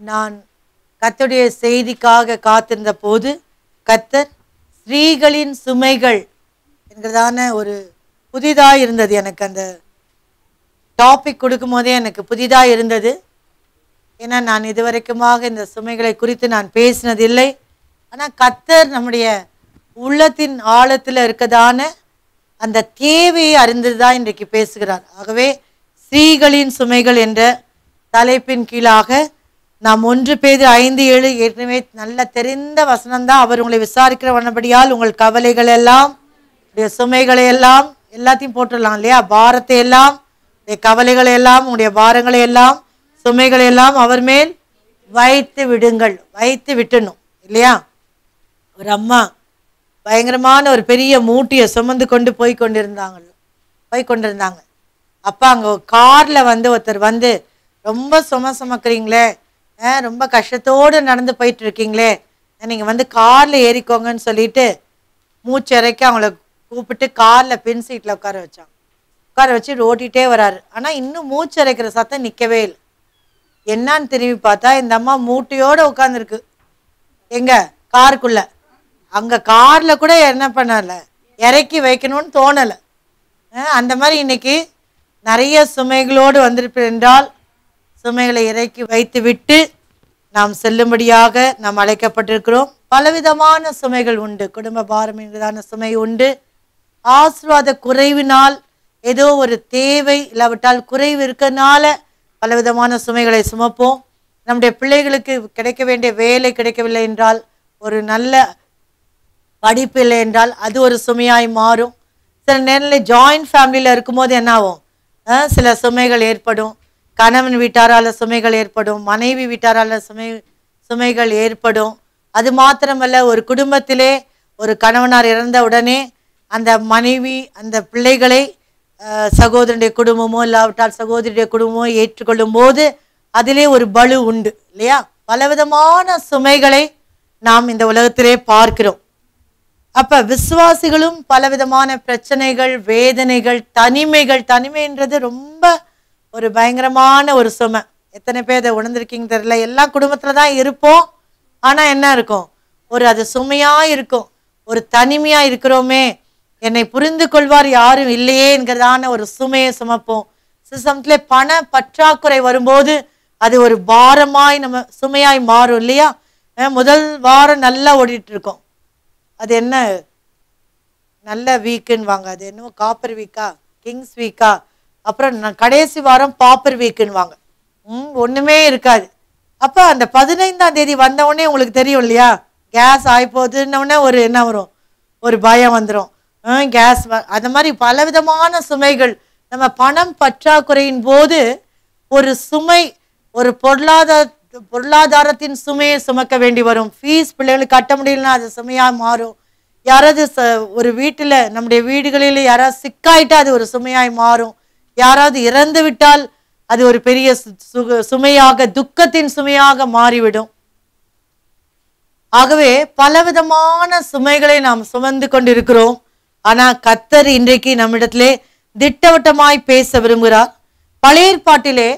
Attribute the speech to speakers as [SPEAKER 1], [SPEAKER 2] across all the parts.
[SPEAKER 1] நான் கர்த்தருடைய செய்திக்காக காத்திருந்த போது கர்த்தர் ஸ்திரீகளின் சுமைகள் என்கிறதான ஒரு புதிதாக இருந்தது. எனக்கு அந்த டாபிக் கொடுக்கும் போதே எனக்கு புதிதாக இருந்தது. ஏன்னா நான் இதுவரைக்குமாக இந்த சுமைகளை குறித்து நான் பேசினதில்லை. ஆனால் கர்த்தர் நம்முடைய உள்ளத்தின் ஆழத்தில் இருக்கதான அந்த தேவையை அறிந்தது தான் இன்றைக்கு பேசுகிறார். ஆகவே ஸ்திரீகளின் சுமைகள் என்ற தலைப்பின் கீழாக நாம் 1 பேதுரு 5:7 ஏற்கனவே நல்ல தெரிந்த வசனம்தான். அவர் உங்களை விசாரிக்கிற வண்ணபடியால் உங்கள் கவலைகள் எல்லாம் சுமைகளை எல்லாம் எல்லாத்தையும் போட்டுடலாம் இல்லையா? பாரத்தை எல்லாம் கவலைகளை எல்லாம் உங்களுடைய பாரங்களை எல்லாம் சுமைகளை எல்லாம் அவர் மேல் வைத்து விடுங்கள், வைத்து விட்டணும் இல்லையா? ஒரு அம்மா பயங்கரமான ஒரு பெரிய மூட்டையை சுமந்து கொண்டு போய் கொண்டிருந்தாங்க. அப்போ அங்கே காரில் ஒருத்தர் ரொம்ப சுமக்கிறீங்களே, ரொம்ப கஷ்டத்தோடு நடந்து போயிட்டு இருக்கீங்களே, நீங்கள் காரில் ஏறிக்கோங்கன்னு சொல்லிட்டு மூச்சரைக்க அவங்கள கூப்பிட்டு காரில் பின் சீட்டில் உட்கார வச்சு ஓட்டிகிட்டே வராரு. ஆனால் இன்னும் மூச்சரைக்கிற சத்தம் நிற்கவே இல்லை. என்னான்னு திரும்பி பார்த்தா இந்த அம்மா மூட்டையோடு உட்காந்துருக்கு எங்க காருக்குள்ள. அங்கே காரில் கூட என்ன பண்ணலை, இறக்கி வைக்கணும்னு தோணலை. அந்த மாதிரி இன்னைக்கு நிறைய சுமைகளோடு வந்திருப்பேன் என்றால் சுமைகளை இறக்கி வைத்து விட்டு நாம் செல்லும்படியாக நாம் அழைக்கப்பட்டிருக்கிறோம். பலவிதமான சுமைகள் உண்டு. குடும்ப பாரம் என்கிறதான சுமை உண்டு. ஆசீர்வாத குறைவினால் ஏதோ ஒரு தேவை இல்லாவிட்டால் குறைவு இருக்கிறதுனால பலவிதமான சுமைகளை சுமப்போம். நம்முடைய பிள்ளைகளுக்கு கிடைக்க வேண்டிய வேலை கிடைக்கவில்லை என்றால், ஒரு நல்ல படிப்பு இல்லை என்றால் அது ஒரு சுமையாய் மாறும். சில நேரங்களில் ஜாயிண்ட் ஃபேமிலியில் இருக்கும்போது என்ன ஆகும், சில சுமைகள் ஏற்படும். கணவன் வீட்டாரால் சுமைகள் ஏற்படும், மனைவி வீட்டாரால் சுமைகள் ஏற்படும். அது மாத்திரமல்ல, ஒரு குடும்பத்திலே ஒரு கணவனார் இறந்த உடனே அந்த மனைவி அந்த பிள்ளைகளை சகோதரனுடைய குடும்பமோ இல்லாவிட்டால் சகோதரியுடைய குடும்பமோ ஏற்றுக்கொள்ளும் போது அதிலே ஒரு பலு உண்டு இல்லையா? பலவிதமான சுமைகளை நாம் இந்த உலகத்திலே பார்க்கிறோம். அப்போ விசுவாசிகளும் பலவிதமான பிரச்சனைகள், வேதனைகள், தனிமைன்றது ரொம்ப ஒரு பயங்கரமான ஒரு சுமை. எத்தனை பேர் அதை உணர்ந்திருக்கீங்க தெரியல. எல்லா குடும்பத்தில் தான் இருப்போம். ஆனால் என்ன இருக்கும், அது சுமையாக இருக்கும். ஒரு தனிமையாக இருக்கிறோமே, என்னை புரிந்து கொள்வார் யாரும் இல்லையே என்கிறதான ஒரு சுமையை சுமப்போம். சில சமயத்தில் பண பற்றாக்குறை வரும்போது அது ஒரு பாரமாய் நம்ம சுமையாய் மாறும் இல்லையா? முதல் வாரம் நல்லா ஓடிட்டு இருக்கோம், அது என்ன நல்ல வீக்குன்னு வாங்க, அது என்னவோ காப்பர் வீக்கா கிங்ஸ் வீக்கா, அப்புறம் கடைசி வாரம் பாப்பர் வீக்குன்னு வாங்க, ஒன்றுமே இருக்காது. அப்போ அந்த 15ஆம் தேதி வந்தவுடனே உங்களுக்கு தெரியும் இல்லையா, கேஸ் ஆகிப்போகுதுன்னொடனே ஒரு என்ன வரும், ஒரு பயம் வந்துடும். கேஸ் அந்த மாதிரி பலவிதமான சுமைகள். நம்ம பணம் பற்றாக்குறையின் போது ஒரு சுமை, ஒரு பொருளாதாரத்தின் சுமையை சுமக்க வேண்டி வரும். ஃபீஸ் பிள்ளைகளுக்கு கட்ட முடியலன்னா அது சுமையாக மாறும். யாராவது ஒரு வீட்டில் நம்முடைய வீடுகளில் யாராவது சிக்காயிட்டா அது ஒரு சுமையாய் மாறும். யாராவது இறந்து விட்டால் அது ஒரு பெரிய சுமையாக, துக்கத்தின் சுமையாக மாறிவிடும். ஆகவே பலவிதமான சுமைகளை நாம் சுமந்து கொண்டிருக்கிறோம். ஆனால் கர்த்தர் இன்றைக்கு நம்மிடத்திலே திட்டவட்டமாய் பேச விரும்புகிறார். பழைய ஏற்பாட்டிலே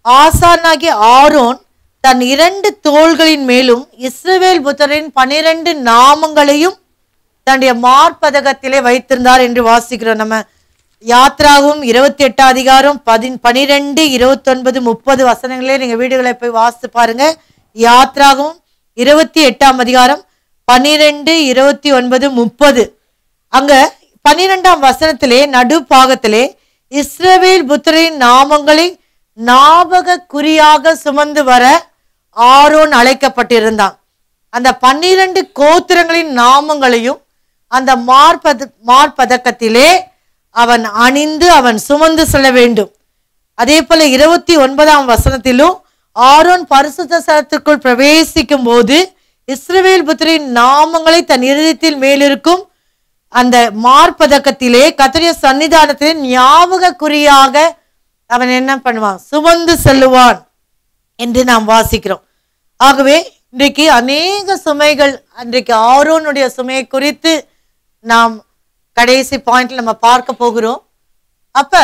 [SPEAKER 1] ஆசானாகிய ஆரோன் தன் 2 தோள்களின் மேலும் இஸ்ரவேல் புத்திரரின் 12 நாமங்களையும் தன்னுடைய மார்பதகத்திலே வைத்திருந்தார் என்று வாசிக்கிறோம். நம்ம யாத்ராவும் 28 அதிகாரம் 12, 29, 30 வசனங்களே நீங்கள் வீடுகளை போய் வாசித்து பாருங்க. யாத்ராவும் 28ஆம் அதிகாரம் 12, 29, 30. அங்க 12ஆம் வசனத்திலே நடு பாகத்திலே இஸ்ரவேல் புத்திரரின் நாமங்களை ஞாபக குறியாக சுமந்து வர ஆரோன் அழைக்கப்பட்டிருந்தான். அந்த 12 கோத்திரங்களின் நாமங்களையும் அந்த மார்பதக்கத்திலே அவன் அணிந்து அவன் சுமந்து செல்ல வேண்டும். அதே போல 29ஆம் வசனத்திலும் ஆரோன் பரிசுத்த ஸ்தலத்திற்குள் பிரவேசிக்கும் போது இஸ்ரவேல் புத்திரரின் நாமங்களை தன் இருதயத்தில் மேலிருக்கும் அந்த மார்பதக்கத்திலே கர்த்தருடைய சன்னிதானத்திலே ஞாபக குறியாக அவன் என்ன பண்ணுவான், சுமந்து செல்லுவான் என்று நாம் வாசிக்கிறோம். ஆகவே இன்றைக்கு அநேக சுமைகள், அன்றைக்கு ஆரோனுடைய சுமையை குறித்து நாம் கடைசி பாயிண்ட்ல நம்ம பார்க்க போகிறோம். அப்ப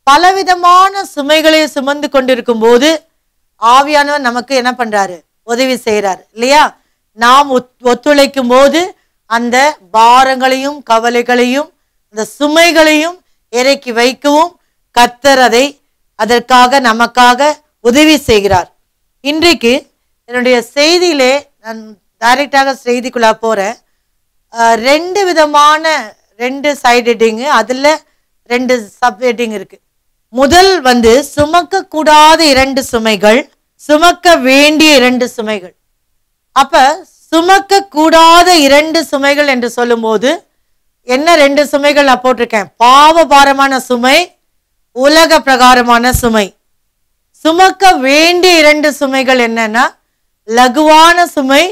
[SPEAKER 1] பலவிதமான சுமைகளை சுமந்து கொண்டிருக்கும் போது ஆவியானவர் நமக்கு என்ன பண்றாரு, உதவி செய்கிறார் இல்லையா? நாம் ஒத்துழைக்கும் போது அந்த பாரங்களையும் கவலைகளையும் அந்த சுமைகளையும் இறக்கி வைக்கவும் கர்த்தர் அதற்காக நமக்காக உதவி செய்கிறார். இன்றைக்கு என்னுடைய செய்தியிலே நான் டைரக்டாக செய்திக்குள்ள போறேன். 2 விதமான 2 சைட் ஹெட்டிங், அதுல 2 சப் ஹெட்டிங் இருக்கு. முதல் சுமக்க கூடாத 2 சுமைகள், சுமக்க வேண்டிய 2 சுமைகள். அப்ப சுமக்க கூடாத 2 சுமைகள் என்று சொல்லும் போது என்ன 2 சுமைகள் நான் போட்டிருக்கேன்? பாவ பாரமான சுமை, உலக பிரகாரமான சுமை. சுமக்க வேண்டிய 2 சுமைகள் என்னன்னா லகுவான சுமை,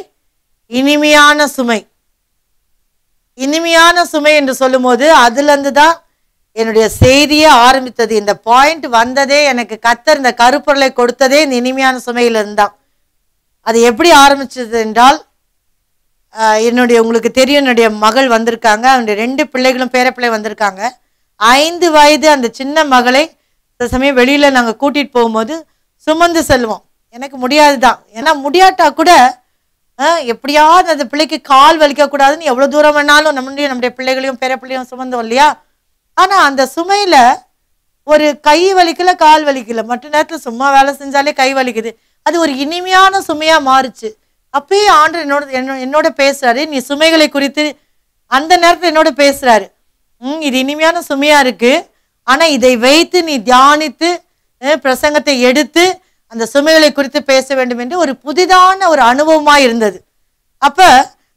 [SPEAKER 1] இனிமையான சுமை. இனிமையான சுமை என்று சொல்லும் போது அதுல இருந்து தான் என்னுடைய செய்தியே ஆரம்பித்தது. இந்த பாயிண்ட் வந்ததே எனக்கு கர்த்தர் இந்த கருப்பொருளை கொடுத்ததே இந்த இனிமையான சுமையிலிருந்து தான். அது எப்படி ஆரம்பிச்சது என்றால், உங்களுக்கு தெரியும், என்னுடைய மகள் வந்திருக்காங்க. அவனுடைய 2 பிள்ளைகளும் பேரப்பிள்ளை வந்திருக்காங்க. 5 வயது அந்த சின்ன மகளை சில சமயம் வெளியில நாங்கள் கூட்டிட்டு போகும்போது சுமந்து செல்வோம். எனக்கு முடியாது தான், ஏன்னா முடியாட்டா கூட எப்படியாவது அந்த பிள்ளைக்கு கால் வலிக்க கூடாதுன்னு எவ்வளவு தூரம் வேணாலும் நம்முடைய பிள்ளைகளையும் பேரப்பிள்ளையும் சுமந்தோம் இல்லையா? ஆனா அந்த சுமையில ஒரு கை வலிக்கல, கால் வலிக்கல, மற்ற நேரத்துல சும்மா வேலை செஞ்சாலே கை வலிக்குது. அது ஒரு இனிமையான சுமையா மாறுச்சு. அப்பயே ஆண்டவர் என்னோட பேசுறாரு. நீ சுமைகளை குறித்து அந்த நேரத்துல என்னோட பேசுறாரு. இது இனிமையான சுமையா இருக்கு, ஆனா இதை வைத்து நீ தியானித்து பிரசங்கத்தை எடுத்து அந்த சுமைகளை குறித்து பேச வேண்டும் என்று ஒரு புதிதான ஒரு அனுபவமா இருந்தது. அப்ப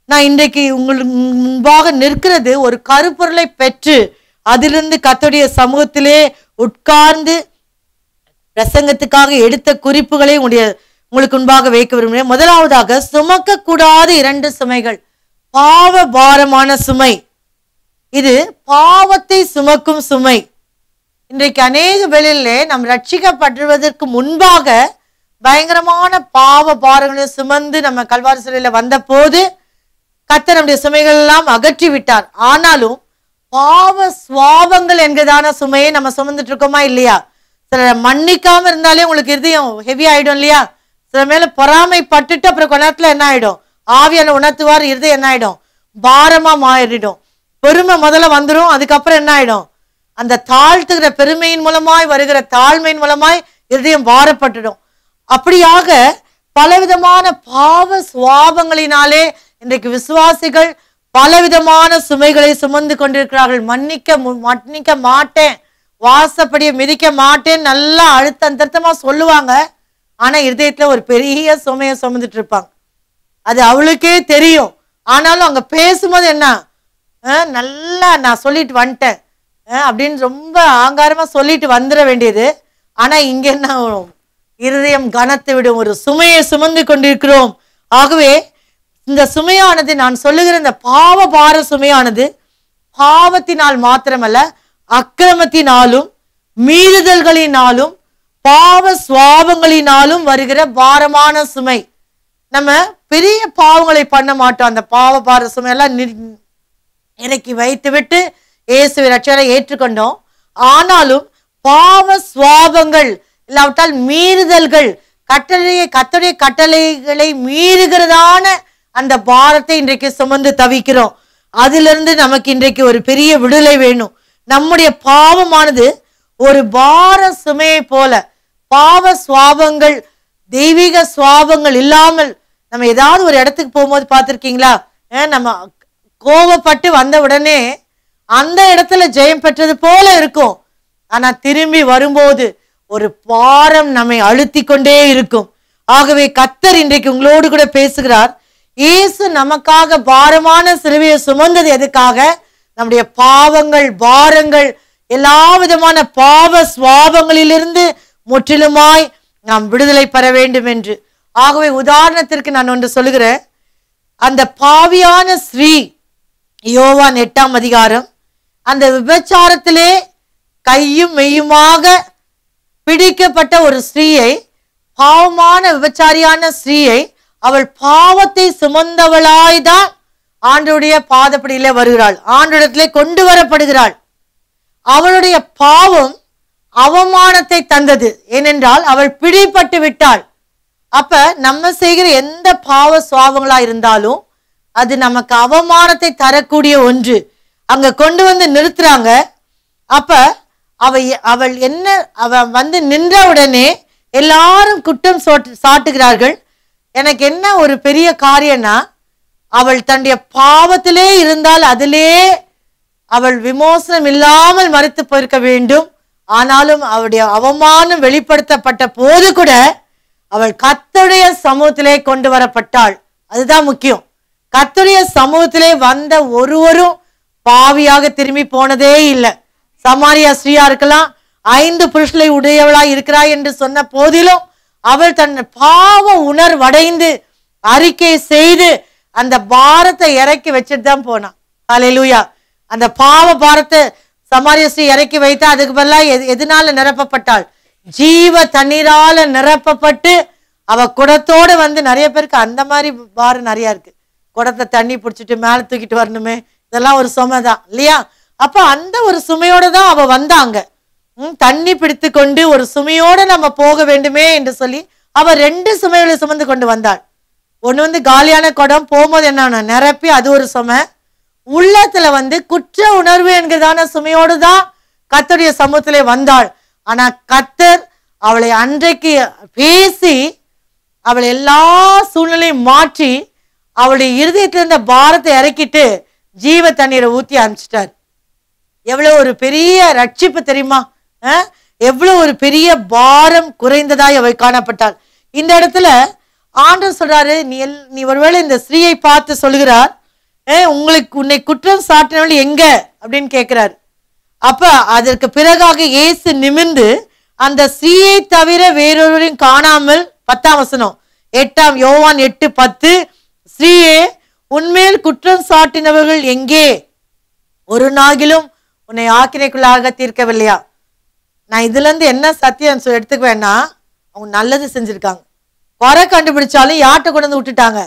[SPEAKER 1] நான் இன்றைக்கு உங்களுக்கு முன்பாக நிற்கிறது ஒரு கருப்பொருளை பெற்று அதிலிருந்து கர்த்தருடைய சமூகத்திலே உட்கார்ந்து பிரசங்கத்துக்காக எடுத்த குறிப்புகளை உங்களுக்கு முன்பாக வைக்க விரும்புகிறேன். முதலாவதாக சுமக்க கூடாத 2 சுமைகள். பாவ பாரமான சுமை, இது பாவத்தை சுமக்கும் சுமை. இன்றைக்கு அநேக வேளையிலே நாம் ரட்சிக்கப்படுவதற்கு முன்பாக பயங்கரமான பாவ பாரங்களை சுமந்து நம்ம கல்வாரி சிலையில வந்த போது கர்த்தர் நம்முடைய சுமைகள் எல்லாம் அகற்றி விட்டார். ஆனாலும் பாவ சுவாபங்கள் என்கிறதான சுமையை நம்ம சுமந்துட்டு இருக்கோமா இல்லையா? சில மன்னிக்காம இருந்தாலே உங்களுக்கு இருதயம் ஹெவி ஆயிடும் இல்லையா? சில மேல பொறாமை பட்டுட்டு அப்புறம் கொஞ்ச நேரத்துல என்ன ஆயிடும்? ஆவியான உணர்த்துவார், இருதயம் என்ன ஆயிடும்? பாரமா மாறிடும். பெருமை முதல்ல வந்துடும், அதுக்கப்புறம் என்ன ஆயிடும்? அந்த தாழ்த்துகிற பெருமையின் மூலமாய் வருகிற தாழ்மையின் மூலமாய் இருதயம் பாரப்பட்டுடும். அப்படியாக பலவிதமான பாவ சுவாபங்களினாலே இன்றைக்கு விசுவாசிகள் பலவிதமான சுமைகளை சுமந்து கொண்டிருக்கிறார்கள். மன்னிக்க மாட்டேன், வாசப்படியை மிதிக்க மாட்டேன், நல்லா அழுத்தமா சொல்லுவாங்க. ஆனா இருதயத்துல ஒரு பெரிய சுமையை சுமந்துட்டு இருப்பாங்க. அது அவளுக்கே தெரியும். ஆனாலும் அங்க பேசும்போது என்ன, நல்லா நான் சொல்லிட்டு வந்துட்டேன் அப்படின்னு ரொம்ப ஆங்காரமா சொல்லிட்டு வந்துட வேண்டியது. ஆனா இங்க என்ன, இருதயம் கனத்து விடும் ஒரு சுமையை சுமந்து கொண்டிருக்கிறோம். ஆகவே இந்த சுமையானது, நான் சொல்லுகிற இந்த பாவ பார சுமையானது பாவத்தினால் மாத்திரமல்ல, அக்கிரமத்தினாலும் மீறுதல்களினாலும் பாவ சுவாபங்களினாலும் வருகிற பாரமான சுமை. நம்ம பெரிய பாவங்களை பண்ண மாட்டோம். அந்த பாவ பார சுமையெல்லாம் இறக்கி வைத்து விட்டு இயேசுவை ரட்சகரை ஏற்றுக்கொண்டோம். ஆனாலும் பாவ சுவாபங்கள் இல்லாவிட்டால் மீறுதல்கள், கர்த்தருடைய கட்டளைகளை மீறுகிறதான அந்த பாரத்தை இன்றைக்கு சுமந்து தவிக்கிறோம். அதிலிருந்து நமக்கு இன்றைக்கு ஒரு பெரிய விடுதலை வேணும். நம்முடைய பாவமானது ஒரு பார சுமையை போல, பாவ சுவாபங்கள் தெய்வீக சுவாபங்கள் இல்லாமல் நம்ம ஏதாவது ஒரு இடத்துக்கு போகும்போது பார்த்துருக்கீங்களா? நம்ம கோபப்பட்டு வந்த உடனே அந்த இடத்துல ஜெயம் பெற்றது போல இருக்கும். ஆனா திரும்பி வரும்போது ஒரு பாரம் நம்மை அழுத்தி கொண்டே இருக்கும். ஆகவே கர்த்தர் இன்றைக்கு உங்களோடு கூட பேசுகிறார். இயேசு நமக்காக பாரமான சிலுவையை சுமந்தது எதுக்காக? நம்முடைய பாவங்கள், பாரங்கள், எல்லா விதமான பாவ சுவாபங்களிலிருந்து முற்றிலுமாய் நாம் விடுதலை பெற வேண்டும் என்று. ஆகவே உதாரணத்திற்கு நான் ஒன்று சொல்லுகிறேன். அந்த பாவியான ஸ்ரீ, யோவான் 8ஆம் அதிகாரம், அந்த விபச்சாரத்திலே கையும் மெய்யுமாக பிடிக்கப்பட்ட ஒரு ஸ்ரீயை, பாவமான விபச்சாரியான ஸ்ரீயை, அவள் பாவத்தை சுமந்தவளாய்தான் ஆண்டவருடைய பாதப்படியிலே வருகிறாள், ஆண்டவரிடத்திலே கொண்டு வரப்படுகிறாள். அவளுடைய பாவம் அவமானத்தை தந்தது. ஏனென்றால் அவள் பிடிபட்டு விட்டாள். அப்ப நம்ம செய்கிற எந்த பாவ சுவாபங்களா இருந்தாலும் அது நமக்கு அவமானத்தை தரக்கூடிய ஒன்று. அங்க கொண்டு வந்து நிறுத்துறாங்க. அப்ப அவள் என்ன வந்து நின்ற உடனே எல்லாரும் குற்றம் சாட்டுகிறார்கள். எனக்கு என்ன ஒரு பெரிய காரியம்னா, அவள் தன்னுடைய பாவத்திலே இருந்தால் அதிலே அவள் விமோசனம் இல்லாமல் மரித்து போயிருக்க வேண்டும். ஆனாலும் அவளுடைய அவமானம் வெளிப்படுத்தப்பட்ட போது கூட அவள் கர்த்தருடைய சமூகத்திலே கொண்டு வரப்பட்டாள். அதுதான் முக்கியம். கர்த்தருடைய சமூகத்திலே வந்த ஒருவரும் பாவியாக திரும்பி போனதே இல்லை. சமாரியா ஸ்ரீயா இருக்கலாம், 5 புருஷனை உடையவளாய் இருக்கிறாய் என்று சொன்ன போதிலும் அவள் தன் பாவ உணர்வடைந்து அறிக்கை செய்து அந்த பாரத்தை இறக்கி வச்சுட்டு தான் போனான். ஹல்லேலூயா. அந்த பாவ பாரத்தை சமாரியா ஸ்ரீ இறக்கி வைத்தா அதுக்கு பதிலாக எதனால நிரப்பப்பட்டாள்? ஜீவ தண்ணீரால நிரப்பப்பட்டு அவ குடத்தோடு வந்து, நிறைய பேருக்கு அந்த மாதிரி பாரம் நிறைய இருக்கு. குடத்தை தண்ணி பிடிச்சிட்டு மேலே தூக்கிட்டு வரணுமே, இதெல்லாம் ஒரு சுமை தான் இல்லையா? அப்ப அந்த ஒரு சுமையோட தான் அவ வந்தாங்க. தண்ணி பிடித்து கொண்டு ஒரு சுமையோட நம்ம போக வேண்டுமே என்று சொல்லி அவ 2 சுமைகளை சுமந்து கொண்டு வந்தாள். ஒன்று வந்து காலியான குடம், போகும்போது என்ன நிரப்பி அது ஒரு சுமை. உள்ளத்துல வந்து குற்ற உணர்வு என்கிறதான சுமையோடு தான் கர்த்தருடைய சமூகத்திலே வந்தாள். ஆனா கர்த்தர் அவளை அன்றைக்கு பேசி அவளை எல்லா சூழ்நிலையும் மாற்றி அவளுடைய இருதயத்துல இருந்த பாரத்தை இறக்கிட்டு ஜீவ தண்ணீரை ஊற்றி அனுப்பிச்சிட்டார். எவ்வளவு ஒரு பெரிய ரட்சிப்பு தெரியுமா? எவ்வளவு ஒரு பெரிய பாரம் குறைந்ததாய் அவள் காணப்பட்டாள். இந்த இடத்துல ஆண்டவர் சொல்றாரு, நீ ஒருவேளை இந்த ஸ்திரீயை பார்த்து சொல்லுகிறார், உன்னை குற்றம் சாட்டினவள் எங்க அப்படின்னு கேட்கிறார். அப்ப அதற்கு பிறகாக இயேசு நிமிர்ந்து அந்த ஸ்திரீயை தவிர வேறொருவரையும் காணாமல் 10ஆம் வசனம், 8ஆம் யோவான் 8:10, ஸ்திரீயே உன்மேல் குற்றம் சாட்டினவர்கள் எங்கே? ஒரு நாகிலும் உன்னை ஆக்கினைக்குள்ளாக தீர்க்கவில்லையா? நான் இதுல இருந்து என்ன சத்தியம் எடுத்துக்குவேன்னா, அவங்க நல்லது செஞ்சிருக்காங்க. குறை கண்டுபிடிச்சாலும் யார்கிட்ட கொண்டு வந்து விட்டுட்டாங்க?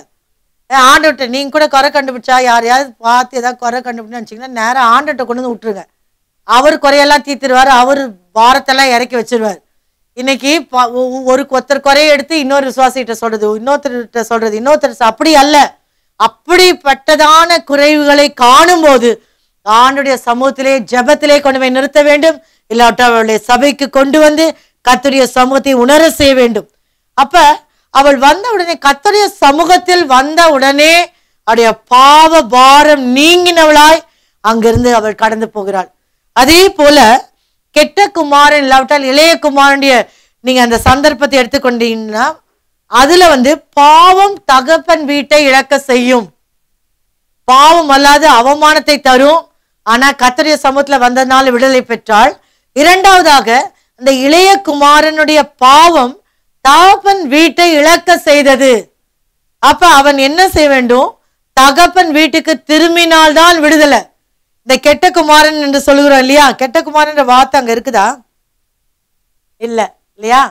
[SPEAKER 1] ஆண்டவர்கிட்ட. நீங்க கூட குறை கண்டுபிடிச்சா யாரையாவது பார்த்து ஏதாவது குறை கண்டுபிடிச்சு நினச்சிங்கன்னா நேரம் ஆண்டவர்கிட்ட கொண்டு வந்து விட்டுருங்க. அவர் குறையெல்லாம் தீர்த்துருவார், அவர் பாரத்தெல்லாம் இறக்கி வச்சிருவார். இன்னைக்கு ஒருத்தர் குறையை எடுத்து இன்னொரு விசுவாசிகிட்ட சொல்றது, இன்னொருத்தர்கிட்ட சொல்றது, இன்னொருத்தர் அப்படி அல்ல. அப்படிப்பட்டதான குறைவுகளை காணும் போது ஆண்டுடைய சமூகத்திலே ஜெபத்திலே கொண்டு போய் நிறுத்த வேண்டும். இல்லாட்ட அவளுடைய சபைக்கு கொண்டு வந்து கர்த்தருடைய சமூகத்தை உணர செய்ய வேண்டும். அப்ப அவள் வந்த உடனே, கர்த்தருடைய சமூகத்தில் வந்த உடனே அவருடைய பாவ பாரம் நீங்கினவளாய் அங்கிருந்து அவள் கடந்து போகிறாள். அதே போல கெட்ட குமாரன் இல்லாவிட்டால் இளைய குமாரனுடைய நீங்க அந்த சந்தர்ப்பத்தை எடுத்துக்கொண்டீங்கன்னா, அதுல வந்து பாவம் தகப்பன் வீட்டை இழக்க செய்யும். பாவம் அல்லாத அவமானத்தை தரும். ஆனா கர்த்தருடைய சமூகத்துல வந்ததுனால விடுதலை பெற்றாள். இரண்டாவதாக அந்த இளைய குமாரனுடைய பாவம் தகப்பன் வீட்டை இழக்க செய்தது. அப்ப அவன் என்ன செய்ய வேண்டும்? தகப்பன் வீட்டுக்கு திரும்பினால்தான் விடுதலை. இந்த கெட்ட குமாரன் என்று சொல்லுகிறோம் இல்லையா? கெட்ட குமாரன் வார்த்தை அங்க இருக்குதா? இல்ல இல்லையா?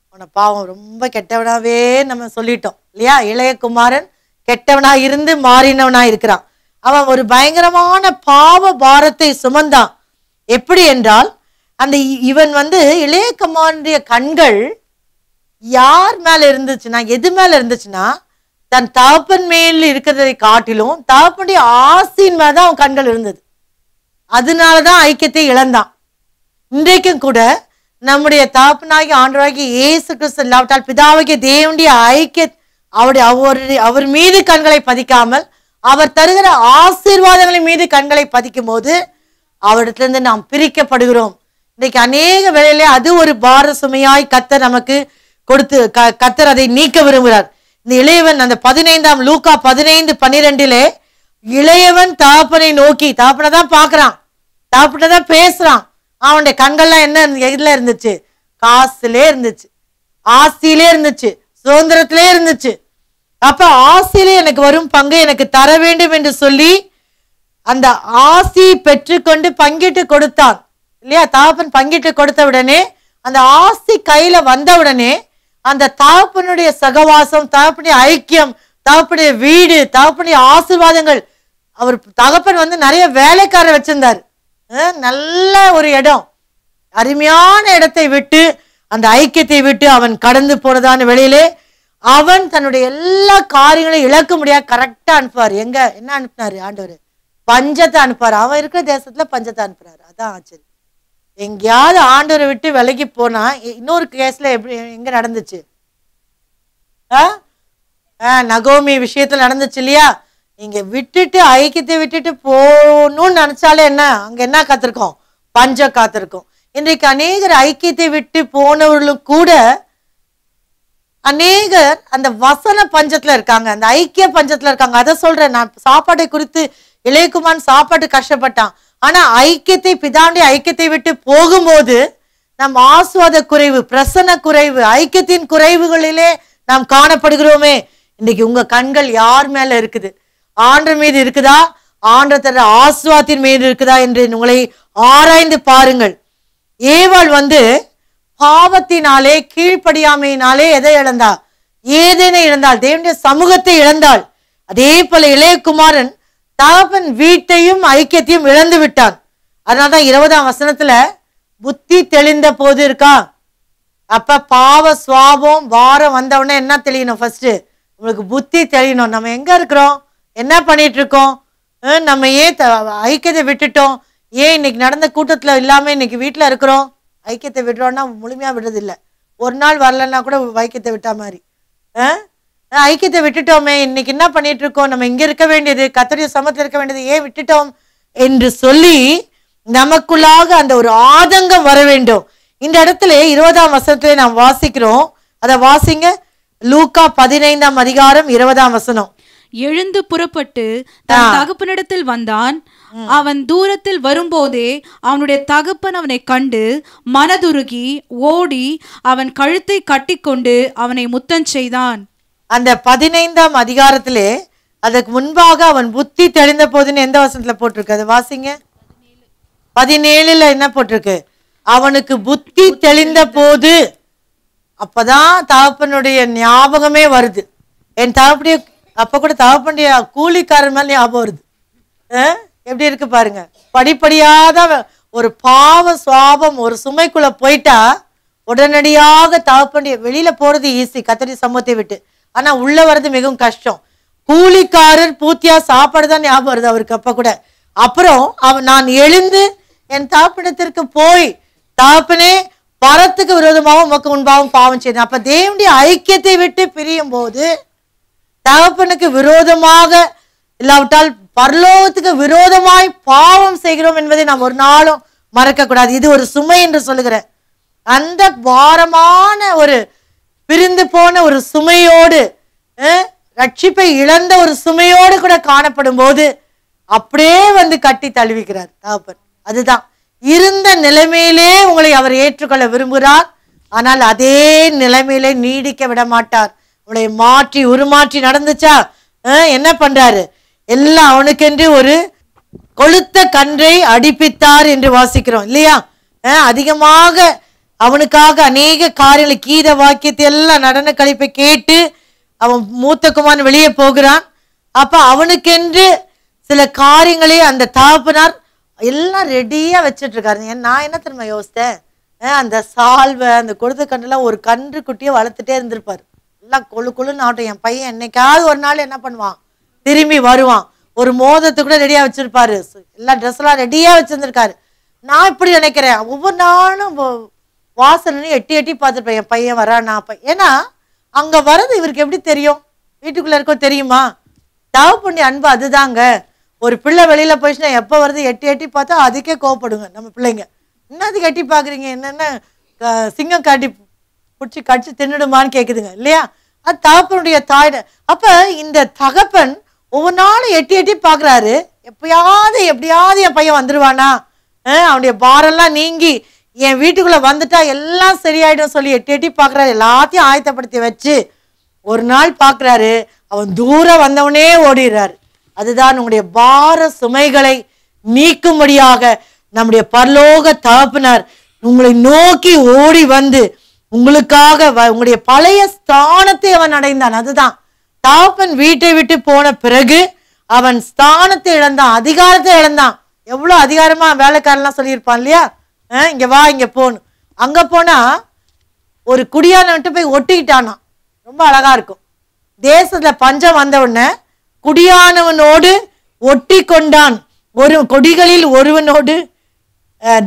[SPEAKER 1] அவனை பாவம் ரொம்ப கெட்டவனாவே நம்ம சொல்லிட்டோம் இல்லையா? இளைய குமாரன் கெட்டவனா இருந்து மாறினவனா இருக்கிறான். அவன் ஒரு பயங்கரமான பாவ பாரத்தை சுமந்தான். எப்படி என்றால், அந்த இவன் வந்து இளைய குமாரனுடைய கண்கள் யார் மேல இருந்துச்சுன்னா, எது மேல இருந்துச்சுன்னா, தன் தகப்பன் மேல் இருக்கிறதை காட்டிலும் தகப்பனுடைய ஆசையின் மேலதான் அவன் கண்கள் இருந்தது. அதனாலதான் ஐக்கியத்தை இழந்தான். இன்றைக்கும் கூட நம்முடைய தகப்பனாகிய ஆண்டவராகிய இயேசு கிறிஸ்து இல்லாவிட்டால் பிதாவாகிய தேவனுடைய ஐக்கிய அவர் மீது கண்களை பதிக்காமல் அவர் தருகிற ஆசீர்வாதங்களின் மீது கண்களை பதிக்கும் போது அவரிடத்திலிருந்து நாம் பிரிக்கப்படுகிறோம். இன்றைக்கு அநேக வேளையிலே அது ஒரு பார சுமையாய் கர்த்தர் நமக்கு கொடுத்து கர்த்தர் அதை நீக்க விரும்புகிறார். இந்த இளையவன் அந்த 15ஆம் லூக்கா 15:12 இளையவன் தகப்பனை நோக்கி, தகப்பனை தான் பார்க்கிறான், தகப்பனை தான் பேசுறான். அவனுடைய கண்கள்லாம் என்ன எதுல இருந்துச்சு? காசுலே இருந்துச்சு, ஆசையிலே இருந்துச்சு, சுதந்திரத்திலே இருந்துச்சு. அப்ப ஆசையிலே எனக்கு வரும் பங்கு எனக்கு தர வேண்டும் என்று சொல்லி அந்த ஆசையை பெற்றுக்கொண்டு பங்கிட்டு கொடுத்தான் இல்லையா? தகப்பன் பங்கிட்டு கொடுத்த உடனே அந்த ஆசை கையில வந்த உடனே அந்த தகப்பனுடைய சகவாசம், தகப்பனுடைய ஐக்கியம், தகப்பனுடைய வீடு, தகப்பனுடைய ஆசீர்வாதங்கள். அவர் தகப்பன் வந்து நிறைய வேலைக்காரர் வச்சிருந்தார். நல்ல ஒரு இடம், அருமையான இடத்தை விட்டு அந்த ஐக்கியத்தை விட்டு அவன் கடந்து போனதான வெளியிலே அவன் தன்னுடைய எல்லா காரியங்களையும் இழக்க முடியாது கரெக்டா அனுப்புவார். எங்க என்ன அனுப்புனாரு ஆண்டவர்? பஞ்சத்தை அனுப்புவார். அவன் இருக்கிற தேசத்துல பஞ்சத்தை அனுப்புறாரு. அதான் ஆச்சரியம். எங்கேயாவது ஆண்டவரை விட்டு விலகி போனா இன்னொரு கேஸ்ல எப்படி எங்க நடந்துச்சு? நகோமி விஷயத்துல நடந்துச்சு இல்லையா? நீங்க விட்டுட்டு ஐக்கியத்தை விட்டுட்டு போகணும்னு நினைச்சாலே என்ன அங்க என்ன காத்திருக்கோம்? பஞ்சம் காத்திருக்கும். இன்றைக்கு அநேகர் ஐக்கியத்தை விட்டு போனவர்களும் கூட அநேகர் அந்த வசன பஞ்சத்துல இருக்காங்க, அந்த ஐக்கிய பஞ்சத்துல இருக்காங்க. அதை சொல்றேன் நான். சாப்பாட்டை குறித்து இளையகுமாரன் சாப்பாட்டு கஷ்டப்பட்டான். ஆனா ஐக்கியத்தை பிதாண்டி ஐக்கியத்தை விட்டு போகும்போது நம் ஆசுவாத குறைவு, பிரசன்ன குறைவு, ஐக்கியத்தின் குறைவுகளிலே நாம் காணப்படுகிறோமே. இன்னைக்கு உங்க கண்கள் யார் மேல இருக்குது? ஆண்டவர் மீது இருக்குதா? ஆண்டவர் ஆசுவாத்தின் மீது இருக்குதா என்று உங்களை ஆராய்ந்து பாருங்கள். ஏவாள் பாவத்தினாலே கீழ்ப்படியாமையினாலே எதை இழந்தாள்? ஏதேனை இழந்தாள், தேவனுடைய சமூகத்தை இழந்தாள். அதே போல இளையகுமாரன் தகப்பன் வீட்டையும் ஐக்கியத்தையும் இழந்து விட்டான். அதனால்தான் 20ஆம் வசனத்துல புத்தி தெளிந்த போது இருக்கா. அப்ப பாவ சுவாபம் வாரம் வந்தவுடனே என்ன தெளியணும்? ஃபர்ஸ்ட் உங்களுக்கு புத்தி தெளியணும். நம்ம எங்க இருக்கிறோம்? என்ன பண்ணிட்டு இருக்கோம்? நம்ம ஏன் ஐக்கியத்தை விட்டுட்டோம்? ஏன் இன்னைக்கு நடந்த கூட்டத்துல இல்லாம இன்னைக்கு வீட்டுல இருக்கிறோம்? ஐக்கியத்தை விடுறோம்னா முழுமையா விடுறது இல்லை. ஒரு நாள் வரலன்னா கூட ஐக்கியத்தை விட்டா மாதிரி. ஐக்கியத்தை விட்டுட்டோமே, இன்னைக்கு என்ன பண்ணிட்டு இருக்கோம்? நம்ம இங்க இருக்க வேண்டியது, கர்த்தருடைய சமூகத்தில் இருக்க வேண்டியது, ஏன் விட்டுட்டோம் என்று சொல்லி நமக்குள்ளாக அந்த ஒரு ஆதங்கம் வர வேண்டும். இந்த இடத்துல 20ஆம் வசனத்திலே நாம் வாசிக்கிறோம். அதை வாசிங்க. லூக்கா 15ஆம் அதிகாரம் 20ஆம் வசனம்.
[SPEAKER 2] எழுந்து புறப்பட்டு தன் தகப்பனிடத்தில் வந்தான். அவன் தூரத்தில் வரும்போதே அவனுடைய தகப்பன் அவனை கண்டு மனதுருகி ஓடி அவன் கழுத்தை கட்டிக்கொண்டு அவனை முத்தம் செய்தான்.
[SPEAKER 1] அந்த 15ஆம் அதிகாரத்திலே அதுக்கு முன்பாக அவன் புத்தி தெளிந்த போதுன்னு எந்த வசனத்துல போட்டிருக்கு? அதை வாசிங்க. 17ல என்ன போட்டிருக்கு? அவனுக்கு புத்தி தெளிந்த போது. அப்பதான் தகப்பனுடைய ஞாபகமே வருது. என் தகப்பனுடைய அப்ப கூட தகப்பனுடைய கூலிக்காரன் மேல ஞாபகம் வருது. எப்படி இருக்கு பாருங்க. படிப்படியாத ஒரு பாவ சுவாபம் ஒரு சுமைக்குள்ள போயிட்டா உடனடியாக தகப்பனுடைய வெளியில போறது ஈஸி கர்த்தருடைய சமூகத்தை விட்டு. ஆனா உள்ள வர்றது மிகவும் கஷ்டம். கூலிக்காரர் பூத்தியா சாப்பாடு தான் ஞாபகம் வருது அவருக்கு அப்ப கூட. அப்புறம் நான் எழுந்து என் தகப்பனிடத்திற்கு போய் தகப்பனே பரத்துக்கு விரோதமாகவும் உமக்கு முன்பாகவும் பாவம் செய்தேன். அப்ப தேவனுடைய ஐக்கியத்தை விட்டு பிரியும் போது தகப்பனுக்கு விரோதமாக இல்லாவிட்டால் பரலோகத்துக்கு விரோதமாய் பாவம் செய்கிறோம் என்பதை நாம் ஒரு நாளும் மறக்க கூடாது. இது ஒரு சுமை என்று சொல்லுகிறேன். அந்த பாரமான ஒரு பிரிந்து போன ஒரு சுமையோடு, ரட்சிப்பை இழந்த ஒரு சுமையோடு கூட காணப்படும் போது அப்படியே கட்டி தழுவிக்கிறார் தகப்பன். அதுதான் இருந்த நிலைமையிலே உங்களை அவர் ஏற்றுக்கொள்ள விரும்புகிறார். ஆனால் அதே நிலைமையிலே நீடிக்க விட மாட்டார். உங்களை மாற்றி உருமாற்றி நடந்துச்சா என்ன பண்றாரு? எல்லாம் அவனுக்கென்று ஒரு கொளுத்த கன்றை அடிப்பித்தார் என்று வாசிக்கிறோம் இல்லையா? அதிகமாக அவனுக்காக அநேக காரியங்களை கீத வாக்கியத்தை எல்லாம் நடன கழிப்பை கேட்டு அவன் மூத்த குமாரன் வெளியே போகிறான். அப்ப அவனுக்கென்று சில காரியங்களே அந்த தகப்பனார் எல்லாம் ரெடியா வச்சுட்டு இருக்காரு. நான் என்ன தெரியுமா யோசித்தேன்? அந்த சால்வை அந்த கொளுத்த கன்றெல்லாம் ஒரு கன்று குட்டியை வளர்த்துட்டே இருந்திருப்பாரு. எல்லாம் கொழுன்னு ஆட்டம். என் பையன் என்னைக்காவது ஒரு நாள் என்ன பண்ணுவான்? திரும்பி வருவான். ஒரு மோதத்தை கூட ரெடியா வச்சிருப்பாரு. எல்லா ட்ரெஸ் எல்லாம் ரெடியா வச்சிருந்திருக்காரு. நான் இப்படி நினைக்கிறேன், ஒவ்வொரு நாளும் வாசல்னு எட்டி எட்டி பார்த்துருப்பேன் என் பையன் வரானா. ஏன்னா அங்க வர்றது இவருக்கு எப்படி தெரியும்? வீட்டுக்குள்ள இருக்கோ தெரியுமா? தகப்பனுடைய அன்பு அதுதாங்க. ஒரு பிள்ளை வெளியில போயிடுச்சுன்னா எப்போ வருது எட்டி எட்டி பார்த்தா அதுக்கே கோவப்படுங்க நம்ம பிள்ளைங்க. என்னதுக்கு எட்டி பாக்குறீங்க? என்னென்ன சிங்கம் காட்டி பிடிச்சி கடிச்சு தின்னுடுமான்னு கேக்குதுங்க இல்லையா? அது தகப்பனுடைய தாய். அப்ப இந்த தகப்பன் ஒவ்வொரு நாளும் எட்டி எட்டி பாக்குறாரு. எப்படியாவது என் பையன் வந்துருவானா, அவனுடைய பாரெல்லாம் நீங்கி என் வீட்டுக்குள்ள வந்துட்டா எல்லாம் சரியாயிடும் சொல்லி எட்டி எட்டி பாக்குறாரு. எல்லாத்தையும் ஆயத்தப்படுத்தி வச்சு ஒரு நாள் பாக்குறாரு, அவன் தூரம் வந்தவனே ஓடிடுறாரு. அதுதான் உங்களுடைய பார சுமைகளை நீக்கும்படியாக நம்முடைய பரலோக தகப்பனார் உங்களை நோக்கி ஓடி வந்து உங்களுக்காக உங்களுடைய பழைய ஸ்தானத்தை அவன் அடைந்தான். அதுதான் தகப்பன் வீட்டை விட்டு போன பிறகு அவன் ஸ்தானத்தை இழந்தான், அதிகாரத்தை இழந்தான். எவ்வளவு அதிகாரமா வேலைக்காரெல்லாம் சொல்லியிருப்பான் இல்லையா? இங்க வா இங்க போன்னு. அங்க போனா ஒரு குடியானவன்ட்டு போய் ஒட்டிக்கிட்டானா. ரொம்ப அழகா இருக்கும். தேசத்துல பஞ்சம் வந்த உடனே குடியானவனோடு ஒட்டி கொண்டான், ஒரு கொடிகளில் ஒருவனோடு,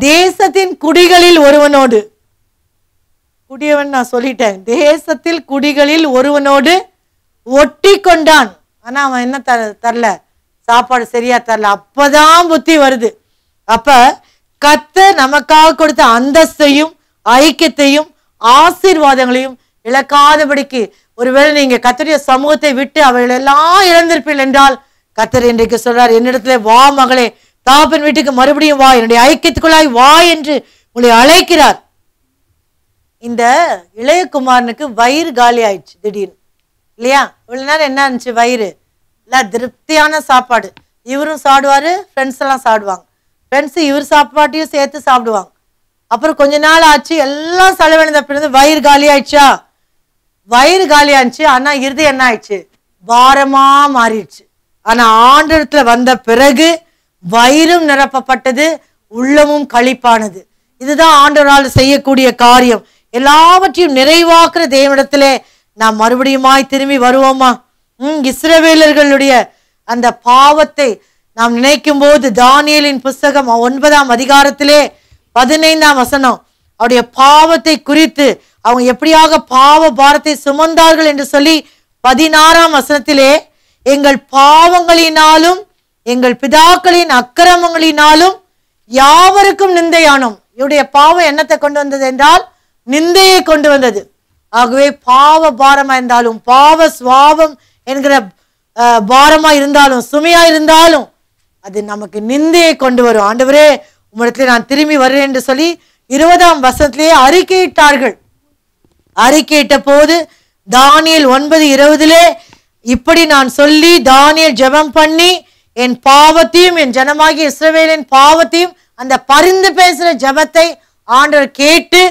[SPEAKER 1] தேசத்தின் குடிகளில் ஒருவனோடு, குடியவன் நான் சொல்லிட்டேன், தேசத்தில் குடிகளில் ஒருவனோடு ஒட்டி கொண்டான். ஆனா அவன் என்ன தரல, சாப்பாடு சரியா தரல. அப்பதான் புத்தி வருது. அப்ப கர்த்தர் நமக்காக கொடுத்த அந்தஸ்தையும் ஐக்கியத்தையும் ஆசீர்வாதங்களையும் இழக்காதபடிக்கு, ஒருவேளை நீங்க கர்த்தருடைய சமூகத்தை விட்டு அவர்கள் எல்லாம் இழந்திருப்பீர்கள் என்றால், கர்த்தர் இன்றைக்கு சொல்றார், என்னிடத்துல வா மகளே, தாப்பன் வீட்டுக்கு மறுபடியும் வா, என்னுடைய ஐக்கியத்துக்குள்ளாய் வா என்று உங்களை அழைக்கிறார். இந்த இளையகுமாரனுக்கு வயிறு காலி ஆயிடுச்சு திடீர்னு, இல்லையா? இவ்வளவு நேரம் என்ன இருந்துச்சு? வயிறு இல்லை, திருப்தியான சாப்பாடு. இவரும் சாப்பிடுவாரு, ஃப்ரெண்ட்ஸ் எல்லாம் சாப்பிடுவாங்க, ஃப்ரெண்ட்ஸ் இவர் சாப்பாட்டையும் சேர்த்து சாப்பிடுவாங்க. அப்புறம் கொஞ்ச நாள் ஆச்சு, எல்லாம் செலவழிந்த பிறகு வயிறு காலி ஆயிடுச்சா? வயிறு காலி ஆயிடுச்சு. ஆனா இருதயம் என்ன ஆயிடுச்சு? பாரமா மாறிடுச்சு. ஆனா ஆண்டவரத்துல வந்த பிறகு வயிறும் நிரப்பப்பட்டது, உள்ளமும் களிப்பானது. இதுதான் ஆண்டவரால் செய்யக்கூடிய காரியம். எல்லாவற்றையும் நிறைவாக்குற தேவனிடத்திலே நாம் மறுபடியுமாய் திரும்பி வருவோமா? இஸ்ரவேலர்களுடைய அந்த பாவத்தை நாம் நினைக்கும் போது, தானியேலின் புஸ்தகம் 9ஆம் அதிகாரத்திலே 15ஆம் வசனம், அவருடைய பாவத்தை குறித்து அவங்க எப்படியாக பாவ பாரத்தை சுமந்தார்கள் என்று சொல்லி 16ஆம் வசனத்திலே, எங்கள் பாவங்களினாலும் எங்கள் பிதாக்களின் அக்கிரமங்களினாலும் யாவருக்கும் நிந்தையானோம். இவருடைய பாவம் என்னத்தை கொண்டு வந்தது என்றால் நிந்தையை கொண்டு வந்தது. ஆகவே பாவ பாரமா இருந்தாலும், பாவ சுவாபம் என்கிற பாரமா இருந்தாலும், சுமையா இருந்தாலும், அது நமக்கு நிந்தையை கொண்டு வரும். ஆண்டவரே, உம்மிடத்தில் நான் திரும்பி வருகிறேன் என்று சொல்லி 20ஆம் வசனத்திலேயே அறிக்கையிட்டார்கள். அறிக்கையிட்ட போது தானியேல் 9:20 இப்படி நான் சொல்லி, தானியேல் ஜெபம் பண்ணி என் பாவத்தையும் என் ஜனமாகிய இஸ்ரவேலின் பாவத்தையும், அந்த பரிந்து பேசுற ஜெபத்தை ஆண்டவர் கேட்டு,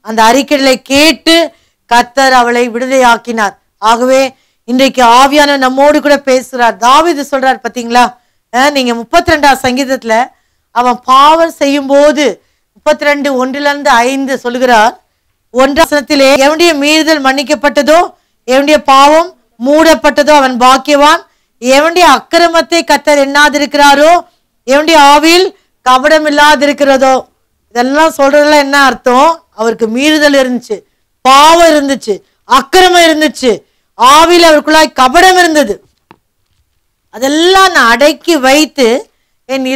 [SPEAKER 1] அந்த அறிக்கைகளை கேட்டு கர்த்தர் அவளை விடுதலையாக்கினார். ஆகவே இன்றைக்கு ஆவியான நம்மோடு கூட பேசுறார். தாவீது சொல்றார் பாத்தீங்களா, நீங்க 32ஆம் சங்கீதத்துல அவன் பாவம் செய்யும் போது 32:1-5 சொல்லுகிறார். 1ஆம் வசனத்திலே, எவனுடைய மீறுதல் மன்னிக்கப்பட்டதோ, எவனுடைய பாவம் மூடப்பட்டதோ அவன் பாக்கியவான், எவனுடைய அக்கிரமத்தை கர்த்தர் எண்ணாதிருக்கிறாரோ, எவனுடைய ஆவியில் கபடம் இல்லாதிருக்கிறதோ. இதெல்லாம் சொல்றதெல்லாம் என்ன அர்த்தம்? அவருக்கு மீறுதல் இருந்துச்சு, பாவம் இருந்துச்சு, அக்கிரமம் இருந்துச்சு, ஆவியில் அவருக்குள்ளாய் கபடம் இருந்தது. அதெல்லாம் நான் அடக்கி வைத்து என்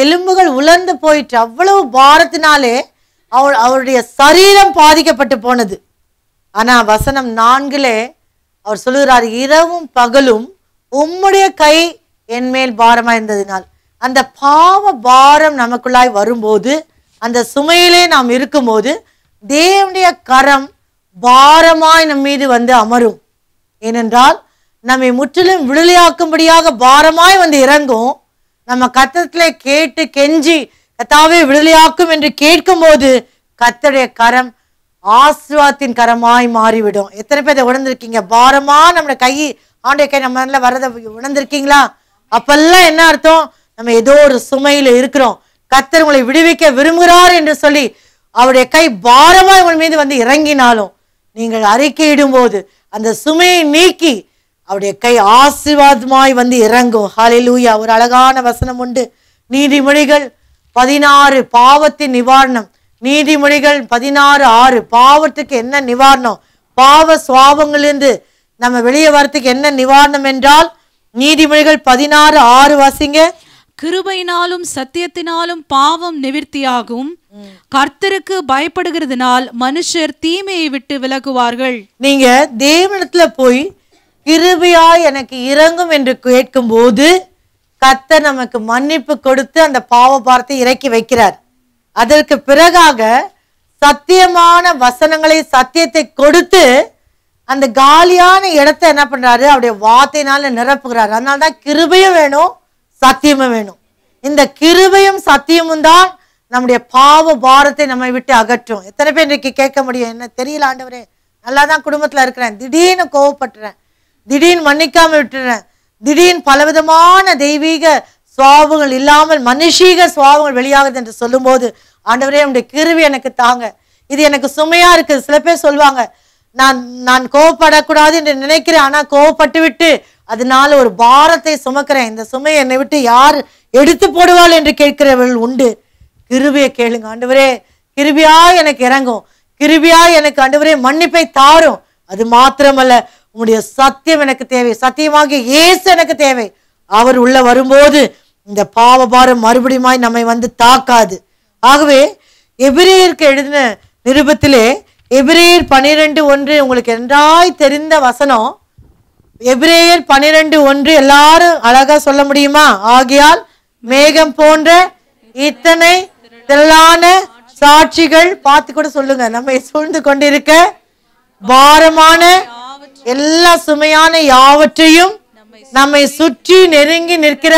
[SPEAKER 1] எலும்புகள் உலர்ந்து போயிற்று. அவ்வளவு பாரத்தினாலே அவருடைய சரீரம் பாதிக்கப்பட்டு போனது. ஆனா வசனம் 4 அவர் சொல்லுகிறார், இரவும் பகலும் உம்முடைய கை என் மேல் பாரமா இருந்ததினால். அந்த பாவ பாரம் நமக்குள்ளாய் வரும்போது, அந்த சுமையிலே நாம் இருக்கும்போது, தேவனுடைய கரம் பாரமாய் நம் மீது வந்து அமரும். ஏனென்றால் நம்மை முற்றிலும் விடுதலையாக்கும்படியாக பாரமாய் வந்து இறங்கும். நம்ம கர்த்தரிலே கேட்டு கெஞ்சி கர்த்தாவே விடுதலையாக்கும் என்று கேட்கும் போது கர்த்தருடைய கரம் ஆசீர்வாதத்தின் கரமாய் மாறிவிடும். எத்தனை பேர் இதை உணர்ந்திருக்கீங்க? பாரமா நம்மளோட கை, ஆண்டை கை நம்ம வரதை உணர்ந்திருக்கீங்களா? அப்பெல்லாம் என்ன அர்த்தம்? நம்ம ஏதோ ஒரு சுமையில இருக்கிறோம், கர்த்தர் உங்களை விடுவிக்க விரும்புகிறார் என்று சொல்லி அவருடைய கை பாரமாய் உங்கள் மீது வந்து இறங்கினாலும், நீங்கள் அறிக்கையிடும் போது அந்த சுமையை நீக்கி அவருடைய கை ஆசீர்வாதமாய் வந்து இறங்கும். ஹல்லேலூயா. ஒரு அழகான வசனம் உண்டு, நீதிமொழிகள் 16 பாவத்தின் நிவாரணம். நீதிமொழிகள் 16:6 பாவத்துக்கு என்ன நிவாரணம், பாவ சுவாபங்களிலிருந்து நம்ம வெளியே வரத்துக்கு என்ன நிவாரணம் என்றால், நீதிமொழிகள் 16:6 வாசிங்க.
[SPEAKER 2] கிருபையினாலும் சத்தியத்தினாலும் பாவம் நிவிர்த்தியாகும், கர்த்தருக்கு பயப்படுகிறதுனால் மனுஷர் தீமையை விட்டு விலகுவார்கள். நீங்க
[SPEAKER 1] தேவனிடத்துல போய் கிருபையாய் எனக்கு இறங்கும் என்று கேட்கும் போது கர்த்தர் நமக்கு மன்னிப்பு கொடுத்து அந்த பாவ பாரத்தை இறக்கி வைக்கிறார். அதற்கு பிறகாக சத்தியமான வசனங்களை, சத்தியத்தை கொடுத்து அந்த காலியான இடத்தை என்ன பண்றாரு, அவருடைய வார்த்தையினால நிரப்புகிறார். அதனால்தான் கிருபையும் வேணும், சத்தியமும் வேணும். இந்த கிருபையும் சத்தியமும் தான் நம்முடைய பாவ பாரத்தை நம்மை விட்டு அகற்றும். எத்தனை பேர் இன்றைக்கு கேட்க முடியும், என்ன தெரியல ஆண்டவரே, நல்லா தான் குடும்பத்துல இருக்கிறேன், திடீர்னு கோவப்பட்டுறேன், திடீர்னு மன்னிக்காம விட்டுறேன், திடீர்னு பலவிதமான தெய்வீக சுவாபங்கள் இல்லாமல் மனுஷீக சுவாபங்கள் வெளியாகுது என்று சொல்லும் போது, ஆண்டவரே உங்களுடைய கிருபை எனக்கு தாங்க, இது எனக்கு சுமையா இருக்குது. சில பேர் சொல்லுவாங்க, நான் கோவப்படக்கூடாது என்று நினைக்கிறேன், ஆனா கோவப்பட்டு விட்டு அதனால ஒரு பாரத்தை சுமக்கிறேன். இந்த சுமையை என்னை விட்டு யார் எடுத்து போடுவாள் என்று கேட்கிறவர்கள் உண்டு. கிருபையை கேளுங்க. ஆண்டவரே கிருபையா எனக்கு இறங்கும், கிருபையா எனக்கு ஆண்டவரே மன்னிப்பை தாரும். அது மாத்திரமல்ல, உம்முடைய சத்தியம் எனக்கு தேவை, சத்தியமாகிய இயேசு எனக்கு தேவை. அவர் உள்ள வரும்போது இந்த பாவபாரம் மறுபடியும் நம்மை வந்து தாக்காது. ஆகவே எபிரேயருக்கு எழுதின நிருபத்திலே எபிரேயர் 12:1 உங்களுக்கு நன்றாய் தெரிந்த வசனம். எபிரேயர் 12:1 எல்லாரும் அழகா சொல்ல முடியுமா? ஆகையால் மேகம் போன்ற இத்தனை திரளான சாட்சிகள், பார்த்து கூட சொல்லுங்க, நம்மை சூழ்ந்து கொண்டிருக்க பாரமான எல்லா சுமையான யாவற்றையும் நம்மை சுற்றி நெருங்கி நிற்கிற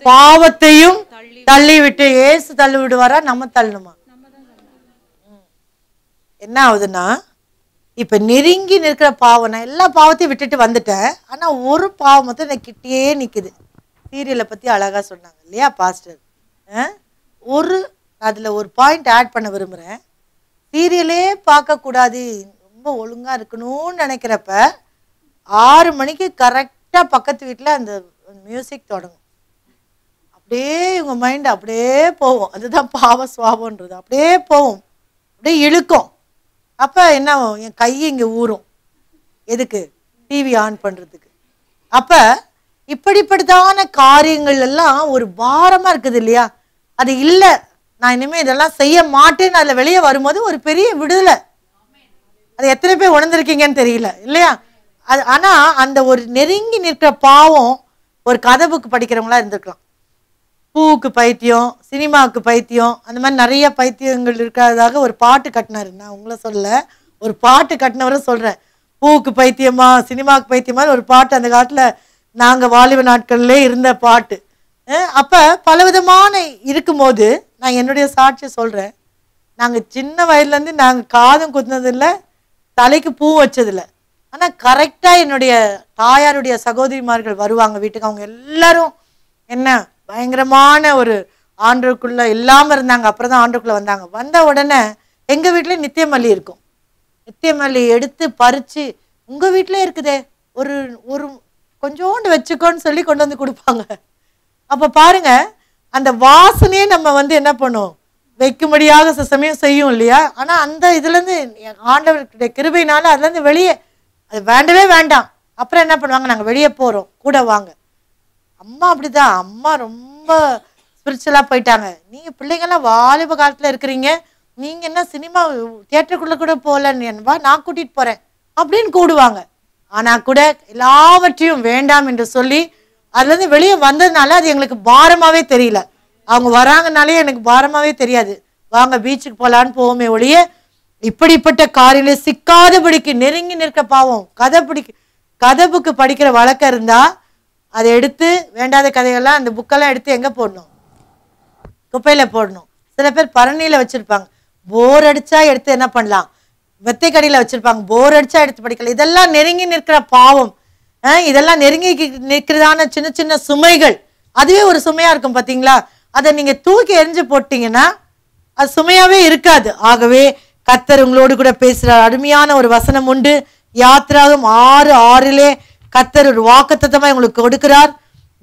[SPEAKER 1] பாவத்தையும் தள்ளிவிட்டு. ஏசு தள்ளி விடுவாரா, நம்ம தள்ளணுமா? என்ன ஆகுதுன்னா, இப்ப நெருங்கி நிற்கிற பாவம், நான் எல்லா பாவத்தையும் விட்டுட்டு வந்துட்டேன், ஆனா ஒரு பாவம் மட்டும் எனக்கு கிட்டே நிக்குது. சீரியலை பத்தி அழகா சொன்னாங்க இல்லையா பாஸ்டர்? அதுல ஒரு பாயிண்ட் ஆட் பண்ண விரும்புறேன். சீரியலே பார்க்க கூடாது, ரொம்ப ஒழுங்கா இருக்கணும்னு நினைக்கிறப்ப 6 மணிக்கு கரெக்டா பக்கத்து வீட்டுல அந்த மியூசிக் தொடங்கும். அப்படியே இவங்க மைண்ட் அப்படியே போவோம். அதுதான் பாவ சுவாபம்ன்றது. அப்படியே போவோம், அப்படியே இழுக்கும். அப்ப என்ன ஆகும், என் கை இங்க ஊறும். எதுக்கு? டிவி ஆன் பண்றதுக்கு. அப்ப இப்படிப்பட்டதான காரியங்கள் எல்லாம் ஒரு பாரமா இருக்குது இல்லையா? அது இல்லை, நான் இனிமே இதெல்லாம் செய்ய மாட்டேன்னு அதுல வெளியே வரும்போது ஒரு பெரிய விடுதலை. அது எத்தனை பேர் உணர்ந்திருக்கீங்கன்னு தெரியல இல்லையா? அது ஆனா அந்த ஒரு நெருங்கி நிற்கிற பாவம், ஒரு கதை புக்கு படிக்கிறவங்களா இருந்திருக்கலாம். பூவுக்கு பைத்தியம், சினிமாவுக்கு பைத்தியம், அந்த மாதிரி நிறைய பைத்தியங்கள் இருக்கிறதாக ஒரு பாட்டு கட்டினாரு. நான் உங்களை சொல்ல, ஒரு பாட்டு கட்டினவரை சொல்றேன். பூவுக்கு பைத்தியமா சினிமாவுக்கு பைத்தியமா ஒரு பாட்டு அந்த காலத்துல நாங்க வாலிப நாட்கள்ல இருந்த பாட்டு. அப்ப பலவிதமான இருக்கும்போது நான் என்னுடைய சாட்சியை சொல்றேன். நாங்க சின்ன வயதுல இருந்து நாங்க காதும் குத்துனது இல்லை, தலைக்கு பூ வச்சதில்லை. ஆனா கரெக்டா என்னுடைய தாயாருடைய சகோதரிமார்கள் வருவாங்க வீட்டுக்கு. அவங்க எல்லாரும் என்ன பயங்கரமான ஒரு ஆண்டுக்குள்ள இல்லாம இருந்தாங்க. அப்புறம் தான் ஆண்டுக்குள்ள வந்தாங்க. வந்த உடனே எங்க வீட்டுல நித்தியமல்லி இருக்கும். நித்தியமல்லி எடுத்து பறிச்சு, உங்க வீட்டுல இருக்குதே, ஒரு ஒரு கொஞ்சோண்டு வச்சுக்கோன்னு சொல்லி கொண்டு வந்து கொடுப்பாங்க. அப்ப பாருங்க, அந்த வாசனையே நம்ம வந்து என்ன பண்ணும், வைக்கும்படியாக சில சமயம் செய்யும் இல்லையா? ஆனா அந்த இதுல இருந்து ஆண்டவருடைய கிருபையினால அதுல இருந்து வெளியே, அது வேண்டவே வேண்டாம். அப்புறம் என்ன பண்ணுவாங்க, நாங்க வெளியே போறோம், கூட வாங்க. அம்மா அப்படிதான், அம்மா ரொம்ப ஸ்பிரிச்சுவலா போயிட்டாங்க. நீங்க பிள்ளைங்கெல்லாம் வாலிப காலத்துல இருக்கிறீங்க, நீங்க என்ன சினிமா தியேட்டருக்குள்ள கூட போகலன்னு, வா நான் கூட்டிட்டு போறேன் அப்படின்னு கூடுவாங்க. ஆனா கூட எல்லாவற்றையும் வேண்டாம் என்று சொல்லி அதுல இருந்து வெளியே வந்ததுனால அது எங்களுக்கு பாரமாவே தெரியல. அவங்க வராங்கனாலே எனக்கு பாரமாவே தெரியாது. வாங்க பீச்சுக்கு போலான்னு போவோமே ஒழிய, இப்படிப்பட்ட காரியங்களை சிக்காதபடிக்கு நெருங்கி நிற்க பாவம். கதை புக்கு படிக்கிற வழக்கம் இருந்தா அதை எடுத்து, வேண்டாத கதைகள்லாம் அந்த புக்கெல்லாம் எடுத்து எங்க போடணும், குப்பையில போடணும். சில பேர் பரணியில வச்சிருப்பாங்க. போர் அடிச்சா எடுத்து என்ன பண்ணலாம், வெத்தை கடையில வச்சிருப்பாங்க. போர் அடிச்சா எடுத்து படிக்கலாம். இதெல்லாம் நெருங்கி நிற்கிற பாவம். இதெல்லாம் நெருங்கி நிற்கிறதான சின்ன சின்ன சுமைகள். அதுவே ஒரு சுமையா இருக்கும் பாத்தீங்களா? அதை நீங்க தூக்கி எரிஞ்சு போட்டீங்கன்னா அது சுமையாவே இருக்காது. ஆகவே கர்த்தர் உங்களோடு கூட பேசுறார். அருமையான ஒரு வசனம் உண்டு. யாத்திராகம் 6:6 கர்த்தர் ஒரு வாக்குத்தத்தமா உங்களுக்கு கொடுக்கிறார்.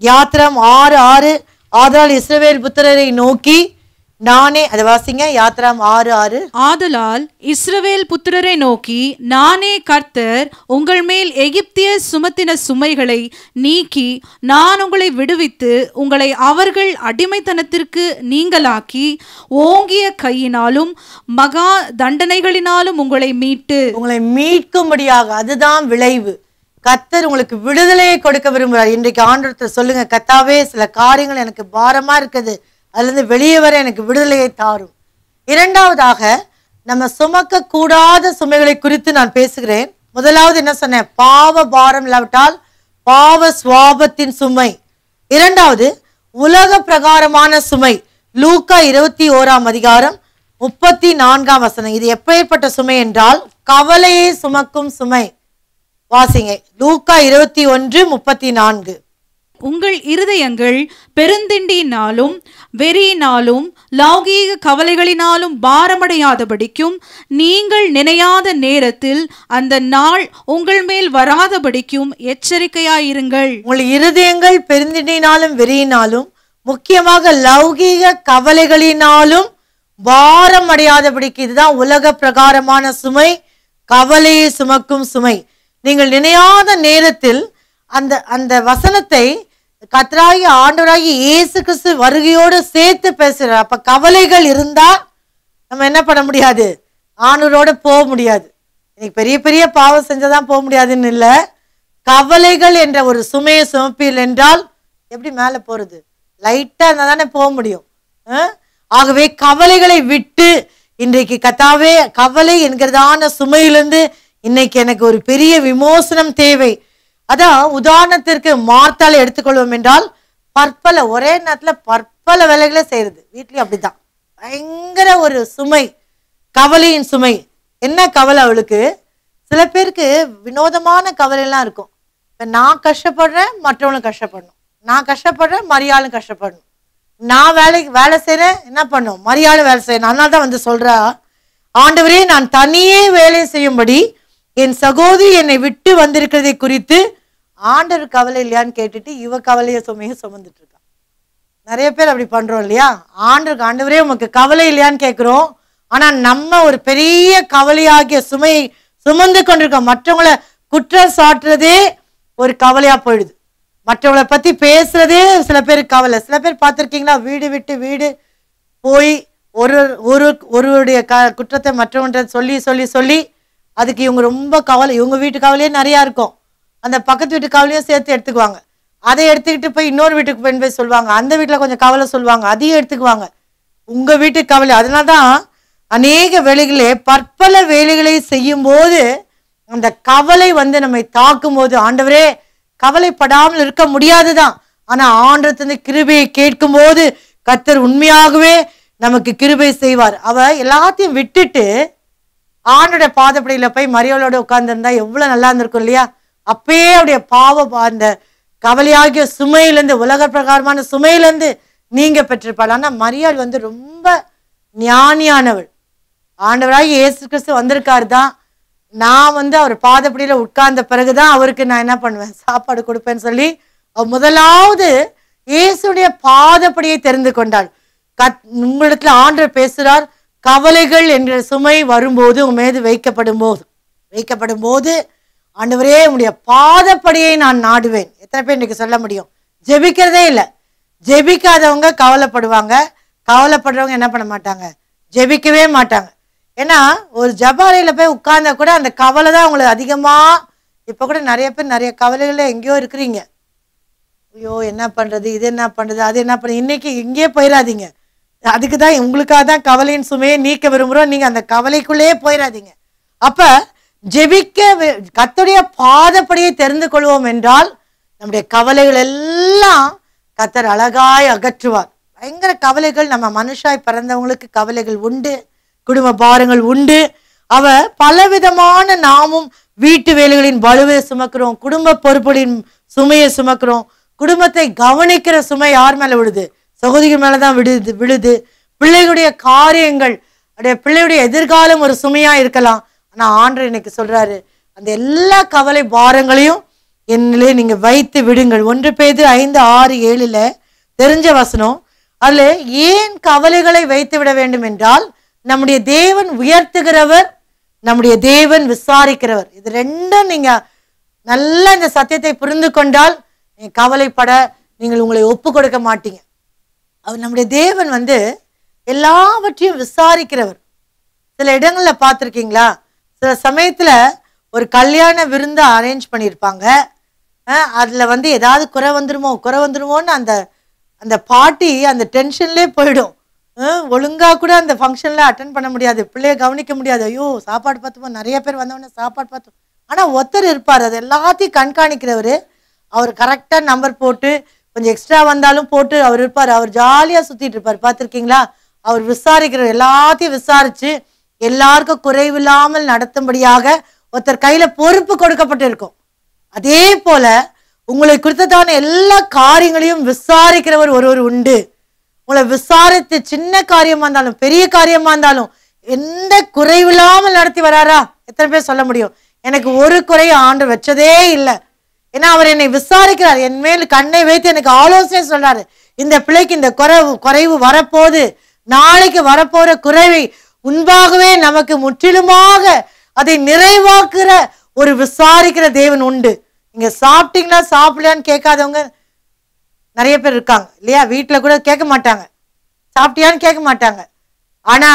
[SPEAKER 1] யாத்திரம் 6:6 ஆதலால் இஸ்ரவேல் புத்திரரை நோக்கி நானே, அதை வாசிங்க. யாத்திராம் 6:6
[SPEAKER 2] ஆதலால் இஸ்ரவேல் புத்திரரை நோக்கி நானே கர்த்தர், உங்கள் மேல் எகிப்தியர் சுமத்தின சுமைகளை நீக்கி நான் உங்களை விடுவித்து உங்களை அவர்கள் அடிமைத்தனத்திற்கு நீங்களாக்கி ஓங்கிய கையினாலும் மகா தண்டனைகளினாலும் உங்களை
[SPEAKER 1] மீட்கும்படியாக, அதுதான் விளைவு. கர்த்தர் உங்களுக்கு விடுதலையை கொடுக்க விரும்புகிறார். இன்றைக்கு ஆண்டவர்கிட்ட சொல்லுங்க, கர்த்தாவே சில காரியங்கள் எனக்கு பாரமா இருக்குது, அதுலேருந்து வெளியே வர எனக்கு விடுதலையை தாரும். இரண்டாவதாக, நம்ம சுமக்க கூடாத சுமைகளை குறித்து நான் பேசுகிறேன். முதலாவது என்ன சொன்னேன், பாவ பாரம் இல்லாவிட்டால் பாவ சுவாபத்தின் சுமை. இரண்டாவது உலக பிரகாரமான சுமை. லூக்கா 21:34 இது எப்பேற்பட்ட சுமை என்றால் கவலையை சுமக்கும் சுமை. வாசிங்க லூக்கா 21:34.
[SPEAKER 2] உங்கள் இருதயங்கள் பெருந்திண்டியினாலும் வெறியினாலும் லௌகீக கவலைகளினாலும் பாரமடையாதபடிக்கும் நீங்கள் நினையாத நேரத்தில் அந்த நாள் உங்கள் மேல் வராதபடிக்கும் எச்சரிக்கையாயிருங்கள்.
[SPEAKER 1] உங்கள் இருதயங்கள் பெருந்திண்டினாலும் வெறியினாலும் முக்கியமாக லௌகீக கவலைகளினாலும் பாரம் அடையாதபடிக்கு, இதுதான் உலக பிரகாரமான சுமை, கவலையை சுமக்கும் சுமை. நீங்கள் நினையாத நேரத்தில் அந்த அந்த வசனத்தை கர்த்தராகிய ஆண்டவராகிய இயேசு கிறிஸ்து வருகையோடு சேர்த்து பேசுறார். அப்ப கவலைகள் இருந்தா நம்ம என்ன பண்ண முடியாது, ஆண்டவரோட போக முடியாது. இன்னைக்கு பெரிய பெரிய பாவம் செஞ்சதான் போக முடியாதுன்னு இல்லை, கவலைகள் என்ற ஒரு சுமையை சுமப்பில் என்றால் எப்படி மேலே போறது, லைட்டா இருந்தா தானே போக முடியும். ஆகவே கவலைகளை விட்டு இன்றைக்கு கர்த்தாவே கவலை என்கிறதான சுமையிலிருந்து இன்னைக்கு எனக்கு ஒரு பெரிய விமோசனம் தேவை. அதான் உதாரணத்திற்கு மார்த்தாலை எடுத்துக்கொள்வோம் என்றால் பற்பல ஒரே நேரத்துல பற்பல வேலைகளை செய்யறது, வீட்லயும் அப்படிதான் பயங்கர ஒரு சுமை, கவலையின் சுமை. என்ன கவலை அவளுக்கு? சில பேருக்கு வினோதமான கவலைலாம் இருக்கும். இப்ப நான் கஷ்டப்படுறேன், மற்றவங்களும் கஷ்டப்படணும், நான் கஷ்டப்படுறேன், மரியாளும் கஷ்டப்படணும், நான் வேலை செய்யறேன், என்ன பண்ணும், மரியாதை வேலை செய்யணும். அதனால தான் வந்து சொல்றா, ஆண்டவரே நான் தனியே வேலை செய்யும்படி என் சகோதரி என்னை விட்டு வந்திருக்கிறதை குறித்து ஆண்டவர் கவலை இல்லையான்னு கேட்டுட்டு இவ கவலையை சுமையை சுமந்துட்டு இருக்கா. நிறைய பேர் அப்படி பண்றோம் இல்லையா? ஆண்டவரே உமக்கு கவலை இல்லையான்னு கேட்கிறோம், ஆனா நம்ம ஒரு பெரிய கவலையாகிய சுமையை சுமந்து கொண்டிருக்கோம். மற்றவங்களை குற்றம் சாட்டுறதே ஒரு கவலையா போயிடுது, மற்றவங்களை பத்தி பேசுறதே சில பேருக்கு கவலை. சில பேர் பார்த்துருக்கீங்களா, வீடு விட்டு வீடு போய் ஒருவருடைய குற்றத்தை மற்றவங்க சொல்லி சொல்லி சொல்லி அதுக்கு இவங்க ரொம்ப கவலை, இவங்க வீட்டு கவலையே நிறையா இருக்கும், அந்த பக்கத்து வீட்டு கவலையும் சேர்த்து எடுத்துக்குவாங்க, அதை எடுத்துக்கிட்டு போய் இன்னொரு வீட்டுக்கு போய் சொல்லுவாங்க, அந்த வீட்டில் கொஞ்சம் கவலை சொல்லுவாங்க, அதையும் எடுத்துக்குவாங்க, உங்க வீட்டு கவலை. அதனால தான் அநேக வேலைகளே பற்பல வேலைகளை செய்யும் போது அந்த கவலை வந்து நம்மை தாக்கும் போது, ஆண்டவரே கவலைப்படாமல் இருக்க முடியாதுதான், ஆனா ஆண்டவரத்திலிருந்து கிருபையை கேட்கும் போது கர்த்தர் உண்மையாகவே நமக்கு கிருபை செய்வார். அவ எல்லாத்தையும் விட்டுட்டு ஆண்டோட பாதப்படியில போய் மரியாளோட உட்கார்ந்துருந்தா எவ்வளவு நல்லா இருந்திருக்கும் இல்லையா? அப்பயே அவருடைய அந்த கவலையாகிய சுமையிலேருந்து, உலக பிரகாரமான சுமையிலேருந்து நீங்க பெற்றிருப்பாள். ஆனா மரியாள் வந்து ரொம்ப ஞானியானவள். ஆண்டவராக இயேசு கிறிஸ்து வந்திருக்காரு தான், நான் வந்து அவர் பாதப்படியில உட்கார்ந்த பிறகுதான் அவருக்கு நான் என்ன பண்ணுவேன், சாப்பாடு கொடுப்பேன்னு சொல்லி முதலாவது இயேசுடைய பாதப்படியை தெரிந்து கொண்டாள். உங்களிடத்துல ஆண்டவர் பேசுறார், கவலைகள் என்ற சுமை வரும்போது உன் மீது வைக்கப்படும் போது ஆண்டவரே உடைய பாதப்படியை நான் நாடுவேன். எத்தனை பேர் இன்னைக்கு சொல்ல முடியும்? ஜெபிக்கிறதே இல்லை. ஜெபிக்காதவங்க கவலைப்படுவாங்க, கவலைப்படுறவங்க என்ன பண்ண மாட்டாங்க, ஜெபிக்கவே மாட்டாங்க. ஏன்னா ஒரு ஜபாலையில போய் உட்கார்ந்தா கூட அந்த கவலை தான் உங்களுக்கு அதிகமா. இப்ப கூட நிறைய பேர் நிறைய கவலைகள எங்கேயோ இருக்கிறீங்க, ஐயோ என்ன பண்றது, இது என்ன பண்றது, அது என்ன பண்றது, இன்னைக்கு இங்கேயே போயிடாதீங்க. அதுக்கு தான் உங்களுக்காக தான் கவலையின் சுமையை நீக்க விரும்புகிறோம். நீங்க அந்த கவலைக்குள்ளேயே போயிடாதீங்க. அப்ப ஜெபிக்க கர்த்தருடைய பாதப்படியை தெரிந்து கொள்வோம் என்றால் நம்முடைய கவலைகள் எல்லாம் கர்த்தர் அழகாய் அகற்றுவார். பயங்கர கவலைகள், நம்ம மனுஷாய் பிறந்தவங்களுக்கு கவலைகள் உண்டு, குடும்ப பாரங்கள் உண்டு. அவ பலவிதமான நாமும் வீட்டு வேலைகளின் வலுவை சுமக்கிறோம், குடும்ப பொறுப்புகளின் சுமையை சுமக்கிறோம். குடும்பத்தை கவனிக்கிற சுமை யார் மேல விழுது? சகோதரிகள் மேலதான் விழுது. பிள்ளைகளுடைய காரியங்கள், பிள்ளையுடைய எதிர்காலம் ஒரு சுமையா இருக்கலாம். ஆனா ஆண்டவர் இன்னைக்கு சொல்றாரு, அந்த எல்லா கவலை பாரங்களையும் என்னிலே நீங்க வைத்து விடுங்கள். 1 பேதுரு 5:6-7 தெரிஞ்ச வசனம். அதுல ஏன் கவலைகளை வைத்து விட வேண்டும் என்றால், நம்முடைய தேவன் உயர்த்துகிறவர், நம்முடைய தேவன் விசாரிக்கிறவர். இது ரெண்டும் நீங்க நல்ல இந்த சத்தியத்தை புரிந்து கொண்டால் நீங்க கவலைப்பட நீங்கள் உங்களை ஒப்பு கொடுக்க மாட்டீங்க. அவர் நம்முடைய தேவன் வந்து எல்லாவற்றையும் விசாரிக்கிறவர். சில இடங்கள்ல பார்த்துருக்கீங்களா, சில சமயத்துல ஒரு கல்யாண விருந்து அரேஞ்ச் பண்ணியிருப்பாங்க, அதுல வந்து ஏதாவது குறை வந்துருமோன்னு அந்த பார்ட்டி அந்த டென்ஷன்லேயே போயிடும். ஒழுங்கா கூட அந்த ஃபங்க்ஷன்ல அட்டன் பண்ண முடியாது, பிள்ளைய கவனிக்க முடியாது. ஐயோ சாப்பாடு பார்த்தோம், நிறைய பேர் வந்தவொடனே சாப்பாடு பார்த்தோம். ஆனா ஒருத்தர் இருப்பார், அது எல்லாத்தையும் கண்காணிக்கிறவர். அவர் கரெக்டா நம்பர் போட்டு கொஞ்சம் எக்ஸ்ட்ரா வந்தாலும் போட்டு அவர் இருப்பார். அவர் ஜாலியா சுத்திட்டு இருப்பார். பார்த்துருக்கீங்களா? அவர் விசாரிக்கிறவர், எல்லாத்தையும் விசாரிச்சு எல்லாருக்கும் குறைவில்லாமல் நடத்தும்படியாக ஒருத்தர் கையில பொறுப்பு கொடுக்கப்பட்டு இருக்கும். அதே போல உங்களை குறித்ததான எல்லா காரியங்களையும் விசாரிக்கிறவர் ஒருவர் உண்டு. உங்களை விசாரித்து சின்ன காரியமா இருந்தாலும் பெரிய காரியமா இருந்தாலும் எந்த குறைவில்லாமல் நடத்தி வராரா? எத்தனை பேர் சொல்ல முடியும்? எனக்கு ஒரு குறைய ஆண்டவர் வச்சதே இல்லை. ஏன்னா அவர் என்னை விசாரிக்கிறார், என் மேல் கண்ணை வைத்து எனக்கு ஆலோசனை சொல்றாரு. இந்த பிள்ளைக்கு இந்த குறைவு வரப்போது, நாளைக்கு வரப்போற குறைவை முன்பாகவே நமக்கு முற்றிலுமாக அதை நிறைவாக்குற ஒரு விசாரிக்கிற தேவன் உண்டு. நீங்க சாப்பிட்டீங்களா சாப்பிடலான்னு கேட்காதவங்க நிறைய பேர் இருக்காங்க இல்லையா? வீட்டுல கூட கேட்க மாட்டாங்க, சாப்பிட்டியான்னு கேட்க மாட்டாங்க. ஆனா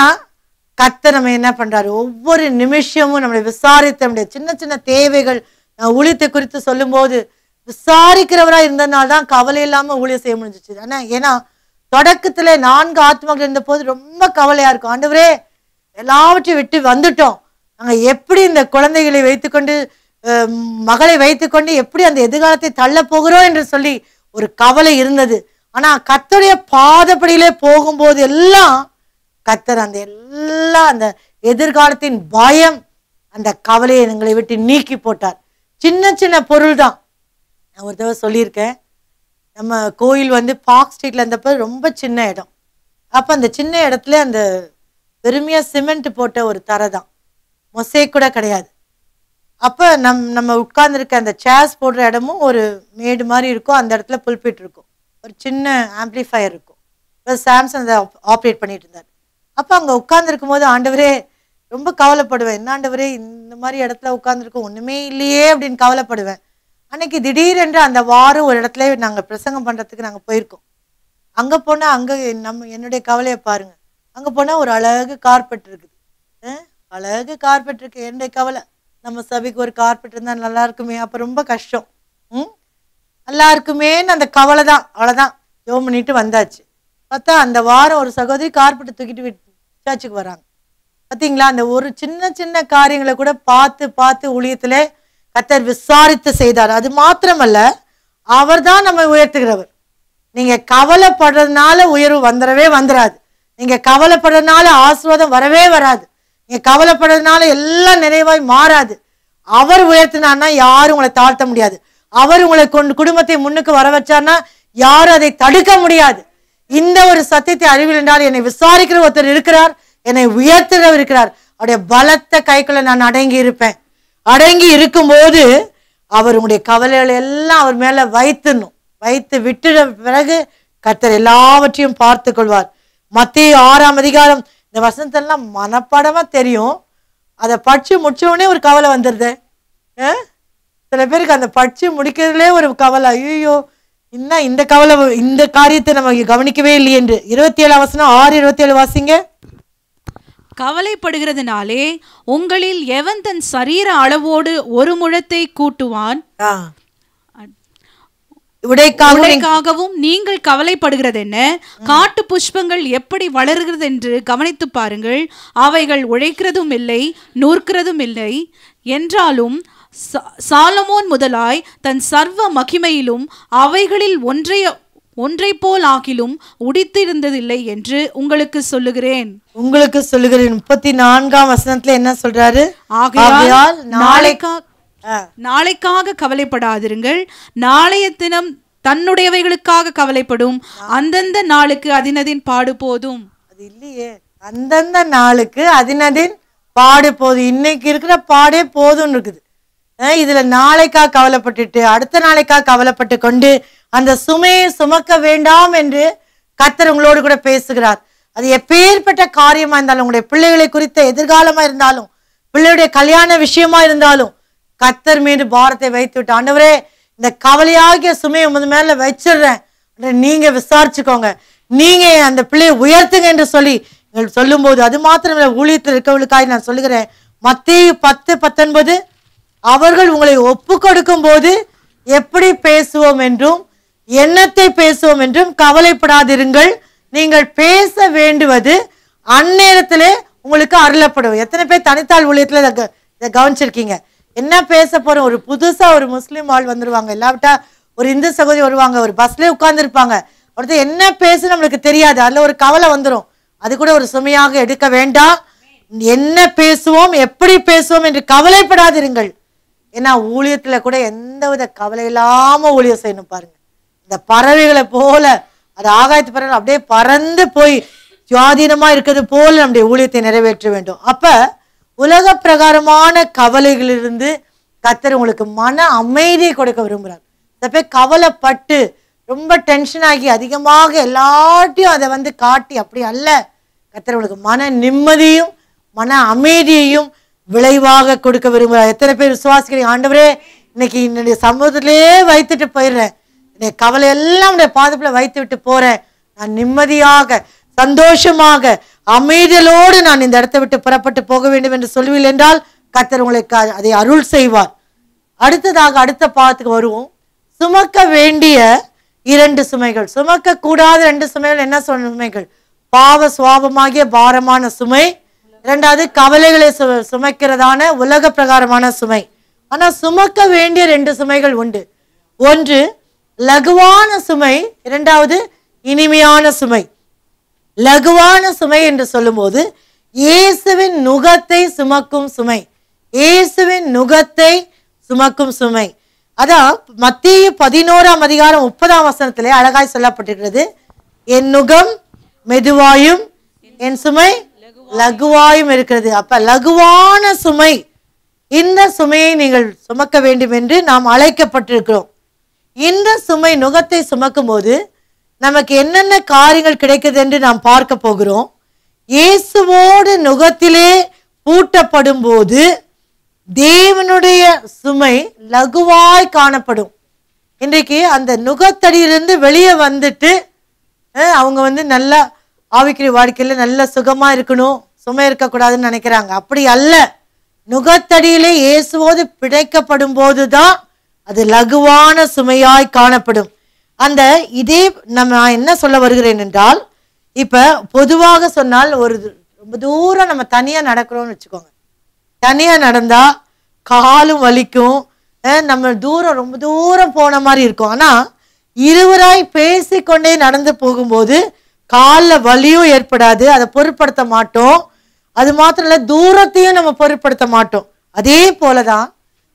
[SPEAKER 1] கர்த்தர் நம்ம என்ன பண்றாரு? ஒவ்வொரு நிமிஷமும் நம்மளை விசாரித்து நம்முடைய சின்ன சின்ன தேவைகள் ஊழியத்தை குறித்து சொல்லும் போது விசாரிக்கிறவரா இருந்ததுனால்தான் கவலை இல்லாம ஊழியம் செய்ய முடிஞ்சிச்சு. ஆனா ஏன்னா தொடக்கத்துல 4 ஆத்மாக்கள் இருந்த போது ரொம்ப கவலையா இருக்கும். ஆண்டவரே, எல்லாவற்றையும் விட்டு வந்துட்டோம், நாங்க எப்படி இந்த குழந்தைகளை வைத்துக்கொண்டு மகளை வைத்துக்கொண்டு எப்படி அந்த எதிர்காலத்தை தள்ள போகிறோம் என்று சொல்லி ஒரு கவலை இருந்தது. ஆனா கர்த்தருடைய பாதப்படியிலே போகும்போது எல்லாம் கர்த்தர் அந்த எதிர்காலத்தின் பயம், அந்த கவலையை எங்களை விட்டு நீக்கி போட்டார். சின்ன சின்ன பொருள் தான். நான் ஒரு தடவை சொல்லியிருக்கேன், நம்ம கோயில் பார்க் ஸ்ட்ரீட்ல இருந்தப்போ ரொம்ப சின்ன இடம். அப்போ அந்த சின்ன இடத்துல அந்த பெருமையா சிமெண்ட் போட்ட ஒரு தரை தான், மொசைக் கூட கிடையாது. அப்போ நம்ம உட்கார்ந்துருக்க அந்த சேர்ஸ் போடுற இடமும் ஒரு மேடு மாதிரி இருக்கும். அந்த இடத்துல புல்பிட் இருக்கும், ஒரு சின்ன ஆம்பிளிஃபயர் இருக்கும். இப்போ சாம்சங் அதை ஆப்ரேட் பண்ணிட்டு இருந்தார். அப்போ அங்கே உட்கார்ந்துருக்கும் போது ஆண்டவரே ரொம்ப கவலைப்படுவேன். என்ன ஆண்டவரே, இந்த மாதிரி இடத்துல உட்கார்ந்துருக்கோம், ஒன்றுமே இல்லையே அப்படின்னு கவலைப்படுவேன். அன்னைக்கு திடீரென்று அந்த வாரம் ஒரு இடத்துல நாங்கள் பிரசங்கம் பண்ணுறதுக்கு நாங்கள் போயிருக்கோம். அங்கே போனால் அங்கே என்னுடைய கவலையை பாருங்க. அங்கே போனால் ஒரு அழகு கார்பெட் இருக்குது, அழகு கார்பெட் இருக்கு. என்னுடைய கவலை, நம்ம சபைக்கு ஒரு கார்பெட் இருந்தால் நல்லா இருக்குமே. அப்போ ரொம்ப கஷ்டம், நல்லா இருக்குமேன்னு அந்த கவலை தான். அவ்வளோதான், ஜெபம் பண்ணிட்டு வந்தாச்சு. பார்த்தா அந்த வாரம் ஒரு சகோதரி கார்பெட்டை தூக்கிட்டு சர்ச்சுக்கு வராங்க. பார்த்தீங்களா? அந்த ஒரு சின்ன சின்ன காரியங்களை கூட பார்த்து பார்த்து ஊழியத்தில் கர்த்தர் விசாரித்து செய்தார். அது மாத்திரமல்ல, அவர் தான் நம்ம உயர்த்துகிறவர். நீங்க கவலைப்படுறதுனால உயர்வு வந்துடாது. நீங்க கவலைப்படுறதுனால ஆசீர்வாதம் வரவே வராது. நீங்க கவலைப்படுறதுனால எல்லாம் நிறைவாய் மாறாது. அவர் உயர்த்தினார்னா யாரும் உங்களை தாழ்த்த முடியாது. அவர் உங்களை குடும்பத்தை முன்னுக்கு வர வச்சார்னா யாரும் அதை தடுக்க முடியாது. இந்த ஒரு சத்தியத்தை அறிவில் என்றால் என்னை விசாரிக்கிற ஒருத்தர் இருக்கிறார், என்னை உயர்த்துகிறவர் இருக்கிறார். அவருடைய பலத்த கைக்குள்ள நான் அடங்கி இருப்பேன். அடங்கி இருக்கும்போது அவர் உங்களுடைய கவலைகளை எல்லாம் அவர் மேல வைத்து விட்டுட பிறகு கர்த்தர் எல்லாவற்றையும் பார்த்து கொள்வார். மத்தேயு 6ஆம் அதிகாரம் இந்த வசனத்தெல்லாம் மனப்பாடமா தெரியும். அதை படிச்சு முடிச்சோடனே ஒரு கவலை வந்துடுது. சில பேருக்கு அந்த படிச்சு முடிக்கிறதுலே ஒரு கவலை, ஐயோ இன்னும் இந்த கவலை, இந்த காரியத்தை நம்ம கவனிக்கவே இல்லையே என்று. 27 வசனம் 6:27 வாசிங்க.
[SPEAKER 2] கவலைப்படுகிறதுனாலே உங்களில் எவன் தன் சரீர அளவோடு ஒரு முழத்தை கூட்டுவான்? உடைக்காகவும் நீங்கள் கவலைப்படுகிறது என்ன? காட்டு புஷ்பங்கள் எப்படி வளர்கிறது என்று கவனித்து பாருங்கள். அவைகள் உழைக்கிறதும் இல்லை, நூற்கிறதும் இல்லை. என்றாலும் சாலமோன் முதலாய் தன் சர்வ மகிமையிலும் அவைகளில் ஒன்றை போல் ஆகிலும் உடித்திருந்ததில்லை என்று உங்களுக்கு சொல்லுகிறேன்.
[SPEAKER 1] 34ஆம் வசனத்துல என்ன சொல்றாரு?
[SPEAKER 2] ஆகையால் நாளைக்காக கவலைப்படாதிருங்கள். நாளைய தினம் தன்னுடையவைகளுக்காக கவலைப்படும். அந்தந்த நாளுக்கு அதினதின் பாடு போதும்.
[SPEAKER 1] அது இல்லையே, அந்தந்த நாளுக்கு அதினதின் பாடு போதும். இன்னைக்கு இருக்கிற பாடே போதும் இருக்குது. இதுல நாளைக்காக கவலைப்பட்டுட்டு அடுத்த நாளைக்காக கவலைப்பட்டு கொண்டு அந்த சுமையை சுமக்க வேண்டாம் என்று கர்த்தர் உங்களோடு கூட பேசுகிறார். அது எப்பேற்பட்ட காரியமா இருந்தாலும், உங்களுடைய பிள்ளைகளை குறித்த எதிர்காலமா இருந்தாலும், பிள்ளையுடைய கல்யாண விஷயமா இருந்தாலும், கர்த்தர் மீது பாரத்தை வைத்து விட்டு, ஆண்டவரே இந்த கவலையாகிய சுமையை உங்க மேல வச்சிடுறேன், நீங்க விசாரிச்சுக்கோங்க, நீங்க அந்த பிள்ளையை உயர்த்துங்க என்று சொல்லி சொல்லும் போது, அது மாத்திரமில்லை, ஊழியத்தில் இருக்கவர்களுக்காக நான் சொல்லுகிறேன். மத்தேயு 10:19 அவர்கள் உங்களை ஒப்பு கொடுக்கும் போது எப்படி பேசுவோம் என்றும் எண்ணத்தை பேசுவோம் என்றும் கவலைப்படாதிருங்கள். நீங்கள் பேச வேண்டுவது அந்நேரத்திலே உங்களுக்கு அருளப்படும். எத்தனை பேர் தனித்தாள் ஊழியத்துல இதை கவனிச்சிருக்கீங்க? என்ன பேச போறோம்? ஒரு புதுசா ஒரு முஸ்லீம் ஆள் வந்துருவாங்க, இல்லாவிட்டா ஒரு இந்து சகோதரி வருவாங்க, ஒரு பஸ்ல உட்கார்ந்து இருப்பாங்க, ஒருத்தர் என்ன பேச நம்மளுக்கு தெரியாது, அதுல ஒரு கவலை வந்துடும். அது கூட ஒரு சுமையாக எடுக்க வேண்டாம். என்ன பேசுவோம், எப்படி பேசுவோம் என்று கவலைப்படாதிருங்கள். ஏன்னா ஊழியத்துல கூட எந்தவித கவலை இல்லாம ஊழியம் செய்யணும் பாருங்க. இந்த பறவைகளை போல, அது ஆகாயத்து பறவை அப்படியே பறந்து போய் சுவாதீனமா இருக்கிறது போல நம்முடைய ஊழியத்தை நிறைவேற்ற வேண்டும். அப்ப உலக பிரகாரமான கவலைகளிலிருந்து கர்த்தர் உங்களுக்கு மன அமைதியை கொடுக்க விரும்புகிறார். சில பேர் கவலைப்பட்டு ரொம்ப டென்ஷன் ஆகி அதிகமாக எல்லாத்தையும் அதை வந்து காட்டி அப்படி அல்ல. கர்த்தர் உங்களுக்கு மன நிம்மதியும் மன அமைதியையும் விளைவாக கொடுக்க விரும்புகிறார். எத்தனை பேர் விசுவாசிக்கிறீங்க? ஆண்டவரே, இன்னைக்கு என்னுடைய சமூகத்திலே வைத்துட்டு போயிடுறேன், என்னுடைய கவலை எல்லாம் உடைய பாதத்துல வைத்து விட்டு போறேன், நான் நிம்மதியாக சந்தோஷமாக அமைதியோடு நான் இந்த இடத்தை விட்டு புறப்பட்டு போக வேண்டும் என்று சொல்லுவீர்கள் என்றால் கர்த்தர் உங்களுக்கு அதை அருள் செய்வார். அடுத்ததாக அடுத்த பாதத்துக்கு வருவோம். சுமக்க வேண்டிய 2 சுமைகள், சுமக்க கூடாத 2 சுமைகள். என்ன சுமைகள்? பாவ சுவாபமாகிய பாரமான சுமை, 2வது கவலைகளை சுமைக்கிறதான உலக பிரகாரமான சுமை. ஆனா சுமக்க வேண்டிய 2 சுமைகள் உண்டு. ஒன்று லகுவான சுமை, 2வது இனிமையான சுமை. லகுவான சுமை என்று சொல்லும்போது இயேசுவின் நுகத்தை சுமக்கும் சுமை, இயேசுவின் நுகத்தை சுமக்கும் சுமை. அதான் மத்தேயு 11ஆம் அதிகாரம் 30ஆம் வசனத்திலே அழகாய் சொல்லப்பட்டிருக்கிறது, என் நுகம் மெதுவாயும் என் சுமை லகுவாயும் இருக்கிறது. அப்ப லகுவான சுமை, இந்த சுமையை நீங்கள் சுமக்க வேண்டும் என்று நாம் அழைக்கப்பட்டிருக்கிறோம். இந்த சுமை நுகத்தை சுமக்கும் போது நமக்கு என்னென்ன காரியங்கள் கிடைக்குது என்று நாம் பார்க்க போகிறோம். இயேசுவோடு நுகத்திலே பூட்டப்படும் போது தேவனுடைய சுமை லகுவாய் காணப்படும். இன்றைக்கு அந்த நுகத்தடியிலிருந்து வெளியே வந்துட்டு அவங்க வந்து நல்லா ஆவிக்குரிய வாழ்க்கையில் நல்ல சுகமா இருக்கணும், சுமை இருக்கக்கூடாதுன்னு நினைக்கிறாங்க. அப்படி அல்ல. நுகத்தடியிலே இயேசுவோடு பிணைக்கப்படும் போதுதான் அது லகுவான சுமையாய் காணப்படும். அந்த இதே நம்ம என்ன சொல்ல வருகிறேன் என்றால், இப்ப பொதுவாக சொன்னால் ஒரு ரொம்ப தூரம் நம்ம தனியா நடக்கிறோம்னு வச்சுக்கோங்க. தனியா நடந்தா காலும் வலிக்கும், நம்ம தூரம் ரொம்ப தூரம் போன மாதிரி இருக்கும். ஆனா இருவராய் பேசிக்கொண்டே நடந்து போகும்போது காலில் வலியும் ஏற்படாது, அதை பொருட்படுத்த மாட்டோம். அது மாத்திரம் இல்ல, தூரத்தையும் நம்ம பொருட்படுத்த மாட்டோம். அதே போலதான்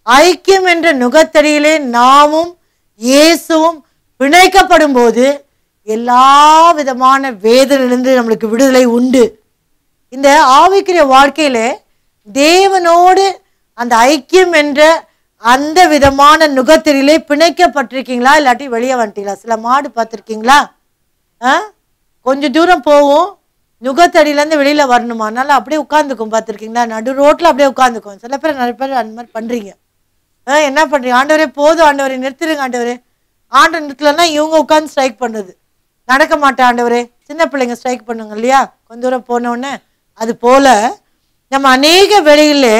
[SPEAKER 1] ஐக்கியம் என்ற நுகத்தடியிலே நாமும் இயேசுவும் பிணைக்கப்படும் போது எல்லா விதமான வேதனையிலிருந்து நம்மளுக்கு விடுதலை உண்டு. இந்த ஆவிக்குரிய வாழ்க்கையில தேவனோடு அந்த ஐக்கியம் என்ற அந்த விதமான நுகத்தடியிலே பிணைக்கப்பட்டிருக்கீங்களா, இல்லாட்டி வெளியே வந்துட்டீங்களா? சில மாடு பார்த்துருக்கீங்களா? கொஞ்சம் தூரம் போவோம், நுகத்தடியிலேருந்து வெளியில வரணுமா, அதனால அப்படியே உட்காந்துக்கும். பார்த்துருக்கீங்களா? நடு ரோட்ல அப்படியே உட்காந்துக்கும். சில பேர் நிறைய பேர் அந்த மாதிரி பண்றீங்க. என்ன பண்றீங்க? ஆண்டவரே போதும், ஆண்டவரே நிறுத்திடுங்க, ஆண்டவரே. ஆண்டவர் நிறுத்தலைன்னா இவங்க உட்காந்து ஸ்ட்ரைக் பண்ணுறது. நடக்க மாட்டேன் ஆண்டவரே. சின்ன பிள்ளைங்க ஸ்ட்ரைக் பண்ணுங்க இல்லையா, கொஞ்ச தூரம் போனோடனே. அது போல நம்ம அநேக வேளையிலே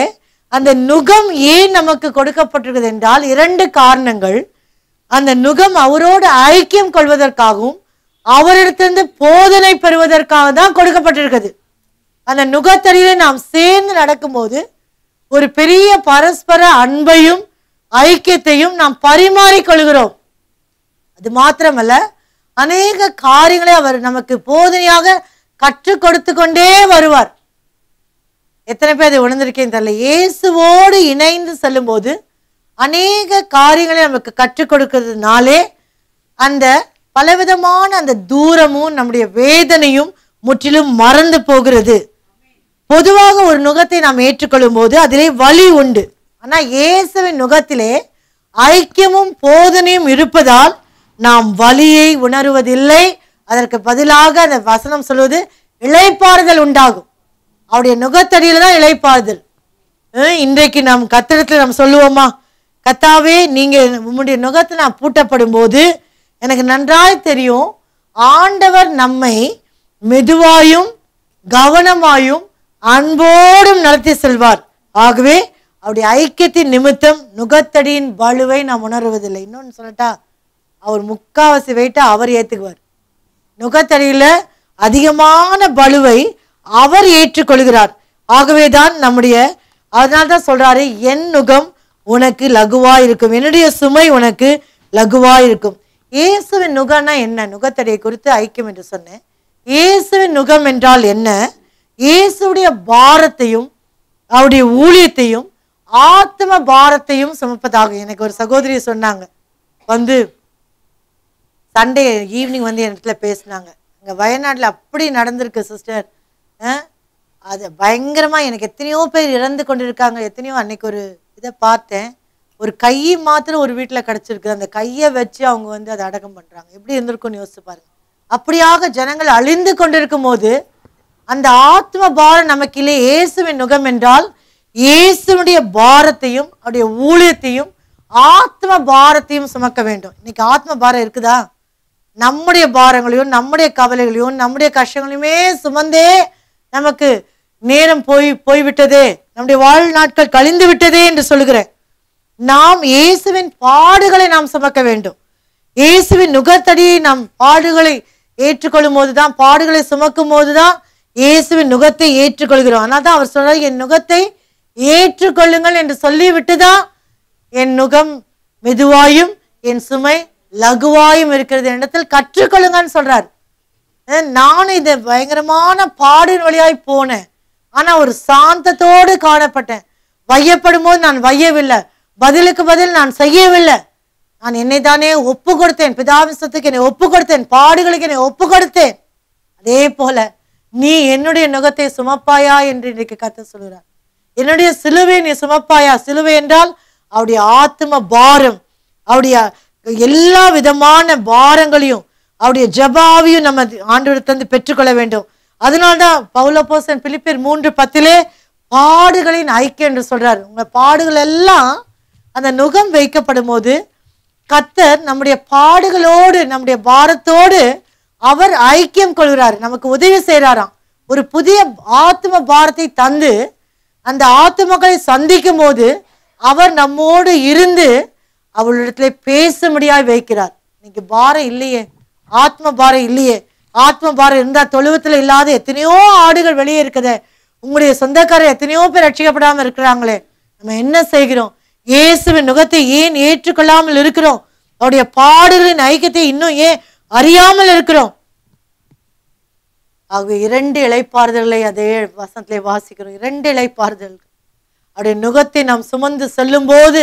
[SPEAKER 1] அந்த நுகம் ஏன் நமக்கு கொடுக்கப்பட்டிருக்குது என்றால் 2 காரணங்கள். அந்த நுகம் அவரோடு ஐக்கியம் கொள்வதற்காகவும் அவரிடத்திலிருந்து போதனை பெறுவதற்காக தான் கொடுக்கப்பட்டிருக்குது. அந்த நுகத்தடியிலே நாம் சேர்ந்து நடக்கும்போது ஒரு பெரிய பரஸ்பர அன்பையும் ஐக்கியத்தையும் நாம் பரிமாறிக்கொள்கிறோம். அது மாத்திரமல்ல, அநேக காரியங்களை அவர் நமக்கு போதனையாக கற்றுக் கொடுத்து கொண்டே வருவார். எத்தனை பேர் அதை உணர்ந்திருக்கேன்னு தெரியல. இயேசுவோடு இணைந்து செல்லும் போது அநேக காரியங்களை நமக்கு கற்றுக் கொடுக்கிறதுனாலே அந்த பலவிதமான அந்த தூரமும் நம்முடைய வேதனையும் முற்றிலும் மறந்து போகிறது. பொதுவாக ஒரு நுகத்தை நாம் ஏற்றுக்கொள்ளும் போது அதிலே வலி உண்டு. ஆனா இயேசுவின் நுகத்திலே ஐக்கியமும் போதனையும் இருப்பதால் நாம் வலியை உணர்வதில்லை. அதற்கு பதிலாக அந்த வசனம் சொல்வது இளைப்பாறுதல் உண்டாகும். அவருடைய நுகத்தடியில தான் இளைப்பாறுதல். இன்றைக்கு நாம் கர்த்தரிடத்தில் நாம் சொல்லுவோமா, கர்த்தாவே நீங்க உம்முடைய நுகத்தில் நான் பூட்டப்படும் போது எனக்கு நன்றாய் தெரியும் ஆண்டவர் நம்மை மெதுவாயும் கவனமாயும் அன்போடும் நடத்தி செல்வார். ஆகவே அவருடைய ஐக்கியத்தின் நிமித்தம் நுகத்தடியின் வலுவை நாம் உணர்வதில்லை. இன்னொன்னு சொல்லட்டா, அவர் 3/4 வெயிட்டை அவர் ஏத்துக்குவார். நுகத்தடியில அதிகமான பலுவை அவர் ஏற்றுக்கொள்கிறார். ஆகவேதான் அதனால்தான் சொல்றாரு, என் நுகம் உனக்கு லகுவா இருக்கும், என்னுடைய சுமை உனக்கு லகுவா இருக்கும். இயேசுவின் நுகம்னா என்ன? நுகத்தடியை குறித்து ஐக்கியம் என்று சொன்னேன். இயேசுவின் நுகம் என்றால் என்ன? இயேசுடைய பாரத்தையும் அவருடைய ஊழியத்தையும் ஆத்ம பாரத்தையும் சுமப்பதாக. எனக்கு ஒரு சகோதரி சொன்னாங்க, வந்து சண்டே ஈவினிங் வந்து என் இடத்துல பேசினாங்க. அங்கே வயநாட்டில் அப்படி நடந்திருக்கு சிஸ்டர். அது பயங்கரமாக எனக்கு எத்தனையோ பேர் இறந்து கொண்டு இருக்காங்க. எத்தனையோ அன்னைக்கு ஒரு இதை பார்த்தேன், ஒரு கை மாத்திரம் ஒரு வீட்டில் கிடச்சிருக்கு. அந்த கையை வச்சு அவங்க வந்து அதை அடக்கம் பண்ணுறாங்க. எப்படி இருந்திருக்கும்னு யோசிச்சு பாருங்க. அப்படியாக ஜனங்கள் அழிந்து கொண்டிருக்கும் போது அந்த ஆத்ம பாரம் நமக்கு இல்லை. இயேசுவின் நுகம் என்றால் இயேசுடைய பாரத்தையும் அவருடைய ஊழியத்தையும் ஆத்ம பாரத்தையும் சுமக்க வேண்டும். இன்னைக்கு ஆத்ம பாரம் இருக்குதா? நம்முடைய பாரங்களையும் நம்முடைய கவலைகளையும் நம்முடைய கஷ்டங்களையுமே சுமந்தே நமக்கு நேரம் போய்விட்டதே, நம்முடைய வாழ்நாட்கள் கழிந்து விட்டதே என்று சொல்லுகிறேன். நாம் இயேசுவின் பாடுகளை நாம் சுமக்க வேண்டும். இயேசுவின் நுகத்தடியை நாம் பாடுகளை ஏற்றுக்கொள்ளும் போதுதான், பாடுகளை சுமக்கும் போதுதான் இயேசுவின் நுகத்தை ஏற்றுக்கொள்கிறோம். ஆனால் தான் அவர் சொல்றார், என் நுகத்தை ஏற்றுக்கொள்ளுங்கள் என்று சொல்லிவிட்டுதான் என் நுகம் மெதுவாயும் என் சுமை லகுவாயும் இருக்கிறது இடத்தில் கற்றுக்கொள்ளுங்கன்னு சொல்றார். நானும் இந்த பயங்கரமான பாடின் வழியாய் போனேன், ஆனா ஒரு சாந்தத்தோடு காணப்பட்டேன். வையப்படும் போது நான் வையவில்லை, பதிலுக்கு பதில் நான் செய்யவில்லை. நான் என்னை தானே ஒப்பு கொடுத்தேன், பிதாவிசத்துக்கு என்னை ஒப்பு கொடுத்தேன், பாடுகளுக்கு என்னை ஒப்பு கொடுத்தேன். அதே போல நீ என்னுடைய நுகத்தை சுமப்பாயா என்று இன்றைக்கு கர்த்தர் சொல்கிறார். என்னுடைய சிலுவை நீ சுமப்பாயா? சிலுவை என்றால் அவருடைய ஆத்ம பாரம், அவருடைய எல்லா விதமான பாரங்களையும் அவருடைய ஜபாவையும் நம்ம ஆண்டவர் தந்து பெற்றுக்கொள்ள வேண்டும். அதனால்தான் பவுலப்போஸ்தலன் பிலிப்பியர் 3:10 பாடுகளின் ஐக்கியம் என்று சொல்றார். உங்க பாடுகள் எல்லாம் அந்த நுகம் வைக்கப்படும் போது கர்த்தர் நம்முடைய பாடுகளோடு நம்முடைய பாரத்தோடு அவர் ஐக்கியம் கொள்கிறார், நமக்கு உதவி செய்கிறாராம். ஒரு புதிய ஆத்ம பாரத்தை தந்து அந்த ஆத்மக்களை சந்திக்கும் போது அவர் நம்மோடு இருந்து அவளிடத்துல பேசும்படியாய் வைக்கிறார். இன்னைக்கு பாரம் இல்லையே, ஆத்ம பாரம் இல்லையே. ஆத்ம பாரம் இருந்தா தொழுவத்துல இல்லாத எத்தனையோ ஆடுகள் வெளியே இருக்குது. உங்களுடைய சொந்தக்காரர் எத்தனையோ பேர் ரட்சிக்கப்படாம இருக்கிறாங்களே. நம்ம என்ன செய்கிறோம்? இயேசுவின் நுகத்தை ஏன் ஏற்றுக்கொள்ளாமல் இருக்கிறோம்? அவருடைய பாடுகளின் ஐக்கியத்தை இன்னும் ஏன் அறியாமல் இருக்கிறோம்? ஆகவே 2 இளைப்பாறுதல்களை அதே வசனத்திலே வாசிக்கிறோம். 2 இளைப்பாறுதல். அவருடைய நுகத்தை நாம் சுமந்து செல்லும் போது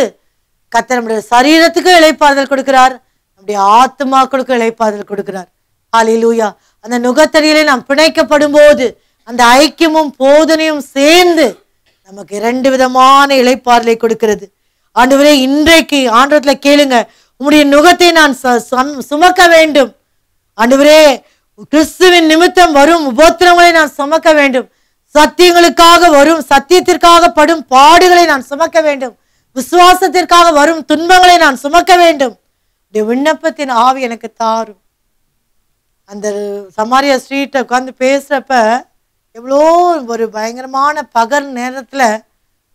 [SPEAKER 1] கர்த்தர் நம்முடைய சரீரத்துக்கு இளைப்பாறுதல் கொடுக்கிறார், நம்முடைய ஆத்மாக்களுக்கு இளைப்பாறுதல் கொடுக்கிறார். ஹல்லேலூயா. அந்த நுகத்தடியிலே நாம் பிணைக்கப்படும் போது அந்த ஐக்கியமும் போதனையும் சேர்ந்து நமக்கு 2 விதமான இளைப்பாறுதலை கொடுக்கிறது. ஆண்டவரே, இன்றைக்கு ஆண்டவரத்துல கேளுங்க, உம்முடைய நுகத்தை நான் சுமக்க வேண்டும். ஆண்டவரே, கிறிஸ்துவின் நிமித்தம் வரும் உபத்திரங்களை நான் சுமக்க வேண்டும். சத்தியங்களுக்காக வரும், சத்தியத்திற்காக படும் பாடுகளை நான் சுமக்க வேண்டும். விசுவாசத்திற்காக வரும் துன்பங்களை நான் சுமக்க வேண்டும். விண்ணப்பத்தின் ஆவி எனக்கு தாரும். அந்த சமாரியா ஸ்ட்ரீட்டை உட்காந்து பேசுறப்ப எவ்வளோ ஒரு பயங்கரமான பகல் நேரத்துல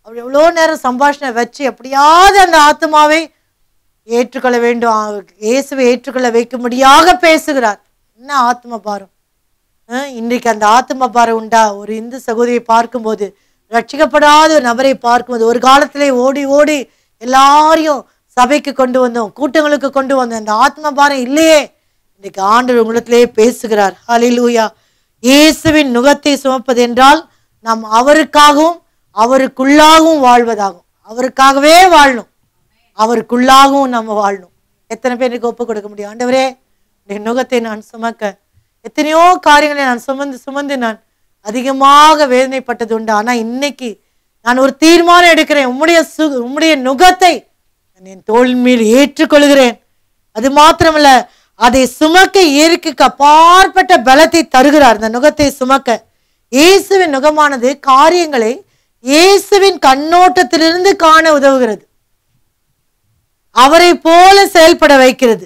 [SPEAKER 1] அவர் எவ்வளோ நேரம் சம்பாஷணை வச்சு எப்படியாவது அந்த ஆத்மாவை ஏற்றுக்கொள்ள வேண்டும், இயேசுவை ஏற்றுக்கொள்ள வைக்கும்படியாக பேசுகிறார். என்ன ஆத்ம பாரம்! இன்றைக்கு அந்த ஆத்ம பாரம் உண்டா? ஒரு இந்து சகோதரியை பார்க்கும்போது, ரட்சிக்கப்படாத ஒரு நபரை பார்க்கும்போது, ஒரு காலத்திலே ஓடி ஓடி எல்லாரையும் சபைக்கு கொண்டு வந்தோம், கூட்டங்களுக்கு கொண்டு வந்தோம். அந்த ஆத்ம பாரம் இல்லையே. இன்னைக்கு ஆண்டவர் உங்களிடத்திலே பேசுகிறார். ஹல்லேலூயா. இயேசுவின் நுகத்தை சுமப்பது என்றால் நாம் அவருக்காகவும் அவருக்குள்ளாகவும் வாழ்வதாகும். அவருக்காகவே வாழணும், அவருக்குள்ளாகவும் நம்ம வாழணும். எத்தனை பேருக்கு ஒப்பு கொடுக்க முடியும்? ஆண்டவரே, என் நுகத்தை நான் சுமக்க எத்தனையோ காரியங்களை நான் சுமந்து நான் அதிகமாக வேதனைப்பட்டது உண்டு. ஆனா இன்னைக்கு நான் ஒரு தீர்மானம் எடுக்கிறேன், உம்முடைய நுகத்தை நான் என் தோள் மேல் ஏற்றுக்கொள்கிறேன். அது மாத்திரமல்ல, அதை சுமக்க இயற்கைக்கு அப்பாற்பட்ட பலத்தை தருகிறார். அந்த நுகத்தை சுமக்க இயேசுவின் நுகமானது காரியங்களை இயேசுவின் கண்ணோட்டத்திலிருந்து காண உதவுகிறது, அவரை போல செயல்பட வைக்கிறது,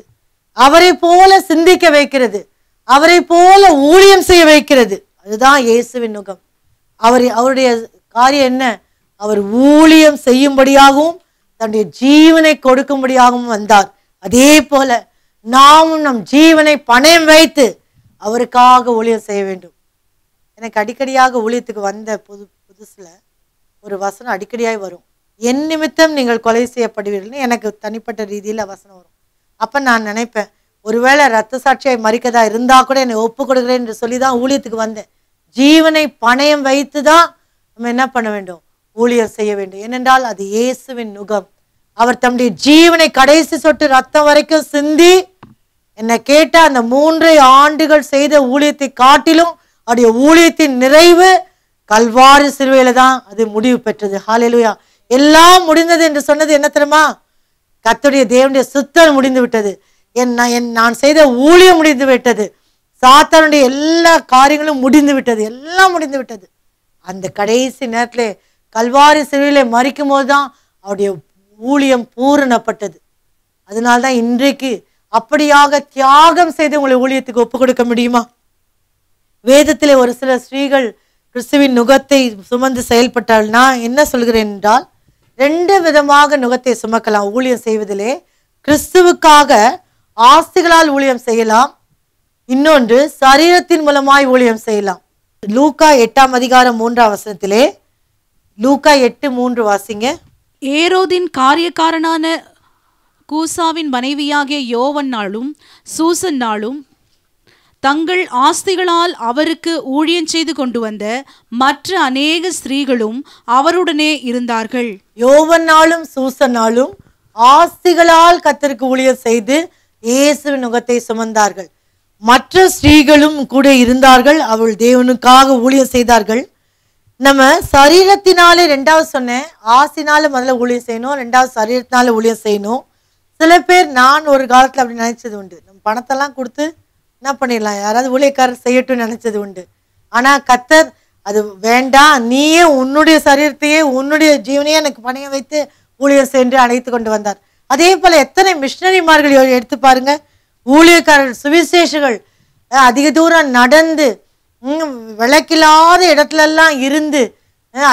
[SPEAKER 1] அவரை போல சிந்திக்க வைக்கிறது, அவரை போல ஊழியம் செய்ய வைக்கிறது. அதுதான் இயேசுவின் நுகம். அவருடைய காரியம் என்ன? அவர் ஊழியம் செய்யும்படியாகவும் தன்னுடைய ஜீவனை கொடுக்கும்படியாகவும் வந்தார். அதே போல நாமும் நம் ஜீவனை பணயம் வைத்து அவருக்காக ஊழியம் செய்ய வேண்டும். எனக்கு அடிக்கடியாக ஊழியத்துக்கு வந்த புதுசுல ஒரு வசனம் அடிக்கடியாய் வரும், என் நிமித்தம் நீங்கள் கொலை செய்யப்படுவீர்கள்னு எனக்கு தனிப்பட்ட ரீதியில் வசனம் வரும். அப்ப நான் நினைப்பேன், ஒருவேளை ரத்த சாட்சியாய் மறிக்கதா இருந்தா கூட என்னை ஒப்பு கொடுக்குறேன் என்று சொல்லி தான் ஊழியத்துக்கு வந்தேன். ஜீவனை பணயம் வைத்து தான் நம்ம என்ன பண்ண வேண்டும்? ஊழியர் செய்ய வேண்டும். ஏனென்றால் அது இயேசுவின் நுகம். அவர் தம்முடைய ஜீவனை கடைசி சொட்டு ரத்தம் வரைக்கும் சிந்தி என்னை கேட்ட அந்த 3 ஆண்டுகள் செய்த ஊழியத்தை காட்டிலும் அவருடைய ஊழியத்தின் நிறைவு கல்வாரி சிலுவையில தான் அது முடிவு பெற்றது. ஹல்லேலூயா. எல்லாம் முடிந்தது என்று சொன்னது என்ன தெரியுமா? கர்த்தருடைய தேவனுடைய சுத்தம் முடிந்து விட்டது. நான் செய்த ஊழியம் முடிந்து விட்டது. சாத்தானுடைய எல்லா காரியங்களும் முடிந்து விட்டது. எல்லாம் முடிந்து விட்டது. அந்த கடைசி நேரத்திலே கல்வாரி சிலுவையிலே மரிக்கும் போதுதான் அவருடைய ஊழியம் பூரணப்பட்டது. அதனால்தான் இன்றைக்கு அப்படியாக தியாகம் செய்து உங்களை ஊழியத்துக்கு ஒப்பு கொடுக்க முடியுமா? வேதத்திலே ஒரு சில ஸ்திரீகள் கிறிஸ்துவின் நுகத்தை சுமந்து செயல்பட்டால் நான் என்ன சொல்கிறேன் என்றால் 2 விதமாக நுகத்தை சுமக்கலாம். ஊழியம் செய்வதிலே கிறிஸ்துவுக்காக ஆஸ்திகளால் ஊழியம் செய்யலாம், இன்னொன்று சரீரத்தின் மூலமாய் ஊழியம் செய்யலாம். லூக்கா 8ஆம் அதிகாரம் 3ஆம் வசனத்திலே, லூக்கா 8:3 வாசிங்க.
[SPEAKER 2] ஏரோதின் காரியக்காரனான கூசாவின் மனைவியாகிய யோவன்னாலும் சூசன்னாலும் தங்கள் ஆஸ்திகளால் அவருக்கு ஊழியம் செய்து கொண்டு வந்த மற்ற அநேக ஸ்திரீகளும் அவருடனே இருந்தார்கள்.
[SPEAKER 1] யோவன்னாலும் சூசன்னாலும் ஆஸ்திகளால் கர்த்தருக்கு ஊழியம் செய்து இயேசுவின் நுகத்தை சுமந்தார்கள். மற்ற ஸ்திரீகளும் கூட இருந்தார்கள். அவள் தேவனுக்காக ஊழியம் செய்தார்கள். நம்ம சரீரத்தினாலே 2வது சொன்னேன், ஆசினால முதல்ல ஊழியம் செய்யணும், 2வது சரீரத்தினால ஊழியம் செய்யணும். சில பேர் நான் ஒரு காலத்தில் அப்படி நினைச்சது உண்டு. நம்ம பணத்தெல்லாம் கொடுத்து என்ன பண்ணிடலாம், யாராவது ஊழியக்காரர் செய்யட்டும் நினைச்சது உண்டு. ஆனா கர்த்தர் அது வேண்டாம், நீயே உன்னுடைய சரீரத்தையே உன்னுடைய ஜீவனையே எனக்கு பணைய வைத்து ஊழியர் சென்று அழைத்து கொண்டு வந்தார். அதே போல எத்தனை மிஷனரிமார்கள் எடுத்து பாருங்க. ஊழியக்காரர்கள் சுவிசேஷங்கள் அதிக தூரம் நடந்து விளக்கில்லாத இடத்துலெல்லாம் இருந்து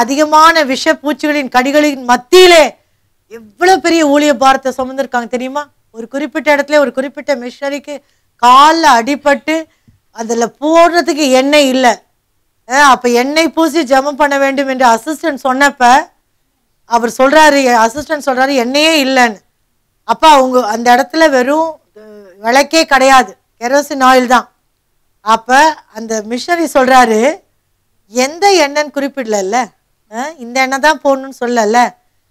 [SPEAKER 1] அதிகமான விஷ பூச்சிகளின் கடிகளின் மத்தியிலே எவ்வளவு பெரிய ஊழிய பாரத்தை சுமந்திருக்காங்க தெரியுமா? ஒரு குறிப்பிட்ட இடத்துல ஒரு குறிப்பிட்ட மிஷனரிக்கு காலில் அடிபட்டு அதில் போடுறதுக்கு எண்ணெய் இல்லை. அப்போ எண்ணெய் பூசி ஜெபம் பண்ண வேண்டும் என்று அசிஸ்டன்ட் சொன்னப்ப அவர் சொல்றாரு, அசிஸ்டன்ட் சொல்றாரு எண்ணெயே இல்லைன்னு. அப்போ அவங்க அந்த இடத்துல வெறும் விளக்கே கிடையாது, கெரோசின் ஆயில் தான். அப்போ அந்த மிஷனரி சொல்றாரு, எந்த எண்ணெய்ன்னு குறிப்பிடல, இந்த எண்ணெய் தான் போடணும்னு சொல்லல,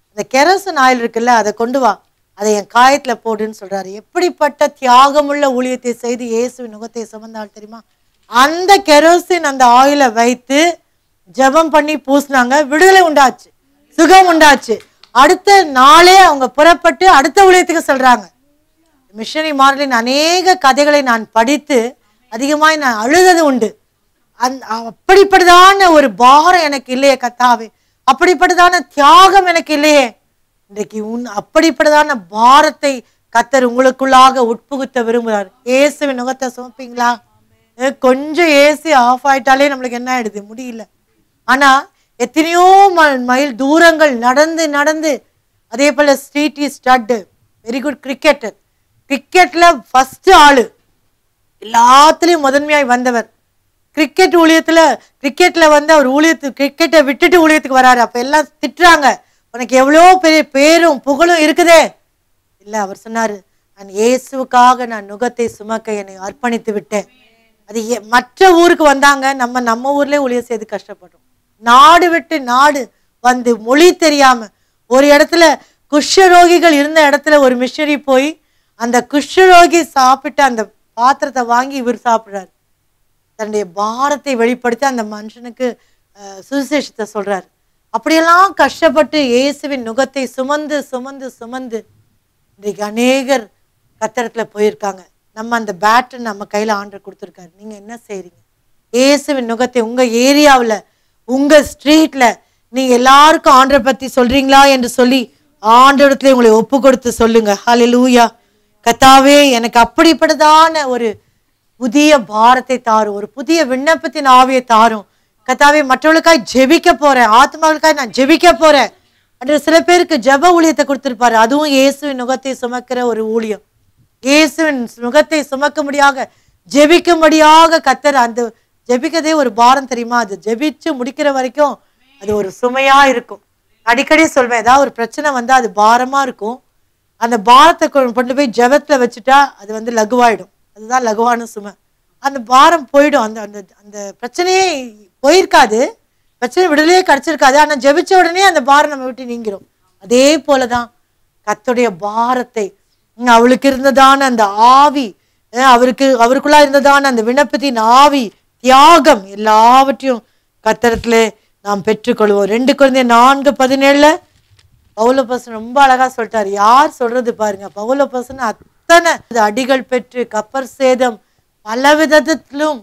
[SPEAKER 1] அந்த கெரோசின் ஆயில் இருக்குல்ல அதை கொண்டு வா, அதை என் காயத்தில் போடுன்னு சொல்றாரு. எப்படிப்பட்ட தியாகமுள்ள ஊழியத்தை செய்து இயேசுவின் நுகத்தை சுமந்தால் தெரியுமா? அந்த கெரோசின் அந்த ஆயிலை வைத்து ஜெபம் பண்ணி பூசினாங்க, விடுதலை உண்டாச்சு, சுகம் உண்டாச்சு. அடுத்த நாளே அவங்க புறப்பட்டு அடுத்த ஊழியத்துக்கு சொல்றாங்க. மிஷனரி மார்களின் அநேக கதைகளை நான் படித்து அதிகமாய் நான் அழுதது உண்டு. அப்படிப்பட்டதான ஒரு பாரம் எனக்கு இல்லையே கர்த்தாவே, அப்படிப்பட்டதான தியாகம் எனக்கு இல்லையே. இன்றைக்கு அப்படிப்பட்டதான பாரத்தை கர்த்தர் உங்களுக்குள்ளாக உட்புகுத்த விரும்புகிறார். இயேசுவின் நுகத்தை சுமப்பீங்களா? கொஞ்சம் ஏசி ஆஃப் ஆயிட்டாலே நம்மளுக்கு என்ன ஆயிடுது, முடியல. ஆனா எத்தனையோ மைல் தூரங்கள் நடந்து நடந்து, அதே போல ஸ்ட்ரீட்டி ஸ்டட், வெரி குட் கிரிக்கெட்டர், கிரிக்கெட்ல ஃபர்ஸ்ட் ஆளு, எல்லாத்துலயும் முதன்மையாய் வந்தவர். கிரிக்கெட் ஊழியத்துல கிரிக்கெட்ல வந்து அவர் கிரிக்கெட்டை விட்டுட்டு ஊழியத்துக்கு வராரு. அப்ப எல்லாம் திட்டுறாங்க, உனக்கு எவ்வளோ பெரிய பேரும் புகழும் இருக்குதே. இல்லை, அவர் சொன்னாரு, நான் இயேசுவுக்காக நான் நுகத்தை சுமக்க என்னை அர்ப்பணித்து விட்டேன். அது மற்ற ஊருக்கு வந்தாங்க, நம்ம ஊர்லயே ஊழியம் செய்து கஷ்டப்படுறோம். நாடு விட்டு நாடு வந்து மொழி தெரியாம ஒரு இடத்துல குஷ்டரோகிகள் இருந்த இடத்துல ஒரு மிஷனரி போய் அந்த குஷ்டரோகி சாப்பிட்டு அந்த பாத்திரத்தை வாங்கி இவர் சாப்பிட்றாரு. தன்னுடைய பாரத்தை வெளிப்படுத்தி அந்த மனுஷனுக்கு சுவிசேஷத்தை சொல்றாரு. அப்படியெல்லாம் கஷ்டப்பட்டு இயேசுவின் நுகத்தை சுமந்து சுமந்து சுமந்து இன்றைக்கு அநேகர் கர்த்தரத்துல போயிருக்காங்க. நம்ம அந்த பேட்டை நம்ம கையில ஆண்டவர் கொடுத்துருக்காரு. நீங்க என்ன செய்றீங்க? இயேசுவின் நுகத்தை உங்க ஏரியாவில் உங்க ஸ்ட்ரீட்ல நீங்க எல்லாருக்கும் ஆண்டவரை பத்தி சொல்றீங்களா என்று சொல்லி ஆண்டவரத்துல உங்களை ஒப்பு கொடுத்து சொல்லுங்க. ஹல்லேலூயா. கர்த்தாவே, எனக்கு அப்படிப்பட்டதான ஒரு புதிய பாரத்தை தாரும், ஒரு புதிய விண்ணப்பத்தின் ஆவியை தாரும். கர்த்தாவே, மற்றவர்களுக்காய் ஜெபிக்க போறேன், ஆத்மாக்களுக்காய் நான் ஜெபிக்க போறேன். அன்று சில பேருக்கு ஜெப ஊழியத்தை கொடுத்திருப்பாரு. அதுவும் இயேசுவின் நுகத்தை சுமக்கிற ஒரு ஊழியம். இயேசுவின் நுகத்தை சுமக்கும்படியாக ஜெபிக்கும்படியாக கர்த்தர் அந்த ஜெபிக்கதே ஒரு பாரம் தெரியுமா? அது ஜெபிச்சு முடிக்கிற வரைக்கும் அது ஒரு சுமையா இருக்கும். அடிக்கடி சொல்வேன், ஏதாவது ஒரு பிரச்சனை வந்தா அது பாரமா இருக்கும். அந்த பாரத்தை கொண்டு போய் ஜெபத்துல வச்சுட்டா அது வந்து லகுவாயிடும். அதுதான் லகுவான சுமை. அந்த பாரம் போயிடும். அந்த அந்த அந்த பிரச்சனையே போயிருக்காது. பிரச்சனை விடுதலையே கிடைச்சிருக்காது, ஆனா ஜெபிச்ச உடனே அந்த பாரம் நம்ம விட்டு நீங்கிறோம். அதே போலதான் கர்த்தருடைய பாரத்தை, அவளுக்கு இருந்ததான அந்த ஆவி, அவருக்குள்ளா இருந்ததான அந்த விண்ணப்பத்தின் ஆவி, தியாகம், எல்லாவற்றையும் கர்த்தரிடத்திலே நாம் பெற்றுக்கொள்வோம். 2 கொரிந்தியர் 4:17 பவுலப்போஸ்தலன் ரொம்ப அழகா சொல்லிட்டாரு. யார் சொல்றது பாருங்க, பவுலப்போஸ்தலன் அத்தனை அடிகள் பெற்று கப்பர் சேதம் பலவிதத்திலும்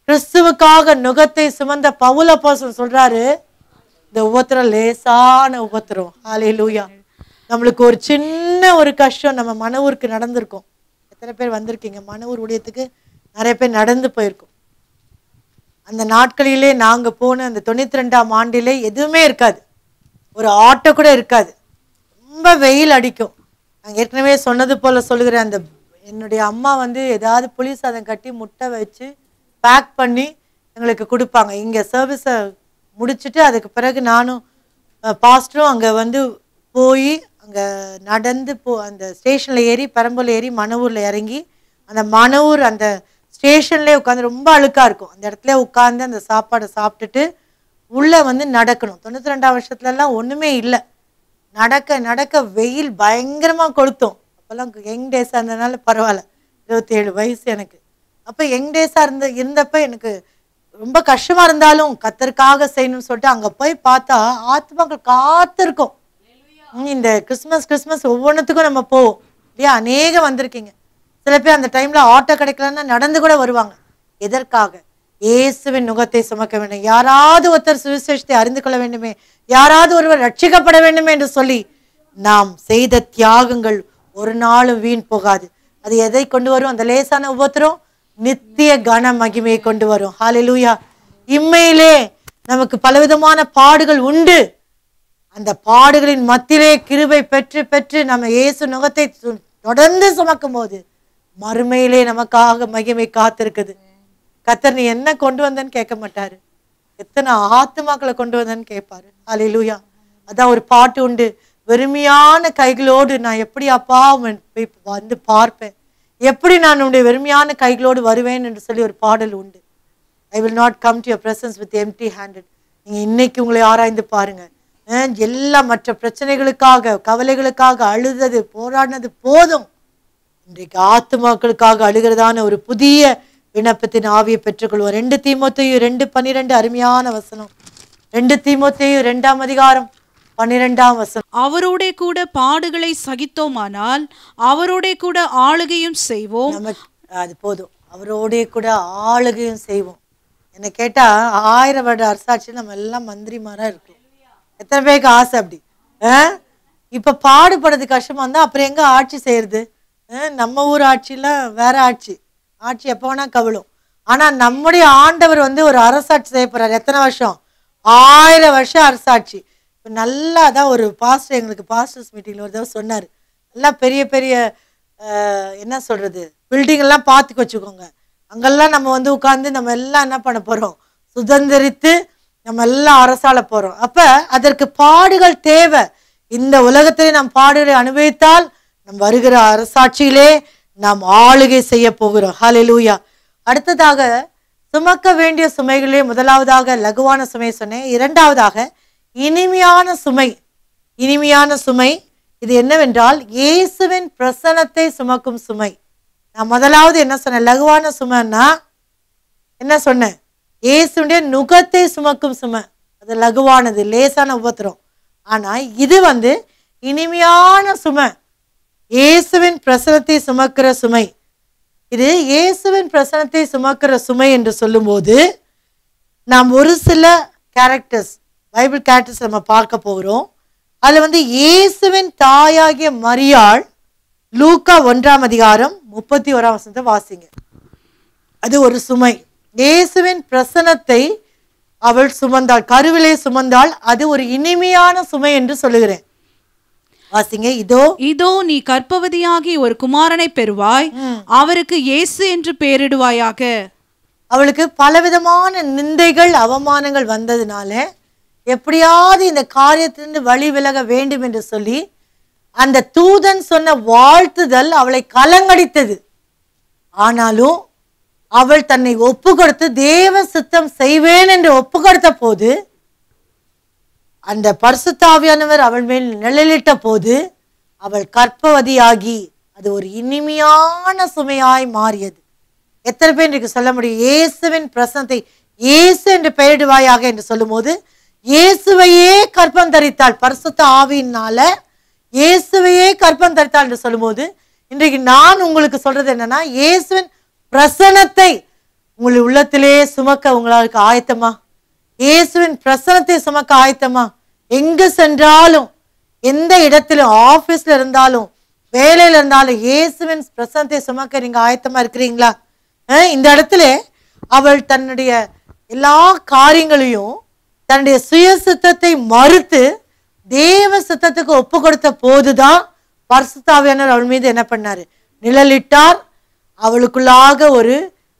[SPEAKER 1] கிறிஸ்துவுக்காக நுகத்தை சுமந்த பவுலப்போஸ்தலன் சொல்றாரு, இந்த உபத்திரம் லேசான உபத்திரம். ஹல்லேலூயா. நம்மளுக்கு ஒரு சின்ன ஒரு கஷ்டம் நம்ம மனவூருக்கு நடந்திருக்கும். எத்தனை பேர் வந்திருக்கீங்க மனவூர் ஊழியத்துக்கு? நிறைய பேர் நடந்து போயிருக்கோம். அந்த நாட்களிலே நாங்க போன அந்த 92ஆம் ஆண்டிலே எதுவுமே இருக்காது, ஒரு ஆட்டோ கூட இருக்காது, ரொம்ப வெயில் அடிக்கும். நாங்கள் ஏற்கனவே சொன்னது போல சொல்லுகிறேன், அந்த என்னுடைய அம்மா வந்து ஏதாவது புளி சாதம் கட்டி முட்டை வச்சு பேக் பண்ணி எங்களுக்கு கொடுப்பாங்க. இங்கே சர்வீஸை முடிச்சுட்டு அதுக்கு பிறகு நானும் பாஸ்டரும் அங்கே வந்து போய் அங்கே நடந்து அந்த ஸ்டேஷனில் ஏறி பெரம்பூரில் ஏறி மணவூரில் இறங்கி அந்த மணவூர் அந்த ஸ்டேஷன்லேயே உட்காந்து ரொம்ப அழுக்காக இருக்கும், அந்த இடத்துல உட்காந்து அந்த சாப்பாடை சாப்பிட்டுட்டு உள்ளே வந்து நடக்கணும். 92ஆம் வருஷத்துலலாம் ஒன்றுமே இல்லை, நடக்க நடக்க வெயில் பயங்கரமாக கொளுத்தும். அப்போல்லாம் யங் டேஸாக இருந்ததுனால பரவாயில்ல, 27 வயசு எனக்கு. அப்போ யங் டேஸாக இருந்தப்ப எனக்கு ரொம்ப கஷ்டமாக இருந்தாலும் கர்த்தருக்காக செய்யணும்னு சொல்லிட்டு அங்கே போய் பார்த்தா ஆத்மாக்கள் காத்திருக்கும். இந்த கிறிஸ்மஸ் ஒவ்வொன்றுத்துக்கும் நம்ம போவோம் இல்லையா, அநேகம் வந்திருக்கீங்க. சில பேர் அந்த டைமில் ஆட்டோ கிடைக்கலன்னா நடந்து கூட வருவாங்க. எதற்காக? இயேசுவின் நுகத்தை சுமக்க வேண்டும், யாராவது ஒருத்தர் சுவிசேஷத்தை அறிந்து கொள்ள வேண்டுமே, யாராவது ஒருவர் ரட்சிக்கப்பட வேண்டுமே என்று சொல்லி நாம் செய்த தியாகங்கள் ஒரு நாளும் வீண் போகாது. அது எதை கொண்டு வரும்? அந்த லேசான உபத்திரம் நித்திய கன மகிமையை கொண்டு வரும். ஹல்லேலூயா. இம்மையிலே நமக்கு பலவிதமான பாடுகள் உண்டு. அந்த பாடுகளின் மத்தியிலே கிருபை பெற்று பெற்று நம்ம இயேசு நுகத்தை தொடர்ந்து சுமக்கும் போது மறுமையிலே நமக்காக மகிமை காத்திருக்குது. கர்த்தர் நீ என்ன கொண்டு வந்தன்னு கேட்க மாட்டாரு, எத்தனை ஆத்துமாக்களை கொண்டு வந்தன்னு கேட்பாரு. ஹல்லேலூயா. அதான் ஒரு பாட்டு உண்டு, வெறுமையான கைகளோடு நான் எப்படி அப்பா வந்து பார்ப்பேன், எப்படி நான் உன்னுடைய வெறுமையான கைகளோடு வருவேன் என்று சொல்லி ஒரு பாடல் உண்டு. I will not come to your presence with empty handed. நீங்கள் இன்னைக்கு உங்களை ஆராய்ந்து பாருங்க. எல்லா மற்ற பிரச்சனைகளுக்காக கவலைகளுக்காக அழுதது போராடினது போதும். இன்றைக்கு ஆத்துமாக்களுக்காக அழுகிறதான ஒரு புதிய விண்ணப்பத்தின் ஆவியை பெற்றுக்கொள்வோம். 2 தீமோத்தேயு 2:12 அருமையான வசனம். 2 தீமோத்தேயு 2ஆம் அதிகாரம் 12ஆம் வசனம்.
[SPEAKER 2] அவரோடே கூட பாடுகளை சகித்தோமானால் அவரோடே கூட ஆளுகையும் செய்வோம்.
[SPEAKER 1] நமக்கு அது போதும், அவரோடே கூட ஆளுகையும் செய்வோம். என்ன கேட்டா 1000 வருட அரசாட்சி நம்ம எல்லாம் மந்திரிமாரா இருக்கோம். எத்தனை பேருக்கு ஆசை அப்படி? இப்ப பாடுபடுறது கஷ்டமா இருந்தா அப்புறம் எங்க ஆட்சி செய்யறது? நம்ம ஊர் ஆட்சிலாம் வேற ஆட்சி எப்போ வேணா கவிழும். ஆனா நம்முடைய ஆண்டவர் வந்து ஒரு அரசாட்சி செய்ய போறாரு. எத்தனை வருஷம்? 1000 வருஷம் அரசாட்சி. இப்போ நல்லா தான் ஒரு பாஸ்டர் எங்களுக்கு பாஸ்டர்ஸ் மீட்டிங்ல ஒரு தடவை சொன்னார், நல்லா பெரிய பெரிய என்ன சொல்றது பில்டிங் எல்லாம் பார்த்துக்க வச்சுக்கோங்க, அங்கெல்லாம் நம்ம வந்து உட்கார்ந்து நம்ம எல்லாம் என்ன பண்ண போறோம், சுதந்திரித்து நம்ம எல்லாம் அரசாள போறோம். அப்ப அதற்கு பாடுகள் தேவை. இந்த உலகத்திலே நாம் பாடுகளை அனுபவித்தால் நம் வருகிற அரசாட்சியிலே நாம் ஆளுகை செய்ய போகிறோம். ஹல்லேலூயா. அடுத்ததாக சுமக்க வேண்டிய சுமைகளே முதலாவதாக லகுவான சுமை சொன்னேன். இரண்டாவதாக இனிமையான சுமை. இனிமையான சுமை இது என்னவென்றால் இயேசுவின் பிரசன்னத்தை சுமக்கும் சுமை. நான் முதலாவது என்ன சொன்னேன்? லகுவான சுமைன்னா என்ன சொன்னேன்? இயேசுடைய நுகத்தை சுமக்கும் சுமை. அது லகுவானது, லேசான உபத்திரம். ஆனா இது வந்து இனிமையான சுமை, இயேசுவின் பிரசன்னத்தை சுமக்கிற சுமை. இது இயேசுவின் பிரசன்னத்தை சுமக்கிற சுமை என்று சொல்லும்போது நாம் ஒரு சில கேரக்டர்ஸ், பைபிள் கேரக்டர்ஸ் நம்ம பார்க்க போகிறோம். அதுல வந்து இயேசுவின் தாயாகிய மரியாள், லூக்கா 1ஆம் அதிகாரம் 31ஆம் வசனத்தை வாசிங்க. அது ஒரு சுமை. இயேசுவின் பிரசன்னத்தை அவள் சுமந்தாள், கருவிலே சுமந்தாள். அது ஒரு இனிமையான சுமை என்று சொல்லுகிறேன். வாசிங்க. இதோ நீ கர்ப்பவதியாகி ஒரு குமாரனை பெறுவாய், அவருக்கு இயேசு என்று பெயரிடுவாயாக. அவளுக்கு பலவிதமான நிந்தைகள் அவமானங்கள் வந்ததுனால எப்படியாவது இந்த காரியத்திலிருந்து வழி விலக வேண்டும் என்று சொல்லி அந்த தூதன் சொன்ன வாழ்த்துதல் அவளை கலங்கடித்தது. ஆனாலும் அவள் தன்னை ஒப்பு கொடுத்து தேவ சித்தம் செய்வேன் என்று ஒப்பு கொடுத்த போது, அந்த பரிசுத்த ஆவியானவர் அவள் மேல் நிழலிட்ட போது அவள் கர்ப்பவதியாகி அது ஒரு இனிமையான சுமையாய் மாறியது. எத்தனை பேர் இன்றைக்கு சொல்ல முடியும், இயேசுவின் பிரசனத்தை இயேசு என்று பெயரிடுவாயாக என்று சொல்லும் போது இயேசுவையே கற்பம் தரித்தாள். பரிசுத்த ஆவியினால இயேசுவையே கற்பம் தரித்தாள் என்று சொல்லும் போது, இன்றைக்கு நான் உங்களுக்கு சொல்றது என்னன்னா, இயேசுவின் பிரசனத்தை உங்கள் உள்ளத்திலே சுமக்க உங்களுக்கு ஆயத்தமா? இயேசுவின் பிரசனத்தை சுமக்க ஆயத்தமா? எங்கு சென்றாலும், எந்த இடத்திலும், ஆபீஸ்ல இருந்தாலும், வேலையில இருந்தாலும் இயேசுவின் பிரசனத்தை சுமக்க நீங்க ஆயத்தமா இருக்கிறீங்களா? இந்த இடத்துல அவள் தன்னுடைய எல்லா காரியங்களையும் தன்னுடைய சுய சித்தத்தை மறுத்து தேவ சித்தத்துக்கு ஒப்பு கொடுத்த போதுதான் பரிசுத்த ஆவியானவர் அவள் மீது என்ன பண்ணாரு? நிழலிட்டார். அவளுக்குள்ளாக ஒரு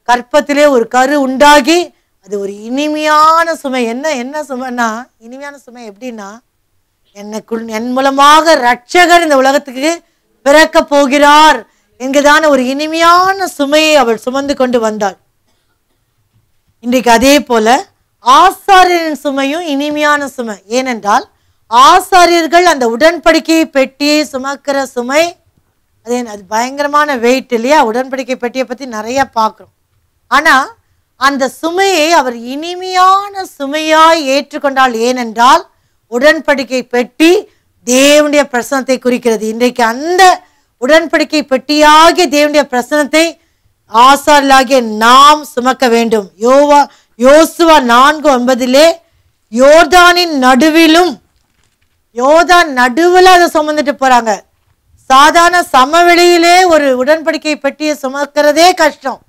[SPEAKER 1] கற்பத்திலே ஒரு கரு உண்டாகி அது ஒரு இனிமையான சுமை. என்ன சுமைன்னா, இனிமையான சுமை எப்படின்னா, என் மூலமாக ரட்சகர் இந்த உலகத்துக்கு பிறக்க போகிறார் என்கிறதான ஒரு இனிமையான சுமையை அவள் சுமந்து கொண்டு வந்தாள். இன்றைக்கு அதே போல ஆசாரியரின் சுமையும் இனிமையான சுமை. ஏனென்றால் ஆசாரியர்கள் அந்த உடன்படிக்கை பெட்டியை சுமக்கிற சுமை அது பயங்கரமான வெயிட் இல்லையா? உடன்படிக்கை பெட்டியை பற்றி நிறைய பார்க்குறோம். ஆனால் அந்த சுமையை அவர் இனிமையான சுமையாய் ஏற்றுக்கொண்டாள். ஏனென்றால் உடன்படிக்கை பெட்டி தேவனுடைய பிரசனத்தை குறிக்கிறது. இன்றைக்கு அந்த உடன்படிக்கை பெட்டியாகிய தேவனுடைய பிரசனத்தை ஆசாரியர்களாகிய நாம் சுமக்க வேண்டும். யோசுவா 4:9 யோர்தானின் நடுவிலும், யோர்தான் நடுவில் அதை சுமந்துட்டு போறாங்க. சாதாரண சமவெளியிலே ஒரு உடன்படிக்கை பெட்டியை சுமக்கிறதே கஷ்டம்.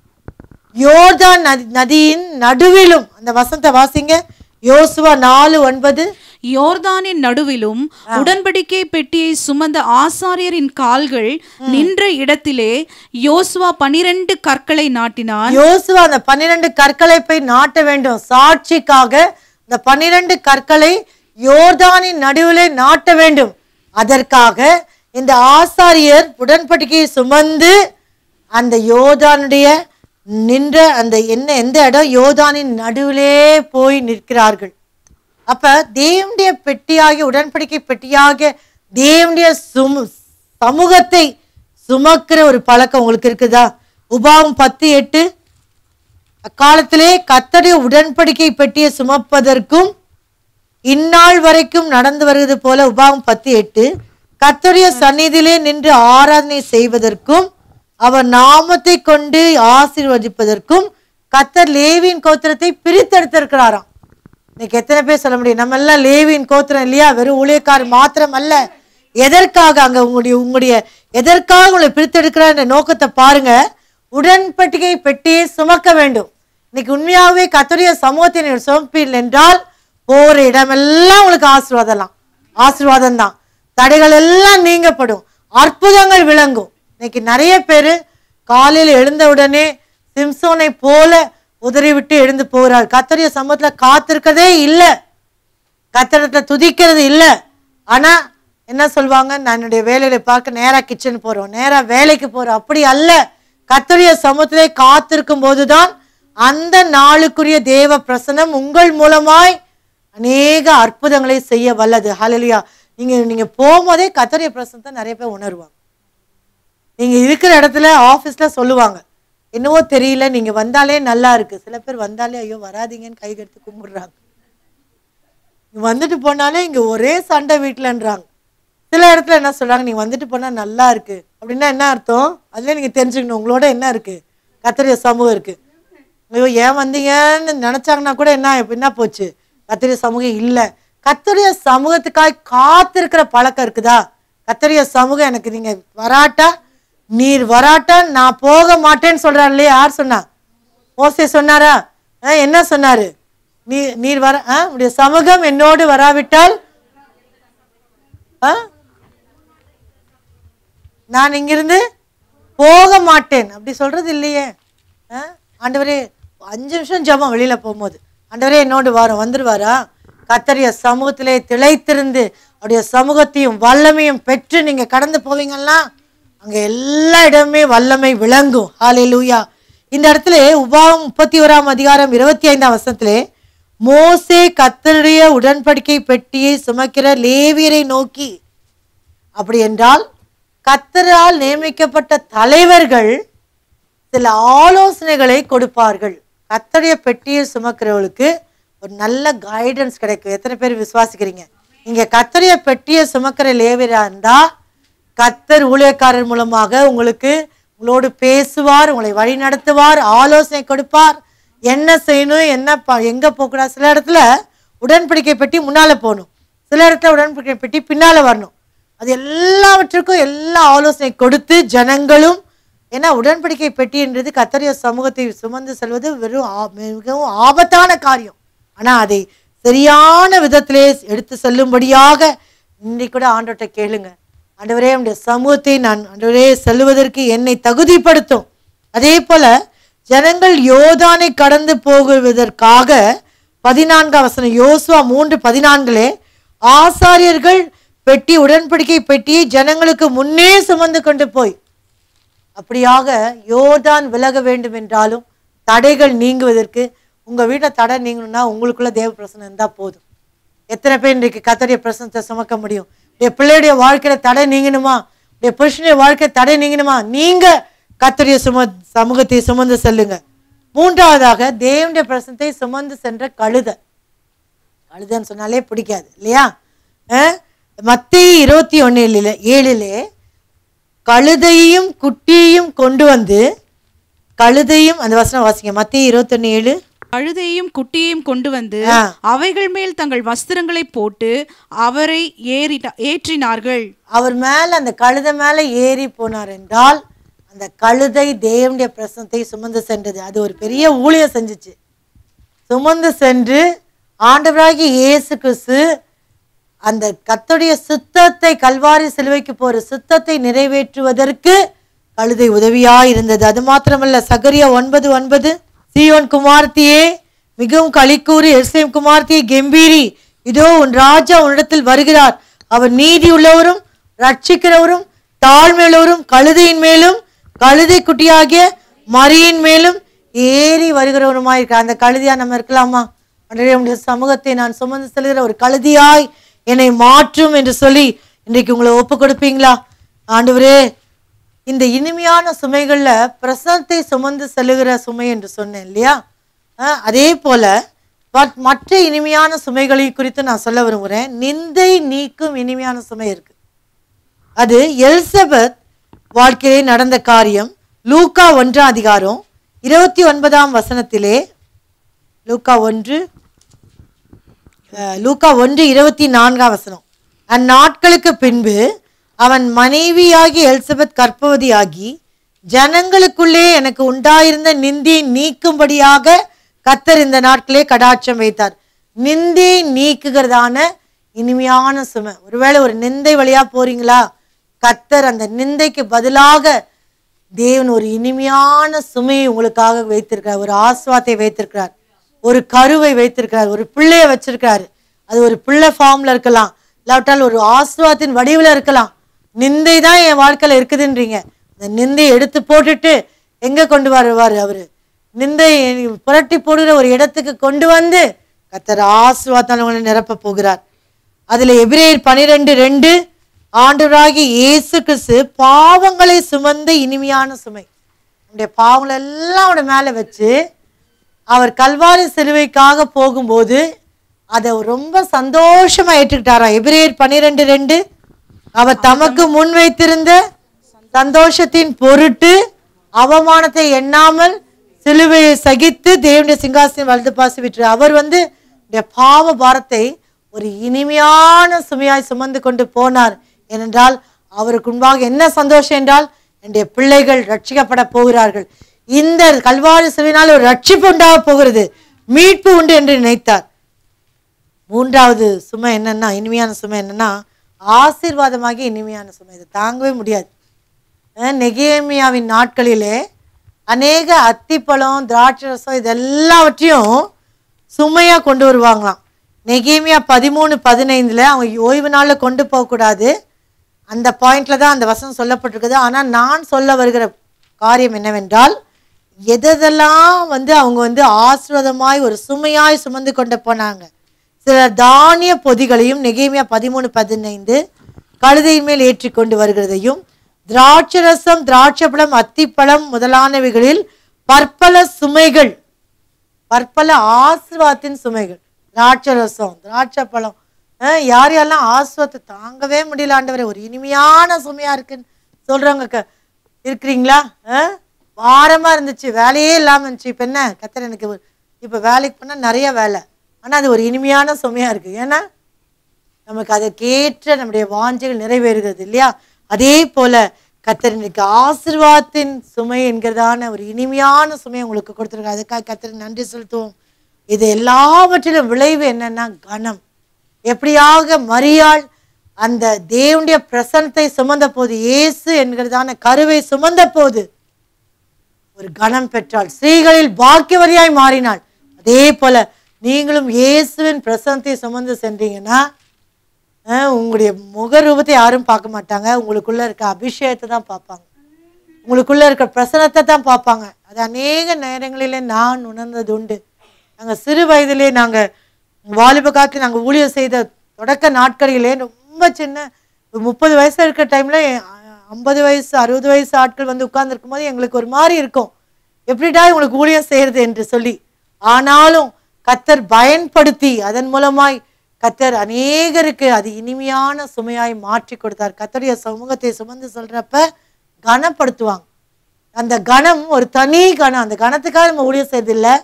[SPEAKER 1] யோர்தான் நதியின் நடுவிலும், அந்த வசனத்தை வாசிங்க, யோசுவா 4:9.
[SPEAKER 2] யோர்தானின் நடுவிலும் உடன்படிக்கை பெட்டியை சுமந்த ஆசாரியரின் கால்கள் நின்ற இடத்திலே யோசுவா 12 கற்களை நாட்டினான்.
[SPEAKER 1] யோசுவா அந்த 12 கற்களை போய் நாட்ட வேண்டும். சாட்சிக்காக இந்த 12 கற்களை யோர்தானின் நடுவிலே நாட்ட வேண்டும். அதற்காக இந்த ஆசாரியர் உடன்படிக்கையை சுமந்து அந்த யோர்தானுடைய நின்ற அந்த எந்த இடம், யோர்தானின் நடுவிலே போய் நிற்கிறார்கள். அப்ப தேவனுடைய பெட்டியாகிய உடன்படிக்கை பெட்டியாகிய தேவனுடைய சமூகத்தை சுமக்கிற ஒரு பழக்கம் உங்களுக்கு இருக்குதா? உபாகம் 10:8 அக்காலத்திலே கர்த்தருடைய உடன்படிக்கை பெட்டியை சுமப்பதற்கும் இந்நாள் வரைக்கும் நடந்து வருவது போல, உபாகம் 10:8 கர்த்தருடைய சந்நிதியிலே நின்று ஆராதனை செய்வதற்கும் அவர் நாமத்தை கொண்டு ஆசீர்வதிப்பதற்கும் கர்த்தர் லேவியின் கோத்திரத்தை பிரித்தெடுத்திருக்கிறாராம். இன்னைக்கு எத்தனை பேர் சொல்ல முடியும், நம்ம எல்லாம் லேவியின் கோத்திரம் இல்லையா? வெறும் ஊழியக்காரர் மாத்திரம் அல்ல. எதற்காக அங்க உங்களுடைய எதற்காக உங்களை பிரித்தெடுக்கிறார் என்ற நோக்கத்தை பாருங்க. உடன்படிக்கை பெட்டியை சுமக்க வேண்டும். இன்னைக்கு உண்மையாகவே கர்த்தருடைய சமூகத்தை சுமப்பீர்கள் என்றால் போற இடமெல்லாம் உங்களுக்கு ஆசீர்வாதம் தான். தடைகள் எல்லாம் நீங்கப்படும், அற்புதங்கள் விளங்கும். இன்னைக்கு நிறைய பேர் காலையில் எழுந்த உடனே சிம்சோனை போல உதறி விட்டு எழுந்து போகிறாள். கர்த்தருடைய சமூகத்துல காத்திருக்கதே இல்லை, கர்த்தரத்தை துதிக்கிறது இல்லை. ஆனா என்ன சொல்லுவாங்க, நான் என்னுடைய வேலையில பார்க்க நேரா கிச்சன் போறோம், நேரா வேலைக்கு போறோம். அப்படி அல்ல. கர்த்தருடைய சமூகத்திலே காத்திருக்கும் போதுதான் அந்த நாளுக்குரிய தேவ பிரசனம் உங்கள் மூலமாய் அநேக அற்புதங்களை செய்ய வல்லது. ஹல்லேலூயா. நீங்க போகும்போதே கர்த்தருடைய பிரசனத்தை நிறைய பேர் உணர்வாங்க. நீங்க இருக்கிற இடத்துல ஆபீஸ்ல சொல்லுவாங்க, என்னவோ தெரியல, நீங்க வந்தாலே நல்லா இருக்கு. சில பேர் வந்தாலே ஐயோ வராதிங்கன்னு கை கெடுத்து கும்பிடுறாங்க. வந்துட்டு போனாலே இங்க ஒரே சண்டை வீட்டுலன்றாங்க. சில இடத்துல என்ன சொல்றாங்க, நீங்க வந்துட்டு போனா நல்லா இருக்கு அப்படின்னா என்ன அர்த்தம்? அதுல நீங்க தெரிஞ்சுக்கணும் உங்களோட என்ன இருக்கு, கர்த்தருடைய சமூகம் இருக்கு. ஐயோ ஏன் வந்தீங்கன்னு நினைச்சாங்கன்னா கூட என்ன போச்சு, கர்த்தருடைய சமூகம் இல்லை. கர்த்தருடைய சமூகத்துக்காக காத்திருக்கிற பழக்கம் இருக்குதா? கர்த்தருடைய சமூகம் எனக்கு நீங்க நீர் வராட்டா நான் போக மாட்டேன்னு சொல்றாரு இல்லையா? யார் சொன்னா? மோசே சொன்னாரா? என்ன சொன்னாரு? நீர் வர உடைய சமூகம் என்னோடு வராவிட்டால் நான் இங்கிருந்து போக மாட்டேன் அப்படி சொல்றது இல்லையே. ஆண்டவரே 5 நிமிஷம் ஜெபம் வெளியில போகும்போது, ஆண்டவரே என்னோடு வந்துருவாரா? கர்த்தருடைய சமூகத்திலே திளைத்திருந்து அவருடைய சமூகத்தையும் வல்லமையும் பெற்று நீங்க கடந்து போவீங்கன்னா அங்க எல்லா இடமே வல்லமை விளங்கும். ஹல்லேலூயா. இந்த இடத்துல உபாகம் 31:25 மோசே கர்த்தருடைய உடன்படிக்கை பெட்டியை சுமக்கிற லேவியரை நோக்கி, அப்படி என்றால் கர்த்தரால் நியமிக்கப்பட்ட தலைவர்கள் சில ஆலோசனைகளை கொடுப்பார்கள். கர்த்தருடைய பெட்டியை சுமக்கிறவர்களுக்கு ஒரு நல்ல கைடன்ஸ் கிடைக்கும். எத்தனை பேர் விசுவாசிக்கிறீங்க? நீங்க கர்த்தருடைய பெட்டியை சுமக்கிற லேவியரா இருந்தா கர்த்தர் ஊழியக்காரர் மூலமாக உங்களோடு பேசுவார், உங்களை வழி நடத்துவார், ஆலோசனை கொடுப்பார், என்ன செய்யணும், எங்க போகக்கூடாது. சில இடத்துல உடன்படிக்கை பெட்டி முன்னால போகணும், சில இடத்துல உடன்படிக்கை பெட்டி பின்னால வரணும். அது எல்லாவற்றுக்கும் எல்லா ஆலோசனை கொடுத்து ஜனங்களும், ஏன்னா உடன்படிக்கை பெட்டின்றது கர்த்தருடைய சமூகத்தை சுமந்து செல்வது மிகவும் ஆபத்தான காரியம். ஆனா அதை சரியான விதத்திலே எடுத்து செல்லும்படியாக இன்னைக்கு கூட ஆண்டவர்கிட்ட கேளுங்க, ஆண்டவரே நம்முடைய சமூகத்தை நான் ஆண்டவரே செல்லுவதற்கு என்னை தகுதிப்படுத்தும். அதே போல ஜனங்கள் யோர்தானை கடந்து போகுவதற்காக 14 யோசுவா 3:14 ஆசாரியர்கள் பெட்டி உடன்படிக்கை பெட்டியை ஜனங்களுக்கு முன்னே சுமந்து கொண்டு போய், அப்படியாக யோர்தான் விலக வேண்டும் என்றாலும் தடைகள் நீங்குவதற்கு, உங்க வீட்டை தடை நீங்கணும்னா உங்களுக்குள்ள தேவ பிரசனம் இருந்தால் போதும். எத்தனை பேர் இன்றைக்கு கர்த்தருடைய பிரசனத்தை சுமக்க முடியும்? என் பிள்ளையுடைய வாழ்க்கையில தடை நீங்கணுமா, என் புருஷனுடைய வாழ்க்கை தடை நீங்கணுமா, நீங்க கர்த்தருடைய சமூகத்தை சுமந்து செல்லுங்க. மூன்றாவதாக தேவனுடைய பிரசனத்தை சுமந்து சென்ற கழுதைன்னு சொன்னாலே பிடிக்காது இல்லையா? மத்தேயு 21:7 கழுதையும் குட்டியையும் கொண்டு வந்து, கழுதையும், அந்த வசனம் வாசிங்க, மத்தேயு 21:7.
[SPEAKER 2] கழுதையும் குட்டியையும் கொண்டு வந்து அவைகள் மேல் தங்கள் வஸ்திரங்களை போட்டு அவரை ஏற்றினார்கள்.
[SPEAKER 1] அவர் மேல, அந்த கழுதை மேல ஏறி போனார் என்றால் அந்த கழுதை தேவனுடைய பிரசனத்தை சுமந்து சென்றது. அது ஒரு பெரிய ஊழியம் செஞ்சுச்சு. சுமந்து சென்று ஆண்டவராகிய இயேசு கிறிஸ்து அந்த கர்த்தருடைய சுத்தத்தை, கல்வாரி சிலுவைக்கு போற சுத்தத்தை நிறைவேற்றுவதற்கு கழுதை உதவியாய் இருந்தது. அது மாத்திரமல்ல, சகரியா 9:9 சீயோன் குமார்த்தியே மிகவும் களிக்கூறு, எருசலேம் குமார்த்தியே கெம்பீரி, இதோ உன் ராஜா உன்னிடத்தில் வருகிறார், அவர் நீதி உள்ளவரும் ரட்சிக்கிறவரும் தாழ்மையுள்ளவரும் கழுதையின் மேலும் கழுதை குட்டியாகிய மரியின் மேலும் ஏறி வருகிறவருமாயிருக்க. அந்த கழுதியா நம்ம இருக்கலாமா? நம்முடைய சமூகத்தை நான் சுமந்து செல்கிற ஒரு கழுதியாய் என்னை மாற்றும் என்று சொல்லி இன்றைக்கு உங்களை ஒப்பு கொடுப்பீங்களா? ஆண்டவரே, இந்த இனிமையான சுமைகள்ல பிரசனத்தை சுமந்து செல்லுகிற சுமை என்று சொன்னேன் இல்லையா? அதே போல மற்ற இனிமையான சுமைகளை குறித்து நான் சொல்ல விரும்புகிறேன். நிந்தை நீக்கும் இனிமையான சுமை இருக்கு. அது எலிசபெத் வாழ்க்கையிலே நடந்த காரியம். லூக்கா 1:29 லூக்கா 1:24 அந்நாட்களுக்கு பின்பு அவன் மனைவியாகி எலிசபெத் கர்ப்பவதியாகி ஜனங்களுக்குள்ளே எனக்கு உண்டாயிருந்த நிந்தியை நீக்கும்படியாக கர்த்தர் இந்த நாட்களே கடாட்சம் வைத்தார். நிந்தையை நீக்குகிறதான இனிமையான சுமை. ஒருவேளை ஒரு நிந்தை வழியா போறீங்களா? கர்த்தர் அந்த நிந்தைக்கு பதிலாக தேவன் ஒரு இனிமையான சுமையை உங்களுக்காக வைத்திருக்கிறார். ஒரு ஆஸ்வாத்தை வைத்திருக்கிறார், ஒரு கருவை வைத்திருக்கிறார், ஒரு பிள்ளைய வச்சிருக்கிறாரு. அது ஒரு பிள்ளை ஃபார்ம்ல இருக்கலாம், இல்லாவிட்டால் ஒரு ஆஸ்வாத்தின் வடிவில் இருக்கலாம். நிந்தை தான் என் வாழ்க்கையில இருக்குதுன்றீங்க, அந்த நிந்தையை எடுத்து போட்டுட்டு எங்க கொண்டு வருவார் அவரு? நிந்தை புரட்டி போடுகிற ஒரு இடத்துக்கு கொண்டு வந்து கர்த்தர் ஆசீர்வாதத்தால் உங்களை நிரப்ப போகிறார். அதுல எபிரேயர் 12:2 ஆண்டவராகிய இயேசு கிறிஸ்து பாவங்களை சுமந்த இனிமையான சுமை, நம்முடைய பாவங்களை எல்லாம் அவருடைய மேல வச்சு அவர் கல்வாரி சிலுவைக்காக போகும்போது அதை ரொம்ப சந்தோஷமா ஏற்றுக்கிட்டாராம். எபிரேயர் 12:2 அவர் தமக்கு முன் வைத்திருந்த சந்தோஷத்தின் பொருட்டு அவமானத்தை எண்ணாமல் சிலுவையை சகித்து தேவனுடைய சிங்காசனம் வலது பாசி விட்டு அவர் பாவ பாரத்தை ஒரு இனிமையான சுமையாய் சுமந்து கொண்டு போனார். ஏனென்றால் அவருக்கு முன்பாக என்ன சந்தோஷம் என்றால், என்னுடைய பிள்ளைகள் ரட்சிக்கப்பட போகிறார்கள், இந்த கல்வாரி சிலுவையினால் ஒரு ரட்சிப்பு உண்டாக போகிறது, மீட்பு உண்டு என்று நினைத்தார். மூன்றாவது சுமை என்னன்னா, இனிமையான சுமை என்னன்னா, ஆசீர்வாதமாகி இனிமையான சுமை. இதை தாங்கவே முடியாது. நெகேமியாவின் நாட்களிலே அநேக அத்திப்பழம், திராட்சை ரசம் இதெல்லாவற்றையும் சுமையா கொண்டு வருவாங்களாம். நெகேமியா 13:15 அவங்க ஓய்வு நாளில் கொண்டு போகக்கூடாது, அந்த பாயிண்ட்ல தான் அந்த வசனம் சொல்லப்பட்டிருக்குது. ஆனால் நான் சொல்ல வருகிற காரியம் என்னவென்றால், எதெல்லாம் வந்து அவங்க வந்து ஆசீர்வாதமாய் ஒரு சுமையாய் சுமந்து கொண்டு போனாங்க. சில தானிய பொதிகளையும் நெகேமியா 13:15 கழுதையின் மேல் ஏற்றி கொண்டு வருகிறதையும், திராட்சரசம், திராட்சைப்பழம், அத்திப்பழம் முதலானவைகளில் பற்பல சுமைகள், பற்பல ஆசீர்வாதத்தின் சுமைகள், திராட்சரசம், திராட்சைப்பழம், யார் யாரெல்லாம் ஆசீர்வாதத்தை தாங்கவே முடியல ஆண்டவரே, ஒரு இனிமையான சுமையா இருக்குன்னு சொல்றவங்க இருக்கிறீங்களா? வாரமா இருந்துச்சு, வேலையே இல்லாம இருந்துச்சு, இப்ப என்ன கர்த்தர் எனக்கு இப்ப வேலைக்கு போனா நிறைய வேலை, ஆனா அது ஒரு இனிமையான சுமையா இருக்கு. ஏன்னா நமக்கு அதற்கேற்ற நம்முடைய வாஞ்சைகள் நிறைவேறுகிறது இல்லையா? அதே போல கர்த்தர் இன்னைக்கு ஆசீர்வாதத்தின் சுமை என்கிறதான ஒரு இனிமையான சுமையை உங்களுக்கு கொடுத்துருக்காங்க. அதுக்காக கர்த்தருக்கு நன்றி செலுத்துவோம். இது எல்லாவற்றிலும் விளைவு என்னன்னா கனம். எப்படியாக மரியாள் அந்த தேவனுடைய பிரசன்னத்தை சுமந்த போது, இயேசு என்கிறதான கருவை சுமந்த போது ஒரு கனம் பெற்றாள், ஸ்திரீகளில் பாக்கியவதியாய் மாறினாள். அதே போல நீங்களும் இயேசுவின் பிரசன்னத்தை சுமந்து சென்றீங்கன்னா உங்களுடைய முக ரூபத்தை யாரும் பார்க்க மாட்டாங்க, உங்களுக்குள்ள இருக்க அபிஷேகத்தை தான் பார்ப்பாங்க, உங்களுக்குள்ள இருக்க பிரசன்னத்தை தான் பார்ப்பாங்க. அது அநேக நேரங்களிலே நான் உணர்ந்தது உண்டு. நாங்கள் சிறு வயதிலே நாங்கள் வாலிப காலத்தில் நாங்கள் ஊழியர் செய்த தொடக்க நாட்களிலே ரொம்ப சின்ன 30 வயசு இருக்கிற டைமில் 50 வயசு 60 வயசு ஆட்கள் வந்து உட்கார்ந்துருக்கும் போது எங்களுக்கு ஒரு மாதிரி இருக்கும், எப்படிடா உங்களுக்கு ஊழியம் செய்கிறது என்று சொல்லி. ஆனாலும் கர்த்தர் பயன்படுத்தி அதன் மூலமாய் கர்த்தர் அநேகருக்கு அது இனிமையான சுமையாய் மாற்றி கொடுத்தார். கர்த்தருடைய சமூகத்தை சுமந்து சொல்றப்ப கனப்படுத்துவாங்க. அந்த கனம் ஒரு தனி கனம். அந்த கனத்துக்காக நம்ம ஊழியம் செய்யறதில்லை,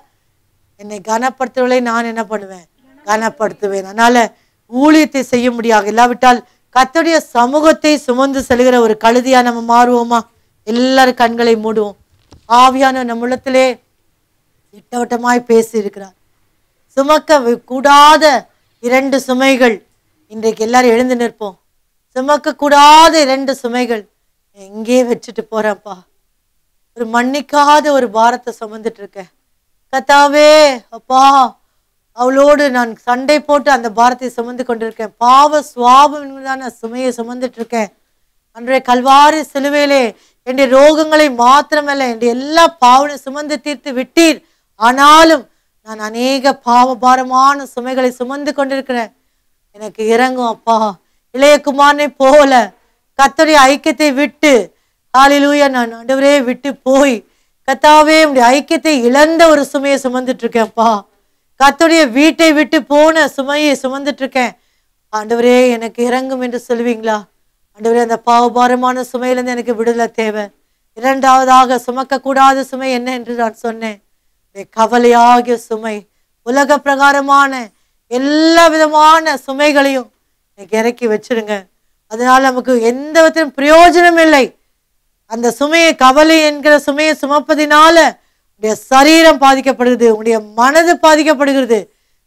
[SPEAKER 1] என்னை கனப்படுத்துவதை நான் என்ன பண்ணுவேன், கனப்படுத்துவேன். அதனால ஊழியத்தை செய்ய முடியாது, இல்லாவிட்டால் கர்த்தருடைய சமூகத்தை சுமந்து செல்கிற ஒரு கழுதியா நம்ம மாறுவோமா? எல்லாரும் கண்களை மூடுவோம். ஆவியான நம் உள்ளத்திலே திட்டவட்டமாய் பேசி இருக்கிறார். சுமக்க கூடாத 2 சுமைகள், இன்றைக்கு எல்லாரும் எழுந்து நிற்போம். சுமக்க கூடாத 2 சுமைகள் எங்கே வச்சுட்டு போறேன்ப்பா, ஒரு மன்னிக்காத ஒரு பாரத்தை சுமந்துட்டு இருக்கேன் கர்த்தாவே, அப்பா அவளோடு நான் சண்டை போட்டு அந்த பாரத்தை சுமந்து கொண்டிருக்கேன், பாவ சுவாபம் சுமையை சுமந்துட்டு இருக்கேன். அன்றைய கல்வாரி சிலுவையிலே என்னுடைய ரோகங்களை மாத்திரமல்ல என்னுடைய எல்லா பாவனை சுமந்து தீர்த்து விட்டீர், ஆனாலும் நான் அநேக பாவபாரமான சுமைகளை சுமந்து கொண்டிருக்கிறேன், எனக்கு இறங்கும் அப்பா. இளைய குமாரனை போல கர்த்தருடைய ஐக்கியத்தை விட்டு, ஹல்லேலூயா, நான் ஆண்டவரே விட்டு போய் கர்த்தாவே உடைய ஐக்கியத்தை இழந்த ஒரு சுமையை சுமந்துட்டு இருக்கேன்ப்பா. கர்த்தருடைய வீட்டை விட்டு போன சுமையை சுமந்துட்டு இருக்கேன், ஆண்டவரே எனக்கு இறங்கும் என்று சொல்லுவீங்களா? ஆண்டவரே, அந்த பாவபாரமான சுமையிலிருந்து எனக்கு விடுதலை தேவை. 2வதாக சுமக்க கூடாத சுமை என்ன என்று நான் சொன்னேன், கவலையாகிய சுமை. உலக பிரகாரமான எல்லா விதமான சுமைகளையும் எனக்கு இறக்கி வச்சிருங்க. அதனால நமக்கு எந்த விதத்திலும் பிரயோஜனம் இல்லை. அந்த சுமையை, கவலை என்கிற சுமையை சுமப்பதினால உடைய சரீரம் பாதிக்கப்படுகிறது, உங்களுடைய மனது பாதிக்கப்படுகிறது,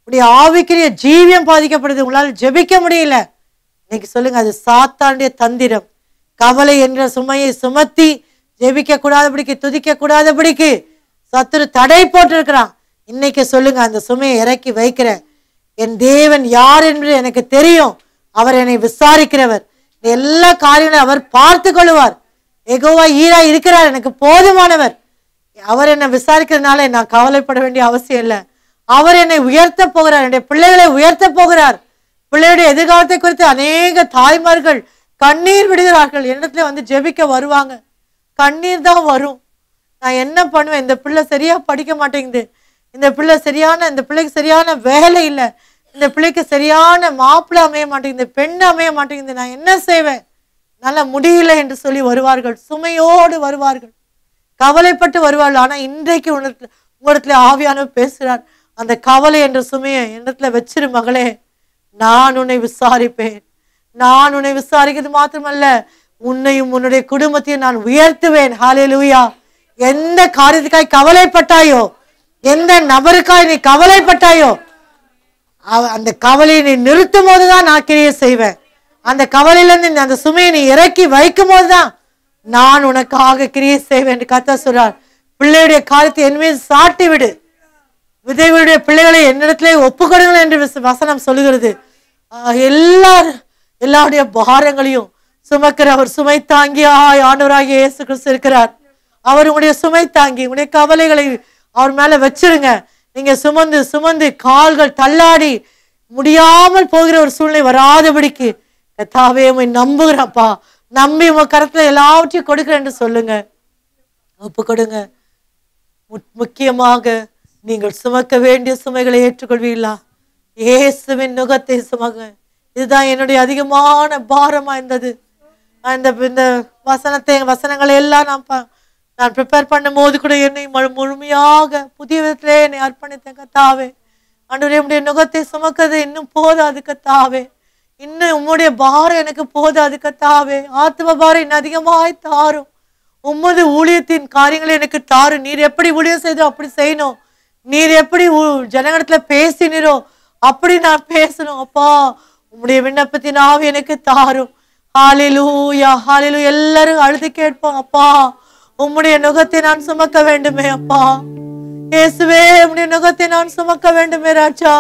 [SPEAKER 1] உடைய ஆவிக்குரிய ஜீவியம் பாதிக்கப்படுது, உங்களால் ஜெபிக்க முடியல. இன்னைக்கு சொல்லுங்க, அது சாத்தானுடைய தந்திரம். கவலை என்கிற சுமையை சுமத்தி ஜெபிக்க கூடாதபடிக்கு, துதிக்க கூடாதபடிக்கு சத்துரு தடை போட்டிருக்கிறான். இன்னைக்கு சொல்லுங்க, அந்த சுமையை இறக்கி வைக்கிறேன். என் தேவன் யார் என்று எனக்கு தெரியும், அவர் என்னை விசாரிக்கிறவர், எல்லா காரியங்களும் அவர் பார்த்து கொள்வார். யெகோவா ஈரா இருக்கிறார், எனக்கு போதுமானவர். அவர் என்னை விசாரிக்கிறதுனால நான் கவலைப்பட வேண்டிய அவசியம் இல்லை. அவர் என்னை உயர்த்த போகிறார், என்னுடைய பிள்ளைகளை உயர்த்த போகிறார். பிள்ளையுடைய எதிர்காலத்தை குறித்து அநேக தாய்மார்கள் கண்ணீர் விடுகிறார்கள். என்னத்துல வந்து ஜெபிக்க வருவாங்க, கண்ணீர் தான் வரும். நான் என்ன பண்ணுவேன், இந்த பிள்ளை சரியா படிக்க மாட்டேங்குது, இந்த பிள்ளைக்கு சரியான வேலை இல்லை, இந்த பிள்ளைக்கு சரியான மாப்பிள்ளை அமைய மாட்டேங்குது, பெண் அமைய மாட்டேங்குது, நான் என்ன செய்வேன், நல்லா முடியல என்று சொல்லி வருவார்கள். சுமையோடு வருவார்கள், கவலைப்பட்டு வருவார்கள். ஆனா இன்றைக்கு உங்களிடத்துல ஆவியானவர் பேசுகிறார், அந்த கவலை என்ற சுமையை என்னிடத்துல வச்சிரு மகளே, நான் உன்னை விசாரிப்பேன். நான் உன்னை விசாரிக்கிறது மாத்திரமல்ல, உன்னையும் உன்னுடைய குடும்பத்தையும் நான் உயர்த்துவேன். ஹல்லேலூயா. எந்த காரியத்துக்காய் கவலைப்பட்டாயோ, எந்த நபருக்காய் நீ கவலைப்பட்டாயோ, அந்த கவலையை நீ நிறுத்தும் போதுதான் நான் கிரியை செய்வேன். அந்த கவலையிலிருந்து அந்த சுமையை நீ இறக்கி வைக்கும் போதுதான் நான் உனக்காக கிரியை செய்வேன் என்று கர்த்தர் சொல்றார். பிள்ளையுடைய காரியத்தை என் மீது சாட்டி விடு, விதைகளுடைய பிள்ளைகளை என்னிடத்திலே ஒப்புக்கொடுங்கள் என்று வசனம் சொல்லுகிறது. எல்லாருடைய பாரங்களையும் சுமக்கிற அவர் சுமை தாங்கியாய் ஆண்டவராகிய இயேசு கிறிஸ்து இருக்கிறார். அவர் உங்களுடைய சுமை தாங்கி உங்களுடைய கவலைகளை அவர் மேல வச்சிருங்க. நீங்க சுமந்து சுமந்து கால்கள் தள்ளாடி முடியாமல் போகிற ஒரு சூழ்நிலை வராதபடிக்கு கர்த்தாவே உம்மை நம்புகிறப்பா, நம்பி உங்க கரத்துல எல்லாவற்றையும் கொடுக்கிறேன் என்று சொல்லுங்க. ஒப்பு கொடுங்க. முக்கியமாக நீங்கள் சுமக்க வேண்டிய சுமைகளை ஏற்றுக்கொள்வீங்களா? இயேசுவின் நுகத்தை சுமங்க. இதுதான் என்னுடைய அதிகமான பாரமா இருந்தது. இந்த வசனங்களை எல்லாம் நான் ப்ரிப்பேர் பண்ணும் போது கூட என்னை முழுமையாக புதிய விதத்திலே என்னை அர்ப்பணித்தேன். கர்த்தாவே, ஆண்டவரே உம்முடைய நுகத்தை சுமக்கிறது இன்னும் போதாது கர்த்தாவே, இன்னும் உம்முடைய பாரம் எனக்கு போதாது கர்த்தாவே. ஆத்ம பாரம் இன்னும் அதிகமாய் தாரும். உம்மது ஊழியத்தின் காரியங்களை எனக்கு தாரும். நீர் எப்படி ஊழியம் செய்தோ அப்படி செய்யணும். நீர் எப்படி ஜனங்களிடத்துல பேசினீரோ அப்படி நான் பேசணும். அப்பா, உம்முடைய விண்ணப்பத்தின் ஆவி எனக்கு தாரும். ஹல்லேலூயா, ஹல்லேலூயா. எல்லாரும் அழுது கேட்போம். அப்பா, உம்முடைய நுகத்தை நான் சுமக்க வேண்டுமே. அப்பா இயேசுவே, உம்முடைய நுகத்தை நான் சுமக்க வேண்டுமே. ராஜா,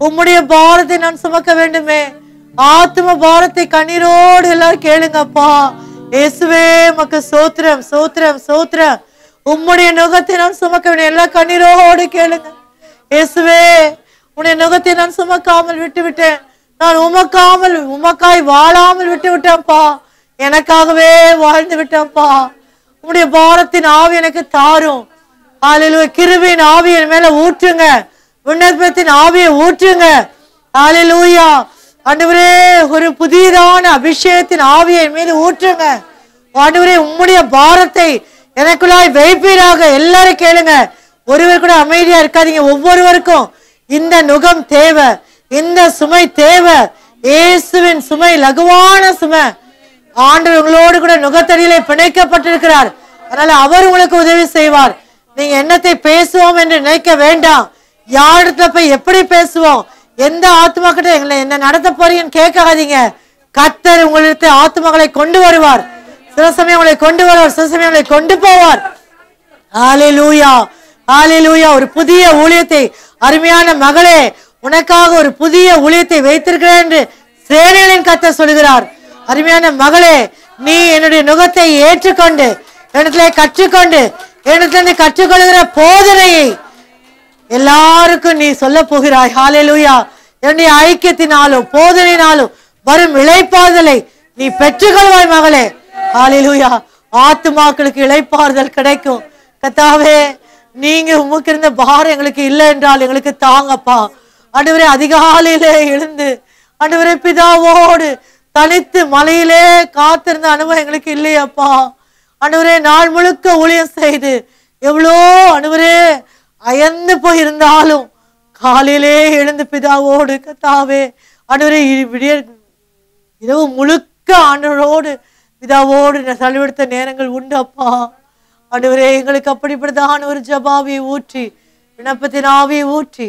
[SPEAKER 1] உம்முடைய பாரத்தை நான் சுமக்க வேண்டுமே. ஆத்ம பாரத்தை கண்ணீரோடு எல்லாரும் கேளுங்கப்பா. இயேசுவே, உமக்கு சோத்திரம் சோத்திரம் சோத்திரம். உம்முடைய நுகத்தை நான் சுமக்க வேண்டும். எல்லா கண்ணீரோடு கேளுங்க. இயேசுவே, உன்னுடைய நுகத்தை நான் சுமக்காமல் விட்டு விட்டேன். நான் உமக்காய் வாழாமல் விட்டு விட்டேன்ப்பா. எனக்காகவே வாழ்ந்து விட்டேன்ப்பா. உம்முடைய பாரத்தின் ஆவி எனக்கு தாரும். ஹல்லேலூயா. கிருபையின் ஆவி என் மேல ஊற்றுங்க. விண்ணப்பத்தின் ஆவியை ஊற்றுங்க. ஹல்லேலூயா. ஆண்டவரே, ஒரு புதிதான அபிஷேகத்தின் ஆவியை என் மீது ஊற்றுங்க. ஆண்டவரே, உம்முடைய பாரத்தை எனக்குள்ளாய் வைப்பீராக. எல்லாரும் கேளுங்க. ஒருவர் கூட அமைதியா இருக்காதீங்க. ஒவ்வொருவருக்கும் இந்த நுகம் தேவை, இந்த சுமை தேவை. இயேசுவின் சுமை லகுவான சுமை. ஆண்டவர் உங்களோடு கூட நுகத்தடியிலே பிணைக்கப்பட்டிருக்கிறார். அதனால அவர் உங்களுக்கு உதவி செய்வார். நீங்க என்னத்தை பேசுவோம் என்று நினைக்க வேண்டாம். யாரிடத்துல போய் எப்படி பேசுவோம், எந்த ஆத்மாக்கிட்ட என்ன நடத்த போறீங்கன்னு கேட்காதீங்க. கர்த்தர் உங்களுக்கு ஆத்மாக்களை கொண்டு வருவார். சில சமயம் உங்களை கொண்டு வருவார், சில சமயம் உங்களை கொண்டு போவார். ஹல்லேலூயா, ஹல்லேலூயா. ஒரு புதிய ஊழியத்தை, அருமையான மகளே, உனக்காக ஒரு புதிய ஊழியத்தை வைத்திருக்கிறேன் என்று சேனைகளின் கர்த்தர் சொல்கிறார். அருமையான மகளே, நீ என்னுடைய நுகத்தை ஏற்றுக்கொண்டு இடத்துல கற்றுக்கொண்டு இடத்துல கற்றுக்கொள்கிற போதனையை எல்லாருக்கும் நீ சொல்ல போகிறாய். ஹல்லேலூயா. என்னுடைய ஐக்கியத்தினாலும் போதனையினாலும் வரும் இளைப்பாறுதலை நீ பெற்றுக்கொள்வாய் மகளே. ஹல்லேலூயா. ஆத்துமாக்களுக்கு இளைப்பாறுதல் கிடைக்கும். கர்த்தாவே, நீங்க உமக்கு இருந்த பாரம் எங்களுக்கு இல்லை என்றால் எங்களுக்கு தாங்கப்பா. ஆண்டவரே, அதிகாலையிலே எழுந்து ஆண்டவரே பிதாவோடு தனித்து மலையிலே காத்திருந்த அனுபவம் எங்களுக்கு இல்லையப்பா. ஆண்டவரே, நாள் முழுக்க ஊழியம் செய்து எவ்வளோ ஆண்டவரே அயர்ந்து போயிருந்தாலும் காலையிலே எழுந்து பிதாவோடு கர்த்தாவே ஆண்டவரே இரவு முழுக்க ஆண்டவரோடு பிதாவோடு செலவெடுத்த நேரங்கள் உண்டு அப்பா. ஆண்டவரே, எங்களுக்கு அப்படிப்பட்டதான ஒரு ஜபாவியை ஊற்றி விண்ணப்பத்தின் ஆவியை ஊற்றி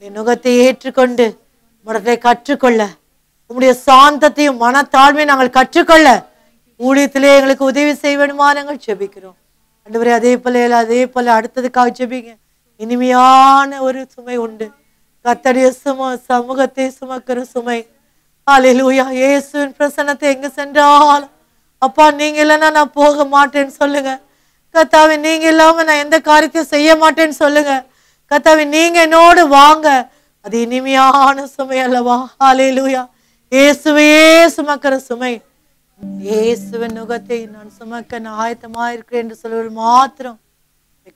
[SPEAKER 1] என் நுகத்தை ஏற்றுக்கொண்டு மனத்தை கற்றுக்கொள்ள, உம்முடைய சாந்தத்தையும் மனத்தாழ்மையை நாங்கள் கற்றுக்கொள்ள ஊழியத்திலே எங்களுக்கு உதவி செய்ய வேண்டுமா நாங்கள் ஜெபிக்கிறோம். ஆண்டவரே, அதே போல அடுத்ததுக்காக ஜெபிங்க. இனிமையான ஒரு சுமை உண்டு, கர்த்தருடைய சமூகத்தை சுமக்கிற சுமை. ஹல்லேலூயா. இயேசுவின் பிரசன்னத்தை எங்க சென்றாலும் அப்பா, நீங்க இல்லைன்னா நான் போக மாட்டேன்னு சொல்லுங்க. கர்த்தாவே, நீங்க இல்லாம நான் எந்த காரியத்தையும் செய்ய மாட்டேன்னு சொல்லுங்க. கர்த்தாவே, நீங்க என்னோடு வாங்க. அது இனிமையான சுமை அல்லவா? ஹல்லேலூயா. இயேசுவையே சுமக்கிற சுமை. இயேசுவின் நுகத்தை நான் சுமக்க நான் ஆயத்தமா இருக்கிறேன் என்று சொல்வது மாத்திரம்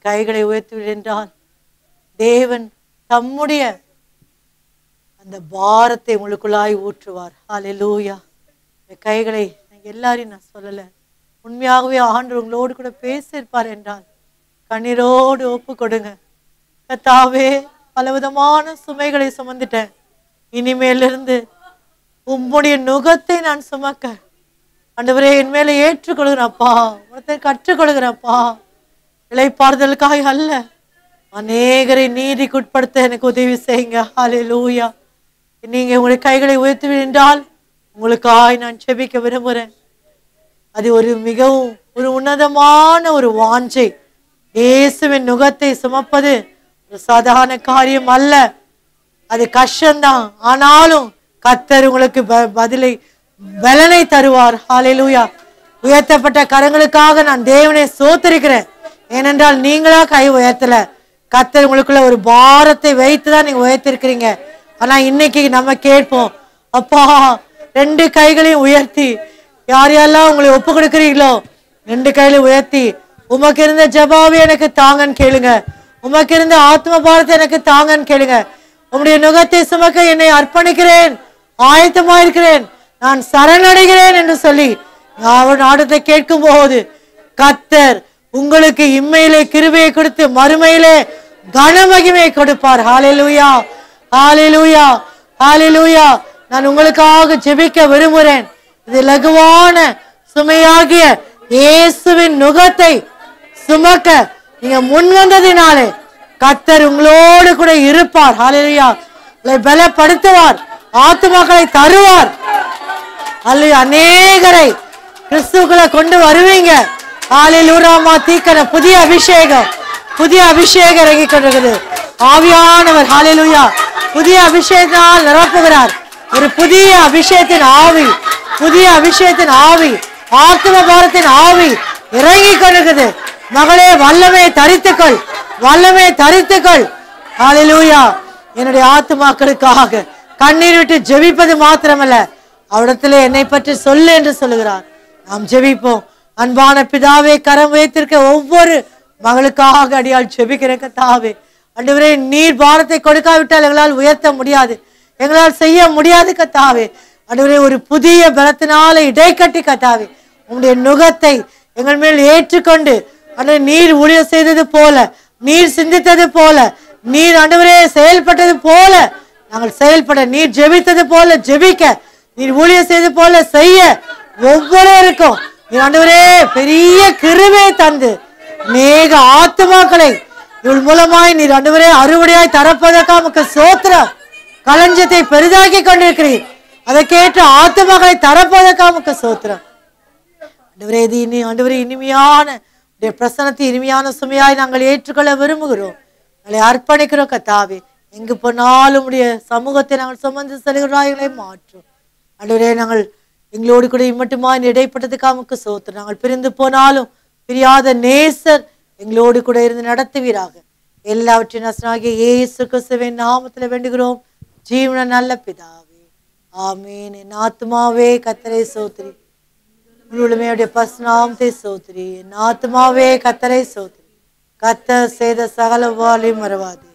[SPEAKER 1] கைகளை உயர்த்தி என்றால் தேவன் தம்முடைய அந்த பாரத்தை உங்களுக்குள்ளாய் ஊற்றுவார். ஹல்லேலூயா. கைகளை எல்லாரையும் நான் சொல்லல, உண்மையாகவே ஆண்டவர் உங்களோடு கூட பேசியிருப்பார் என்றால் கண்ணீரோடு ஒப்பு கொடுங்க. கர்த்தாவே, பலவிதமான சுமைகளை சுமந்துட்டேன். இனிமேலிருந்து உம்முடைய நுகத்தை நான் சுமக்க ஆண்டவரே என் மேல ஏற்றுக்கொள்கிறப்பா, உனத்தை கற்றுக்கொள்கிறப்பா. இளைப்பாறுதலுக்காக அல்ல, அநேகரை நீதிக்குட்படுத்த எனக்கு உதவி செய்யுங்க. ஹல்லேலூயா. நீங்க உங்களுடைய கைகளை உயர்த்தி என்றால் உங்களுக்காய் நான் செபிக்க விரும்புகிறேன். அது ஒரு மிகவும் ஒரு உன்னதமான ஒரு வாஞ்சை. இயேசுவின் நுகத்தை சுமப்பது ஒரு சாதாரண காரியம் அல்ல, அது கஷ்டம்தான். ஆனாலும் கர்த்தர் உங்களுக்கு பதிலை பலனை தருவார். ஹல்லேலூயா. உயர்த்தப்பட்ட கரங்களுக்காக நான் தேவனை ஸ்தோத்திரிக்கிறேன். ஏனென்றால் நீங்களா கை உயர்த்தல, கர்த்தர் உங்களுக்குள்ள ஒரு பாரத்தை வைத்துதான் நீங்க உயர்த்திருக்கிறீங்க. ஆனா இன்னைக்கு நம்ம கேட்போம், அப்பா 2 கைகளையும் உயர்த்தி யார் யாரெல்லாம் உங்களை ஒப்பு கொடுக்குறீங்களோ 2 கையில உயர்த்தி, உமக்கு இருந்த ஜபாவி எனக்கு தாங்கன்னு கேளுங்க. உமக்கு இருந்த ஆத்ம பாரத்தை எனக்கு தாங்கன்னு கேளுங்க. உம்முடைய நுகத்தை சுமக்க என்னை அர்ப்பணிக்கிறேன், ஆயத்தமாயிருக்கிறேன், நான் சரணடைகிறேன் என்று சொல்லி அவர் நாடத்தை கேட்கும் போது கர்த்தர் உங்களுக்கு இம்மையிலே கிருபையை கொடுத்து மறுமையிலே கனமகிமையை கொடுப்பார். ஹல்லேலூயா, ஹல்லேலூயா, ஹல்லேலூயா. நான் உங்களுக்காக ஜெபிக்க விரும்புகிறேன். இது லகுவான சுமையாகிய இயேசுவின் நுகத்தை சுமக்க நீங்க முன் வந்ததினாலே கர்த்தர் உங்களோடு கூட இருப்பார். ஹல்லேலூயா. உங்களை பலப்படுத்துவார், ஆத்துமாக்களை தருவார். அல்ல அநேகரை கிறிஸ்துவுக்குள்ள கொண்டு வருவீங்க. ஹல்லேலூயா. தீக்கன புதிய அபிஷேகம், புதிய அபிஷேகம் இறங்கி கொண்டிருக்குது. ஆவியானவர் ஹல்லேலூயா புதிய அபிஷேகத்தால் நிரப்புகிறார். ஒரு புதிய அபிஷேகத்தின் ஆவி, புதிய அபிஷேகத்தின் ஆவி, ஆத்ம பாரத்தின் ஆவி இறங்கி கொண்டிருக்குது. மகளே வல்லமே தரித்துக்கள், வல்லமே தரித்துக்கள். ஹல்லேலூயா. என்னுடைய ஆத்துமாக்களுக்காக கண்ணீர் விட்டு ஜெபிப்பது மாத்திரமல்ல, அவரிடத்திலே என்னை பற்றி சொல்லு என்று சொல்லுகிறார். நாம் ஜெபிப்போம். அன்பான பிதாவே, கரம் வைத்திருக்க ஒவ்வொரு மகளுக்காக அடியால் ஜெபிக்கிற கர்த்தாவே, ஆண்டவரே நீர் பாரத்தை கொடுக்காவிட்டால் எங்களால் உயர்த்த முடியாது, எங்களால் செய்ய முடியாது கர்த்தாவே. ஆண்டவரே ஒரு புதிய பலத்தினால இடைக்கட்டி கர்த்தாவே உங்களுடைய நுகத்தை எங்கள் மேல் ஏற்றுக்கொண்டு ஆண்டவரே நீர் ஊழியம் செய்தது போல, நீர் சிந்தித்தது போல, நீர் ஆண்டவரே செயல்பட்டது போல நாங்கள் செயல்பட, நீர் ஜெபித்தது போல ஜெபிக்க, நீர் ஊழியம் செய்தது போல செய்ய ஒவ்வொருவருக்கும் நீர் ஆண்டவரே பெரிய கிருபை தந்து அநேக ஆத்துமாக்களை இவள் மூலமாய் நீர் ஆண்டவரே அறுவடையாய் தரப்பதற்காக உமக்கு ஸ்தோத்திரம். களஞ்சியத்தை பெரிதாக்கி கொண்டிருக்கிறீர், அதை கேட்டு ஆத்துமாக்களை தரப்பதற்காக உமக்கு ஸ்தோத்திரம். ஆண்டவரே இது ஆண்டவரே இனிமையான பிரசனத்தை இனிமையான சுமையாய் நாங்கள் ஏற்றுக்கொள்ள விரும்புகிறோம். நாங்களை அர்ப்பணிக்கிறோம் கர்த்தாவே. எங்கு போனாலும் உடைய சமூகத்தை நாங்கள் சுமந்து செல்கிறாய்களை மாற்றும். ஆண்டவரே நாங்கள் எங்களோடு கூட இம்மட்டுமாய் இடைப்பட்டதுக்காக உமக்கு ஸ்தோத்திரம். நாங்கள் பிரிந்து போனாலும் பிரியாத நேசர் எங்களோடு கூட இருந்து நடத்துவீராக. எல்லாவற்றின் நசனாகிய இயேசு கிறிஸ்துவின் நாமத்தில் வேண்டுகிறோம் ஜீவன நல்ல பிதாவே, ஆமீன். என் ஆத்துமாவே கர்த்தரை ஸ்தோத்திரி, முழுமையுடைய பரிசுநாமத்தை ஸ்தோத்திரி. என் ஆத்துமாவே கர்த்தரை ஸ்தோத்திரி, கர்த்தர் செய்த சகல உபகாரங்களையும் மறவாதே.